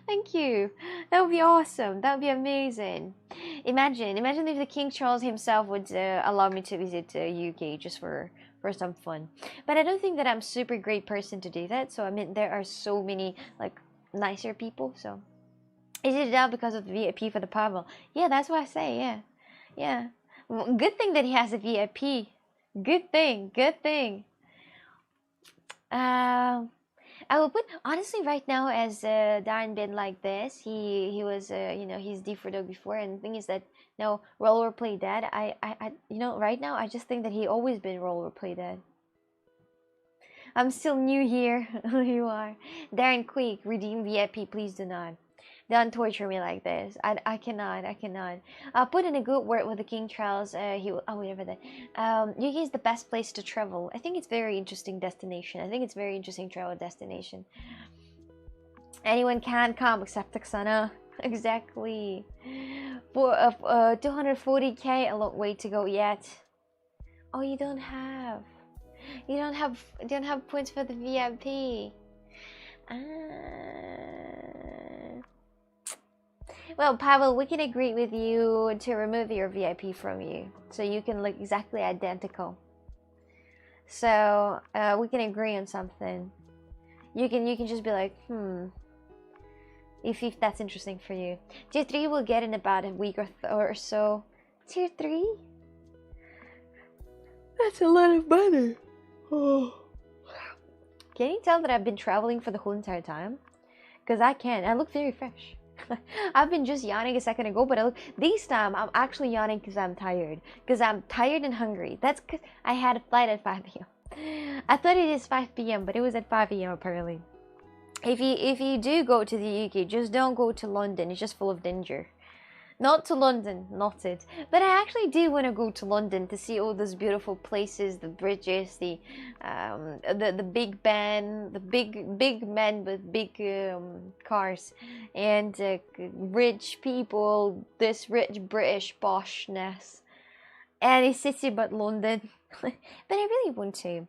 Thank you. That would be awesome. That would be amazing. Imagine if the King Charles himself would allow me to visit UK just for some fun. But I don't think that I'm a super great person to do that. So I mean, there are so many like nicer people. So is it down because of the VIP for the Pavel? Yeah, that's what I say. Yeah. Good thing that he has a VIP. Good thing. I will put, honestly, right now, as Darren been like this, he was he's D4 before, and the thing is that roleplay dead. I right now I just think that he always been roleplay dead. I'm still new here. You are. Darren, quick, redeem VIP, please do not. Don't torture me like this. I cannot. Put in a good word with the King Charles. Whatever that. UK is the best place to travel. I think it's very interesting destination. I think it's very interesting travel destination. Anyone can come except Oksana. Exactly. For 240k, a long way to go yet. Oh, you don't have points for the VIP. Well, Pavel, we can agree with you to remove your VIP from you, so you can look exactly identical. So we can agree on something. You can just be like, if that's interesting for you. Tier 3 will get in about a week or so. Tier 3? That's a lot of money. Oh. Can you tell that I've been traveling for the whole entire time? Because I can. I look very fresh. I've been just yawning a second ago, but this time I'm actually yawning because I'm tired. Because I'm tired and hungry. That's because I had a flight at 5 p.m. I thought it is 5 p.m., but it was at 5 p.m. apparently. If you do go to the UK, just don't go to London. It's just full of danger. Not to London, not it. But I actually do want to go to London to see all those beautiful places, the bridges, the Big Ben, the big men with big cars, and rich people, this rich British poshness. Any city but London. But I really want to.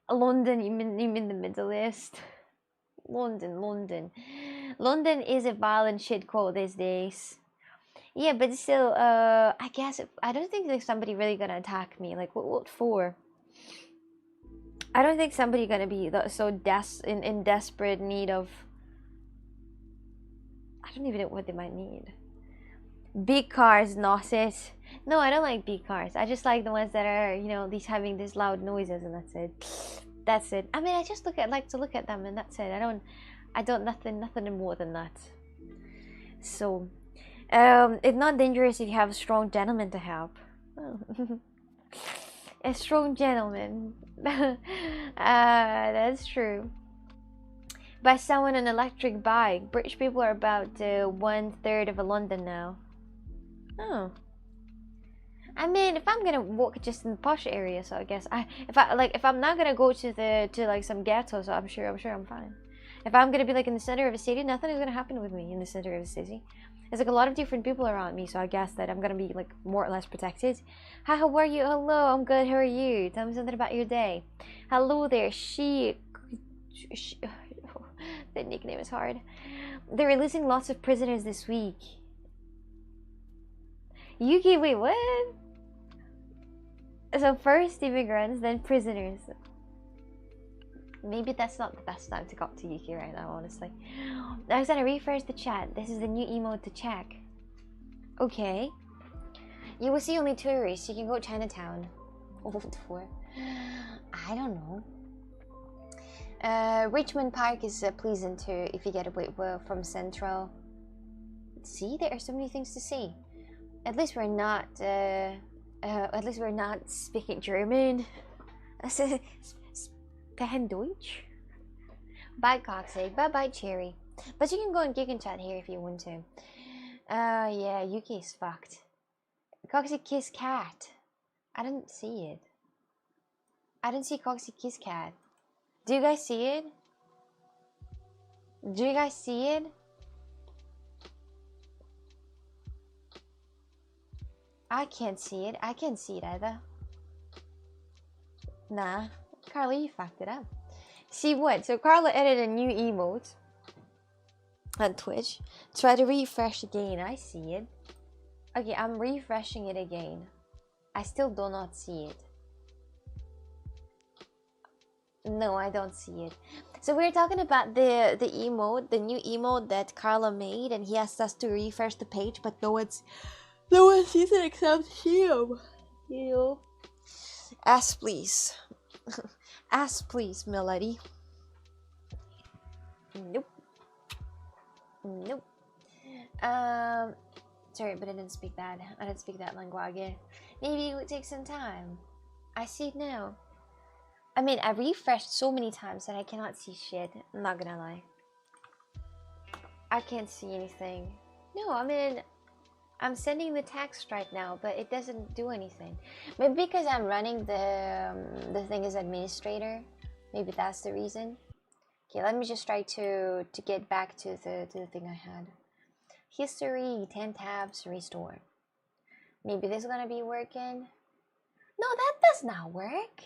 London, you mean the Middle East? London is a violent shithole these days. Yeah, but still, I guess I don't think there's somebody really gonna attack me. Like, what for? I don't think somebody gonna be so in desperate need of. I don't even know what they might need. Big cars, not it. No, I don't like big cars. I just like the ones that are, you know, these having these loud noises, and that's it. That's it. I mean, I just like to look at them, and that's it. I don't nothing more than that. So, it's not dangerous if you have a strong gentleman to help. Oh. A strong gentleman. That's true. By someone on an electric bike. British people are about 1/3 of London now. Oh. I mean, if I'm gonna walk just in the posh area, so I guess if I'm not gonna go to like some ghetto, so I'm sure I'm fine. If I'm gonna be like in the center of a city, nothing is gonna happen with me in the center of a city. There's like a lot of different people around me, so I guess that I'm gonna be like more or less protected. Hi, how are you? Hello, I'm good. How are you? Tell me something about your day. Hello there. The nickname is hard. They're releasing lots of prisoners this week. Yuki, wait, what? So first immigrants, then prisoners. Maybe that's not the best time to talk to Yuki right now, honestly. I was gonna refresh the chat. This is the new emote to check. Okay. You will see only tourists. You can go to Chinatown. World Tour. I don't know. Richmond Park is pleasant too if you get away from Central. See, there are so many things to see. At least we're not speaking German. Sprechen Deutsch. Bye, Coxegg. Bye, bye, Cherry. But you can go and gig and chat here if you want to. Yeah, Yuki's fucked. Coxie Kiss Cat. I didn't see it. I didn't see Coxie Kiss Cat. Do you guys see it? Do you guys see it? I can't see it. I can't see it either. Nah. Carla, you fucked it up. See what? So Carla added a new emote on Twitch. Try to refresh again. I see it. Okay, I'm refreshing it again. I still do not see it. No, I don't see it. So we're talking about the emote, the new emote that Carla made, and he asked us to refresh the page, but no one sees it except him. You know. Ask please. Ask please, Melody. Nope. Nope. Sorry, but I didn't speak that. I didn't speak that language. Maybe it would take some time. I see it now. I mean, I refreshed so many times that I cannot see shit. I'm not gonna lie. I can't see anything. No, I mean, I'm sending the text right now, but it doesn't do anything. Maybe because I'm running the thing as administrator. Maybe that's the reason. Okay, let me just try to get back to the thing I had. History, 10 tabs, restore. Maybe this is gonna be working. No, that does not work.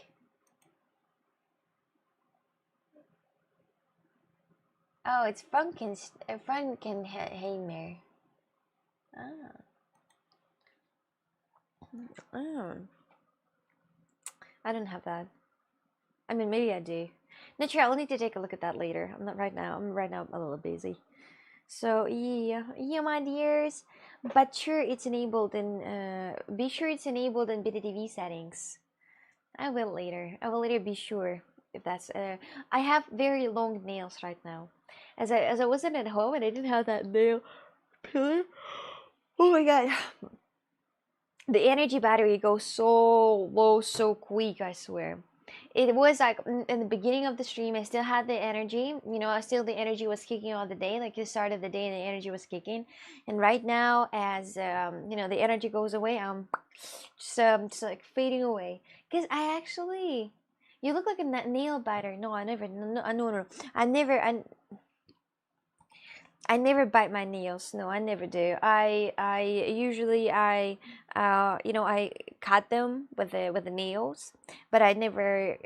Oh, it's Frankenheimer. Ah. Oh. I don't have that. I mean, maybe I do. Not sure. I'll need to take a look at that later. I'm not right now. I'm right now a little busy. So yeah, my dears. But sure, it's enabled in. Be sure it's enabled in BTTV settings. I will later. I will later be sure if that's. I have very long nails right now, as I wasn't at home and I didn't have that nail pillar. Oh my god. The energy battery goes so low so quick, I swear. It was like in the beginning of the stream, I still had the energy, you know, the energy was kicking all the day, like the start of the day and the energy was kicking. And right now, as you know, the energy goes away, I'm just like fading away. Because you look like a nail biter. No, I never, no, I never bite my nails. No, I never do. I usually you know, I cut them with the nails, but I never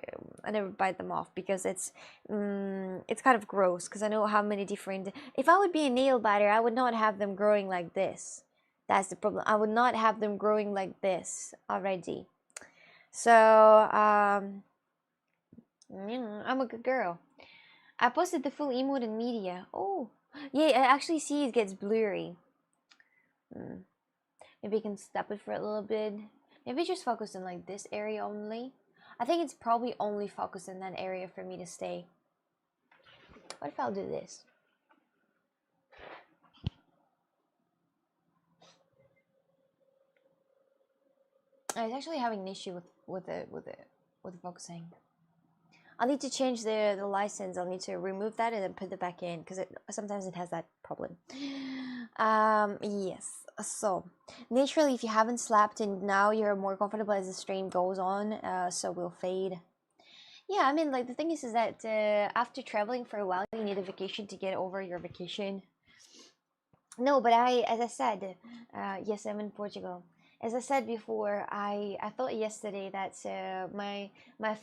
bite them off because it's kind of gross. Because I know how many different. If I would be a nail biter, I would not have them growing like this. That's the problem. I would not have them growing like this already. So I'm a good girl. I posted the full emote in media. Oh. Yeah, I actually see it gets blurry. Maybe you can stop it for a little bit. Maybe just focus on like this area only. I think it's probably only focused in that area for me to stay. What if I'll do this? I was actually having an issue with focusing. I'll need to change the license. I'll need to remove that and then put it back in because sometimes it has that problem. Yes. So naturally, if you haven't slept and now you're more comfortable as the stream goes on, so we'll fade. Yeah, I mean, like the thing is that after traveling for a while, you need a vacation to get over your vacation. No, but as I said, yes, I'm in Portugal. As I said before, I thought yesterday that my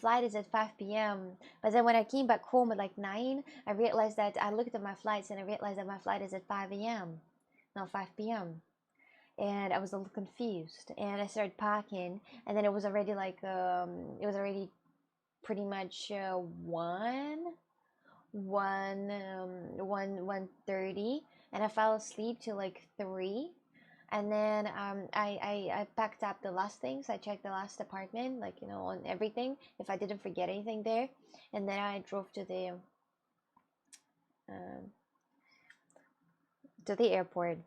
flight is at 5 p.m. But then when I came back home at like 9, I realized that I looked at my flights and I realized that my flight is at 5 a.m. not 5 p.m. And I was a little confused. And I started packing, and then it was already like it was already pretty much 1:30, and I fell asleep till like 3. And then I packed up the last things. I checked the last apartment, like, you know, on everything, if I didn't forget anything there. And then I drove to the airport.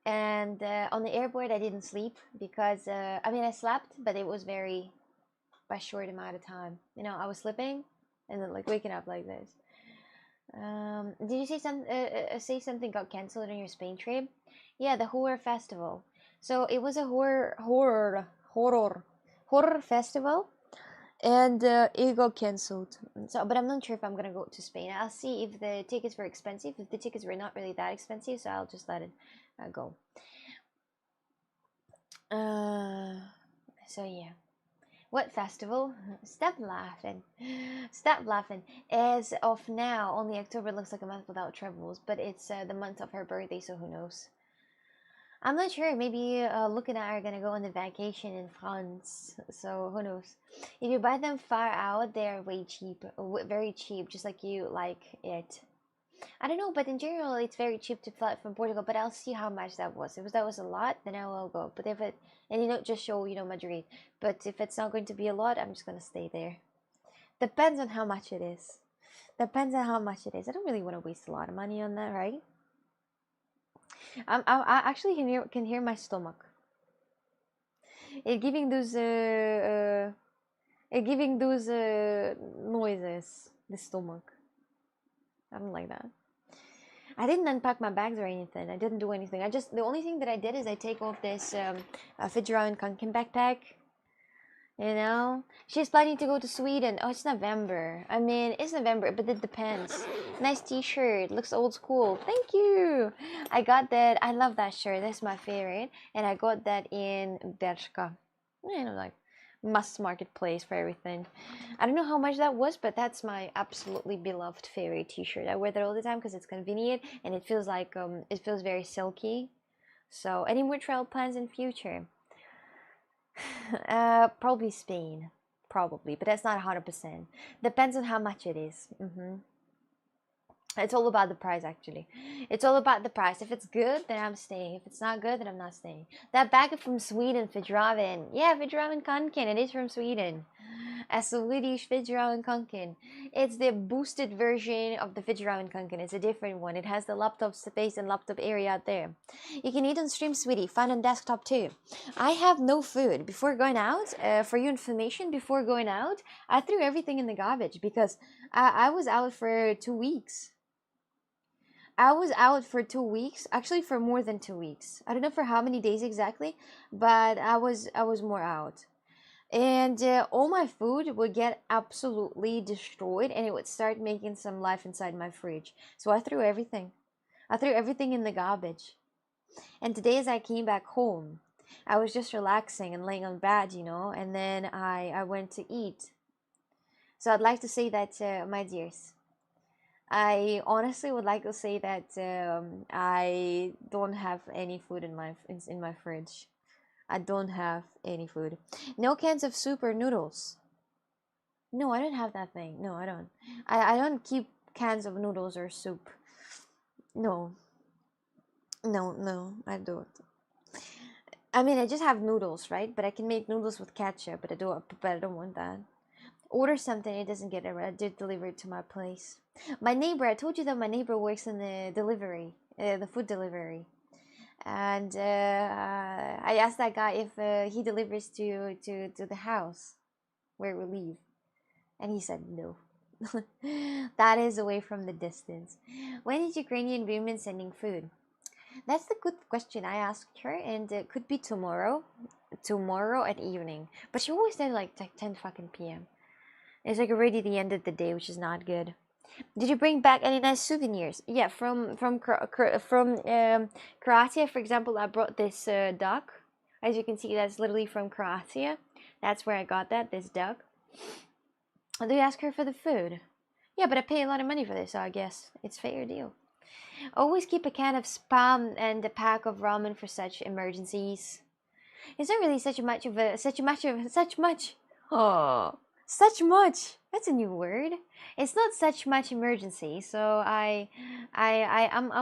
And on the airport, I didn't sleep because I mean, I slept, but it was very by short amount of time. You know, I was sleeping and then like waking up like this. Did you say something got cancelled on your Spain trip? Yeah, the horror festival. So it was a horror festival, and it got cancelled. So, but I'm not sure if I'm gonna go to Spain. I'll see if the tickets were expensive. If the tickets were not really that expensive, so I'll just let it go. So yeah. What festival? Stop laughing. Stop laughing. As of now, only October looks like a month without troubles, but it's the month of her birthday, so who knows? I'm not sure. Maybe Luke and I are gonna go on the vacation in France, so who knows? If you buy them far out, they're way cheap, very cheap, just like you like it. I don't know, but in general, it's very cheap to fly from Portugal. But I'll see how much that was. If that was a lot, then I will go. But if it, and you know, just show, you know, Madrid. But if it's not going to be a lot, I'm just gonna stay there. Depends on how much it is. Depends on how much it is. I don't really want to waste a lot of money on that, right? I actually can hear my stomach. It's giving those noises. The stomach. I don't like that. I didn't unpack my bags or anything. I didn't do anything. The only thing that I did is I take off this Fitzgerald and Kunkin backpack. You know, she's planning to go to Sweden. Oh, it's November. I mean, it's November, but it depends. Nice T-shirt. Looks old school. Thank you. I got that. I love that shirt. That's my favorite. And I got that in Bershka. You know, like mass marketplace for everything. I don't know how much that was, but that's my absolutely beloved favorite T-shirt. I wear that all the time because it's convenient and it feels like it feels very silky. So, any more travel plans in future? Probably Spain, probably, but that's not 100%. Depends on how much it is. It's all about the price, actually. It's all about the price. If it's good, then I'm staying. If it's not good, then I'm not staying. That bag is from Sweden, Fjällräven. Yeah, Fjällräven Kanken. It is from Sweden. A Swedish Fjällräven Kanken. It's the boosted version of the Fjällräven Kanken. It's a different one. It has the laptop space and laptop area out there. You can eat on stream, sweetie. Find on desktop too. I have no food. Before going out, for your information, before going out, I threw everything in the garbage because I was out for 2 weeks. I was out for 2 weeks, actually for more than 2 weeks. I don't know for how many days exactly, but I was more out. And all my food would get absolutely destroyed and it would start making some life inside my fridge. So I threw everything. I threw everything in the garbage. And today as I came back home, I was just relaxing and laying on bed, you know, and then I went to eat. So I'd like to say that, my dears, I honestly would like to say that I don't have any food in my fridge. I don't have any food. No cans of soup or noodles. No, I don't have that thing. No, I don't. I don't keep cans of noodles or soup. No. No, I don't. I mean, I just have noodles, right? But I can make noodles with ketchup, but I don't want that. Order something, it doesn't get delivered to my place. My neighbor, I told you that my neighbor works in the delivery, the food delivery. And I asked that guy if he delivers to the house where we live. And he said no. That is away from the distance. When is Ukrainian women sending food? That's the good question I asked her, and it could be tomorrow at evening. But she always said like 10 fucking p.m. It's like already the end of the day, which is not good. Did you bring back any nice souvenirs? Yeah, from Croatia, for example. I brought this duck. As you can see, that's literally from Croatia. That's where I got that, this duck. Do you ask her for the food? Yeah, but I pay a lot of money for this, so I guess it's fair deal. Always keep a can of spam and a pack of ramen for such emergencies. It's not really such much. Oh, such much. That's a new word. It's not such much emergency, so I'm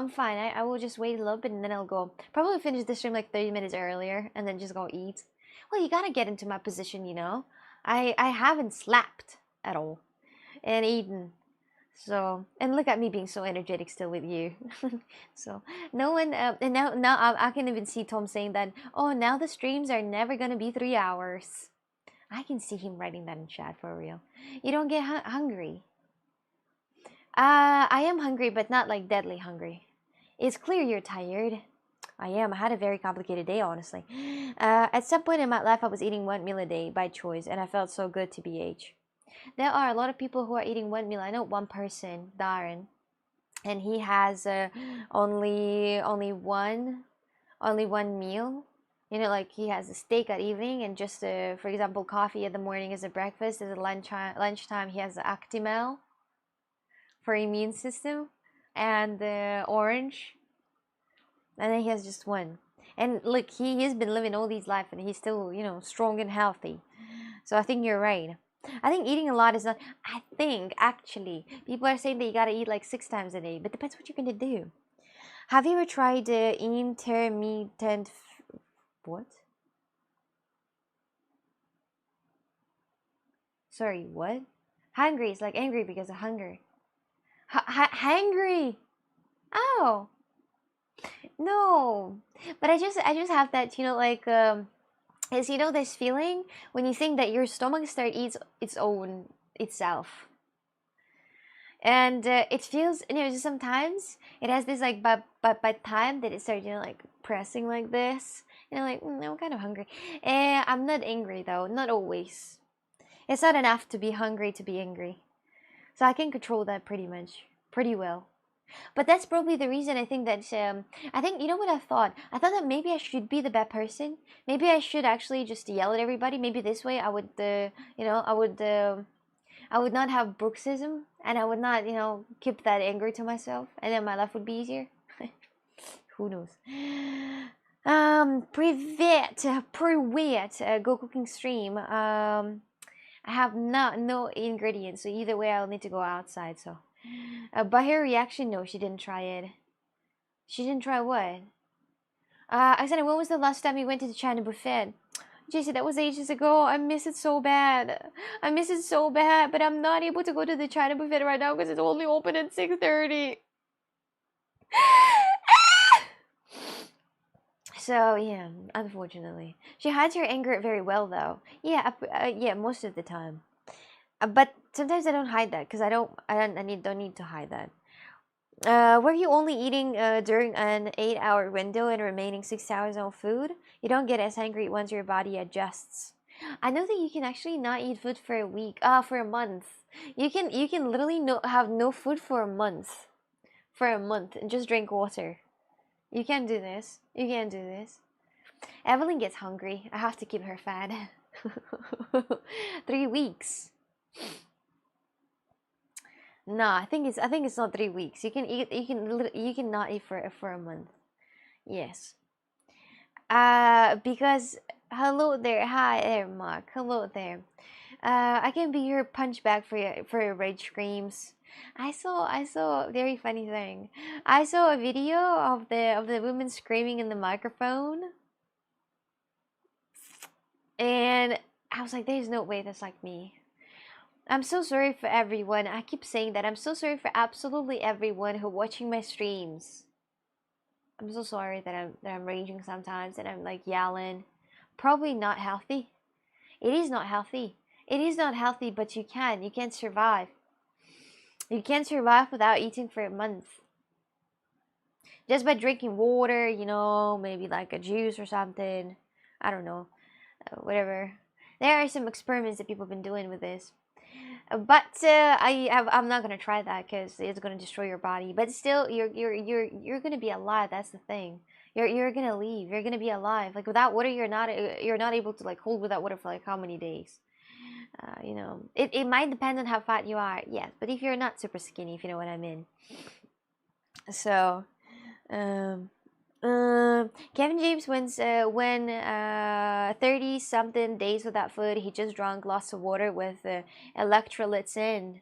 fine. I will just wait a little bit and then I'll go. Probably finish the stream like 30 minutes earlier and then just go eat. Well, you gotta get into my position, you know. I haven't slept at all and eaten. So, and look at me being so energetic still with you. So, no one, and now I can even see Tom saying that, oh, now the streams are never gonna be 3 hours. I can see him writing that in chat for real. You don't get hungry. I am hungry, but not like deadly hungry. It's clear you're tired. I am. I had a very complicated day, honestly. At some point in my life, I was eating 1 meal a day by choice, and I felt so good to be age. There are a lot of people who are eating 1 meal. I know one person, Darren, and he has only one meal. You know, like he has a steak at evening and just, for example, coffee at the morning as a breakfast. As a lunchtime, he has the Actimel for immune system and orange. And then he has just one. And look, he's been living all these life and he's still, you know, strong and healthy. So I think you're right. I think eating a lot is not. I think actually people are saying that you gotta eat like 6 times a day, but depends what you're gonna do. Have you ever tried intermittent? What? Sorry, what? Hungry is like angry because of hunger. Hangry. Oh no, but I just have that, you know, like is, you know, this feeling when you think that your stomach eats its own itself, and it feels, you know, sometimes it has this like by time that it starts, you know, like pressing like this, you know, like I'm kind of hungry. I'm not angry though, not always. It's not enough to be hungry to be angry, so I can control that pretty well. But that's probably the reason I think that I think, you know what I thought? I thought that maybe I should be the bad person. Maybe I should actually just yell at everybody. Maybe this way I would, you know, I would not have bruxism, and I would not, you know, keep that anger to myself, and then my life would be easier. Who knows? Привет, Go Cooking Stream. I have no ingredients, so either way I'll need to go outside. So. By her reaction, no, she didn't try it. She didn't try what? I said, when was the last time you went to the China buffet? JC, that was ages ago. I miss it so bad. I miss it so bad, but I'm not able to go to the China buffet right now because it's only open at 6:30. So, yeah, unfortunately. She hides her anger very well, though. Yeah, yeah, most of the time. But sometimes I don't hide that because I don't need to hide that. Were you only eating during an 8-hour window and remaining 6 hours on food? You don't get as hungry once your body adjusts. I know that you can actually not eat food for a week, for a month. You can literally have no food for a month. For a month and just drink water. You can't do this. You can't do this. Evelyn gets hungry. I have to keep her fed. 3 weeks. No, I think it's not 3 weeks. You can not eat for a month. Yes. Because hello there, hi there, Mark. Hello there. I can be your punch bag for your rage screams. I saw a very funny thing. I saw a video of the woman screaming in the microphone. And I was like, there's no way that's like me. I'm so sorry for everyone. I keep saying that. I'm so sorry for absolutely everyone who watching my streams. I'm so sorry that I'm raging sometimes and I'm like yelling. Probably not healthy. It is not healthy. It is not healthy, but you can survive. You can survive without eating for a month. Just by drinking water, you know, maybe like a juice or something. I don't know. Whatever. There are some experiments that people have been doing with this. But I'm not gonna try that because it's gonna destroy your body. But still, you're gonna be alive. That's the thing. You're gonna leave. You're gonna be alive. Like without water, you're not able to like hold without water for like how many days. You know, it might depend on how fat you are. Yes, but if you're not super skinny, if you know what I mean. So, um, Kevin James wins when 30 something days without food. He just drank lots of water with electrolytes in.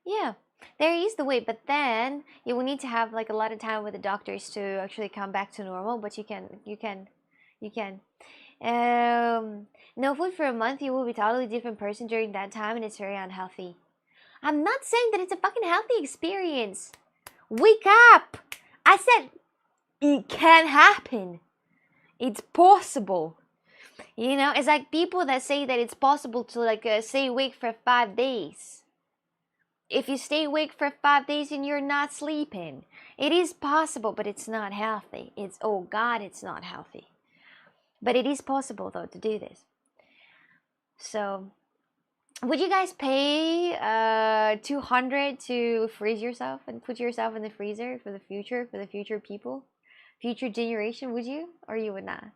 Yeah, there is the way, but then you will need to have like a lot of time with the doctors to actually come back to normal. But you can. No food for a month, you will be a totally different person during that time, and it's very unhealthy. I'm not saying that it's a fucking healthy experience. Wake up! I said it can happen. It's possible. You know, it's like people that say that it's possible to like stay awake for 5 days. If you stay awake for 5 days and you're not sleeping, it is possible, but it's not healthy. It's, oh God, it's not healthy. But it is possible though to do this. So, would you guys pay 200 to freeze yourself and put yourself in the freezer for the future people, future generation? Would you, or you would not?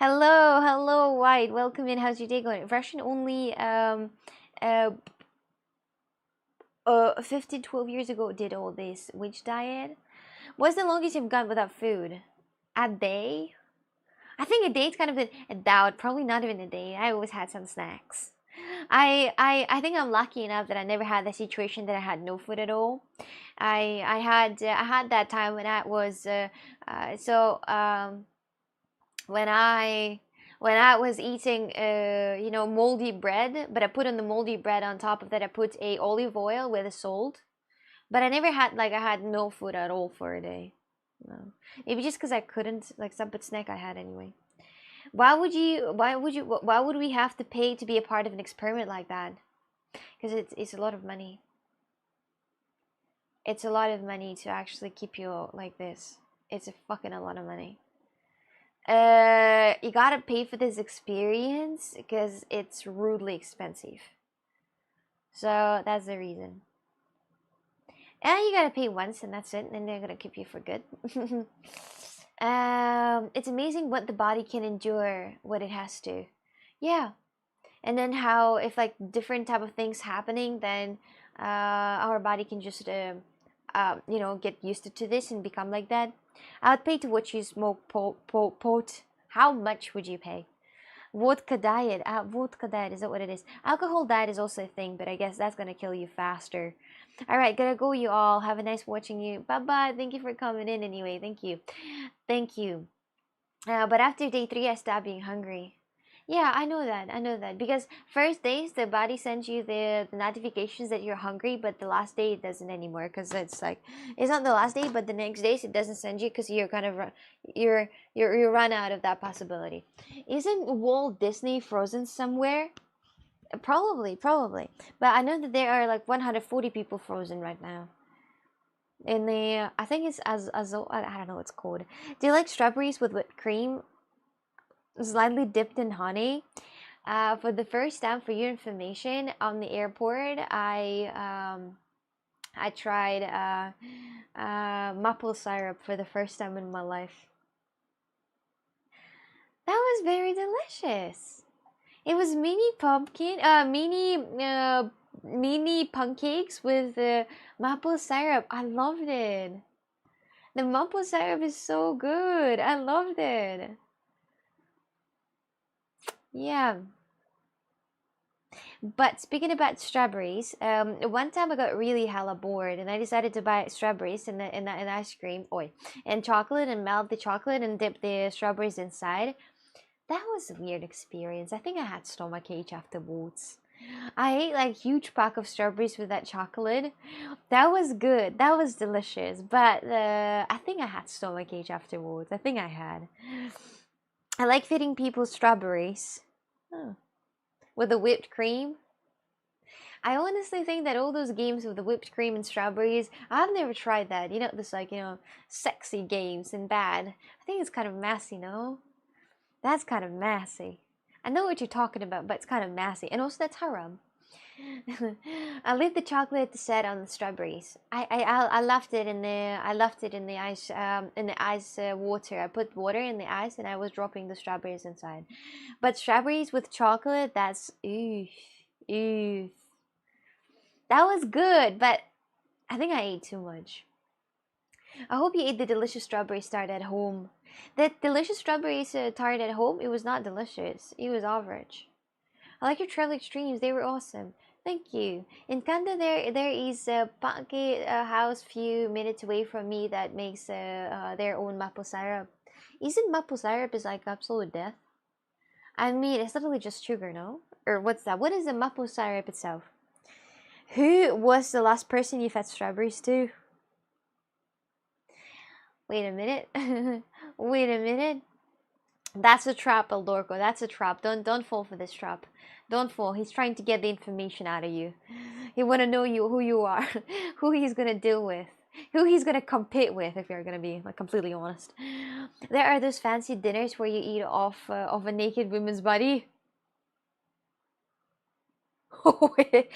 Hello, White. Welcome in. How's your day going? Russian only 15, 12 years ago did all this. Which diet? What's the longest you've gone without food? A day? I think a day is kind of a doubt. Probably not even a day. I always had some snacks. I think I'm lucky enough that I never had the situation that I had no food at all. I had that time when I was when I was eating you know, moldy bread, but I put on the moldy bread on top of that I put a olive oil with a salt. But I never had like I had no food at all for a day. No. Maybe just because I couldn't, like some snack I had anyway. Why would we have to pay to be a part of an experiment like that? Because it's a lot of money. It's a lot of money to actually keep you like this. It's a fucking a lot of money. You gotta pay for this experience because it's rudely expensive. So that's the reason. And you gotta pay once and that's it, and then they're gonna keep you for good. It's amazing what the body can endure, what it has to. Yeah. And then how, if like different type of things happening, then our body can just you know, get used to this and become like that. I would pay to watch you smoke pot. How much would you pay? Vodka diet. Vodka diet, is that what it is? Alcohol diet is also a thing, but I guess that's gonna kill you faster. Alright, gotta go, you all. Have a nice watching you. Bye-bye. Thank you for coming in anyway. Thank you. Thank you. But after day 3, I stopped being hungry. Yeah, I know that. Because first days, the body sends you the notifications that you're hungry, but the last day it doesn't anymore. Because it's like, it's not the last day, but the next days it doesn't send you because you're kind of, you run out of that possibility. Isn't Walt Disney frozen somewhere? Probably. But I know that there are like 140 people frozen right now. In the, I think it's I don't know what it's called. Do you like strawberries with whipped cream? Slightly dipped in honey. For the first time, for your information, on the airport, I tried maple syrup for the first time in my life. That was very delicious. It was mini pancakes with maple syrup. I loved it. The maple syrup is so good. I loved it. Yeah. But speaking about strawberries, one time I got really hella bored and I decided to buy strawberries and ice cream, and chocolate, and melt the chocolate and dip the strawberries inside. That was a weird experience. I think I had stomachache afterwards. I ate like huge pack of strawberries with that chocolate. That was good. That was delicious. But I think I had stomachache afterwards. I think I had. I like feeding people strawberries. Oh. With the whipped cream. I honestly think that all those games with the whipped cream and strawberries, I've never tried that. You know, this like, sexy games and bad. I think it's kind of messy, no? That's kind of messy. I know what you're talking about, but it's kind of messy. And also that's haram. I leave the chocolate set on the strawberries. I left it in the ice water. I put water in the ice and I was dropping the strawberries inside. But strawberries with chocolate, that's oof. That was good, but I think I ate too much. I hope you ate the delicious strawberry tart at home. That delicious strawberry tart at home, it was not delicious. It was average. I like your travel extremes. They were awesome. Thank you. In Canada, there is a pancake house few minutes away from me that makes their own maple syrup. Isn't maple syrup is like absolute death? I mean, it's literally just sugar, no? Or what's that? What is the maple syrup itself? Who was the last person you fed strawberries to? Wait a minute. Wait a minute. That's a trap, Eldorco. That's a trap. Don't fall for this trap. Don't fall. He's trying to get the information out of you. He want to know who you are, who he's gonna deal with, who he's gonna compete with. If you're gonna be like completely honest, there are those fancy dinners where you eat off of a naked woman's body. wait, what?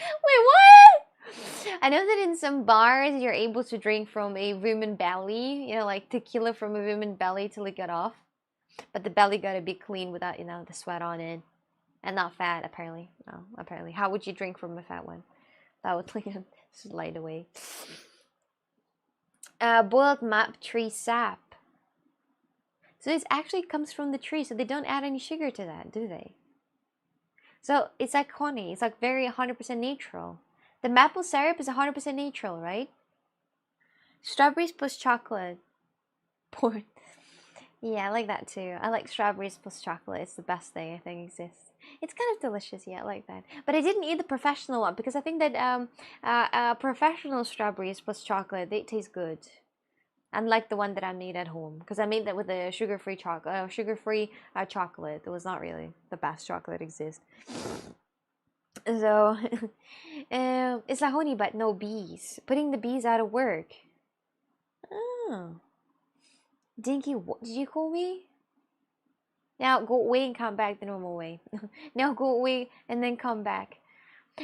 I know that in some bars you're able to drink from a woman belly, like tequila from a woman belly to lick it off. But the belly gotta be clean without, the sweat on it. And not fat, apparently. No, apparently. How would you drink from a fat one? That would like slide away. Boiled map tree sap. So this actually comes from the tree, so they don't add any sugar to that, do they? So it's like honey. It's like very 100% natural. The maple syrup is 100% natural, right? Strawberries plus chocolate. Porn. Yeah, I like that too. I like strawberries plus chocolate. It's the best thing I think exists. It's kind of delicious, yeah, I like that. But I didn't eat the professional one because I think that professional strawberries plus chocolate, they taste good. Unlike the one that I made at home, because I made that with a sugar-free chocolate. It was not really the best chocolate exists. So it's like honey, but no bees. Putting the bees out of work. Oh. Dinky, what did you call me? Now go away and come back the normal way. Now go away and then come back.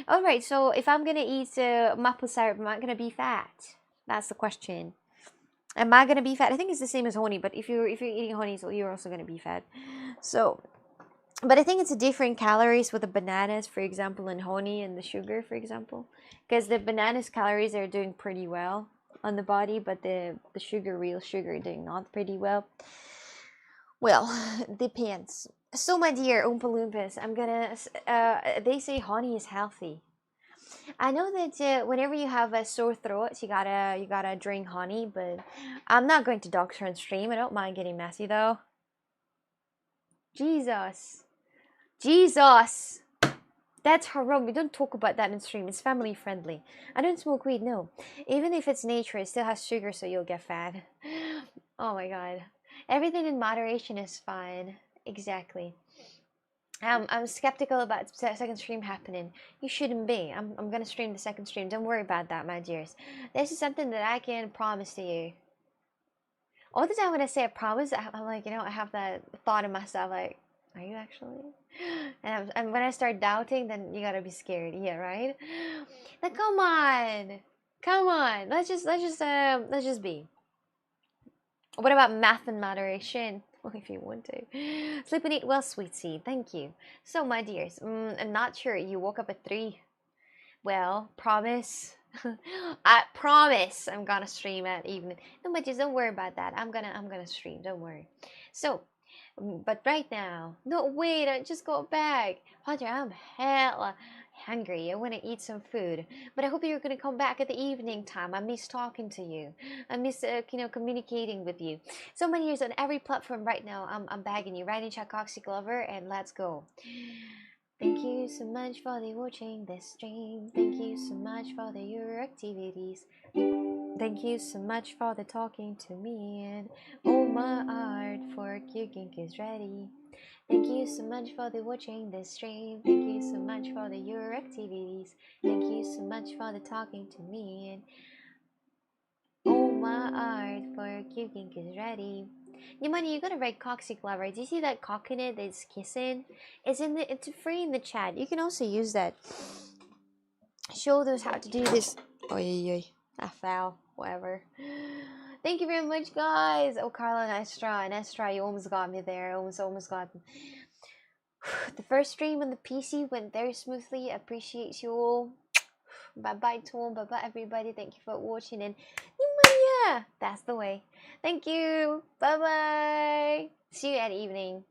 Alright, so if I'm gonna eat maple syrup, am I gonna be fat? That's the question. Am I gonna be fat? I think it's the same as honey, but if you're eating honey, so you're also gonna be fat. So, but I think it's a different calories with the bananas, for example, and honey and the sugar, for example, because the bananas calories are doing pretty well on the body, but the real sugar doing not pretty well. Well, depends. So my dear Oompa Loompas, I'm gonna they say honey is healthy. I know that whenever you have a sore throat, you gotta drink honey, but I'm not going to doctor on stream. I don't mind getting messy though. Jesus, that's haram. We don't talk about that in stream. It's family friendly. I don't smoke weed. No, even if it's nature, it still has sugar, so you'll get fat. Oh my god. Everything in moderation is fine. Exactly. I'm skeptical about second stream happening. You shouldn't be. I'm gonna stream the second stream. Don't worry about that, my dears. This is something that I can promise to you. All the time when I say I promise, I'm like, I have that thought in myself, like, are you actually? And when I start doubting, then you gotta be scared. Yeah, right? Like, come on. Let's just be. What about math and moderation? Well, if you want to. Sleep and eat well, sweet seed. Thank you. So, my dears, I'm not sure. You woke up at 3. Well, promise. I promise I'm gonna stream at evening. No, but just don't worry about that. I'm gonna stream. Don't worry. So, but right now, no, wait. I just got back. Hunter, I'm hella hungry. I want to eat some food. But I hope you're going to come back at the evening time. I miss talking to you. I miss, communicating with you. So many years on every platform right now. I'm begging you. Write in Tchaikovsky Lover and let's go. Thank you so much for the watching this stream. Thank you so much for your activities. Thank you so much for the talking to me, and all my art for cooking is ready. Thank you so much for the watching this stream. Thank you so much for your activities. Thank you so much for the talking to me, and all my art for cooking is ready. Yamani, you gotta write coxy clever. Do you see that cock in it that's kissing? It's free in the chat. You can also use that. Show others how to do this. Oh yeah, I fell. Whatever. Thank you very much, guys. Oh, Carla and Estra, you almost got me there. Almost got me. The first stream on the PC went very smoothly. I appreciate you all. Bye bye, Tom. Bye bye, everybody. Thank you for watching. And yeah, that's the way. Thank you. Bye bye. See you at evening.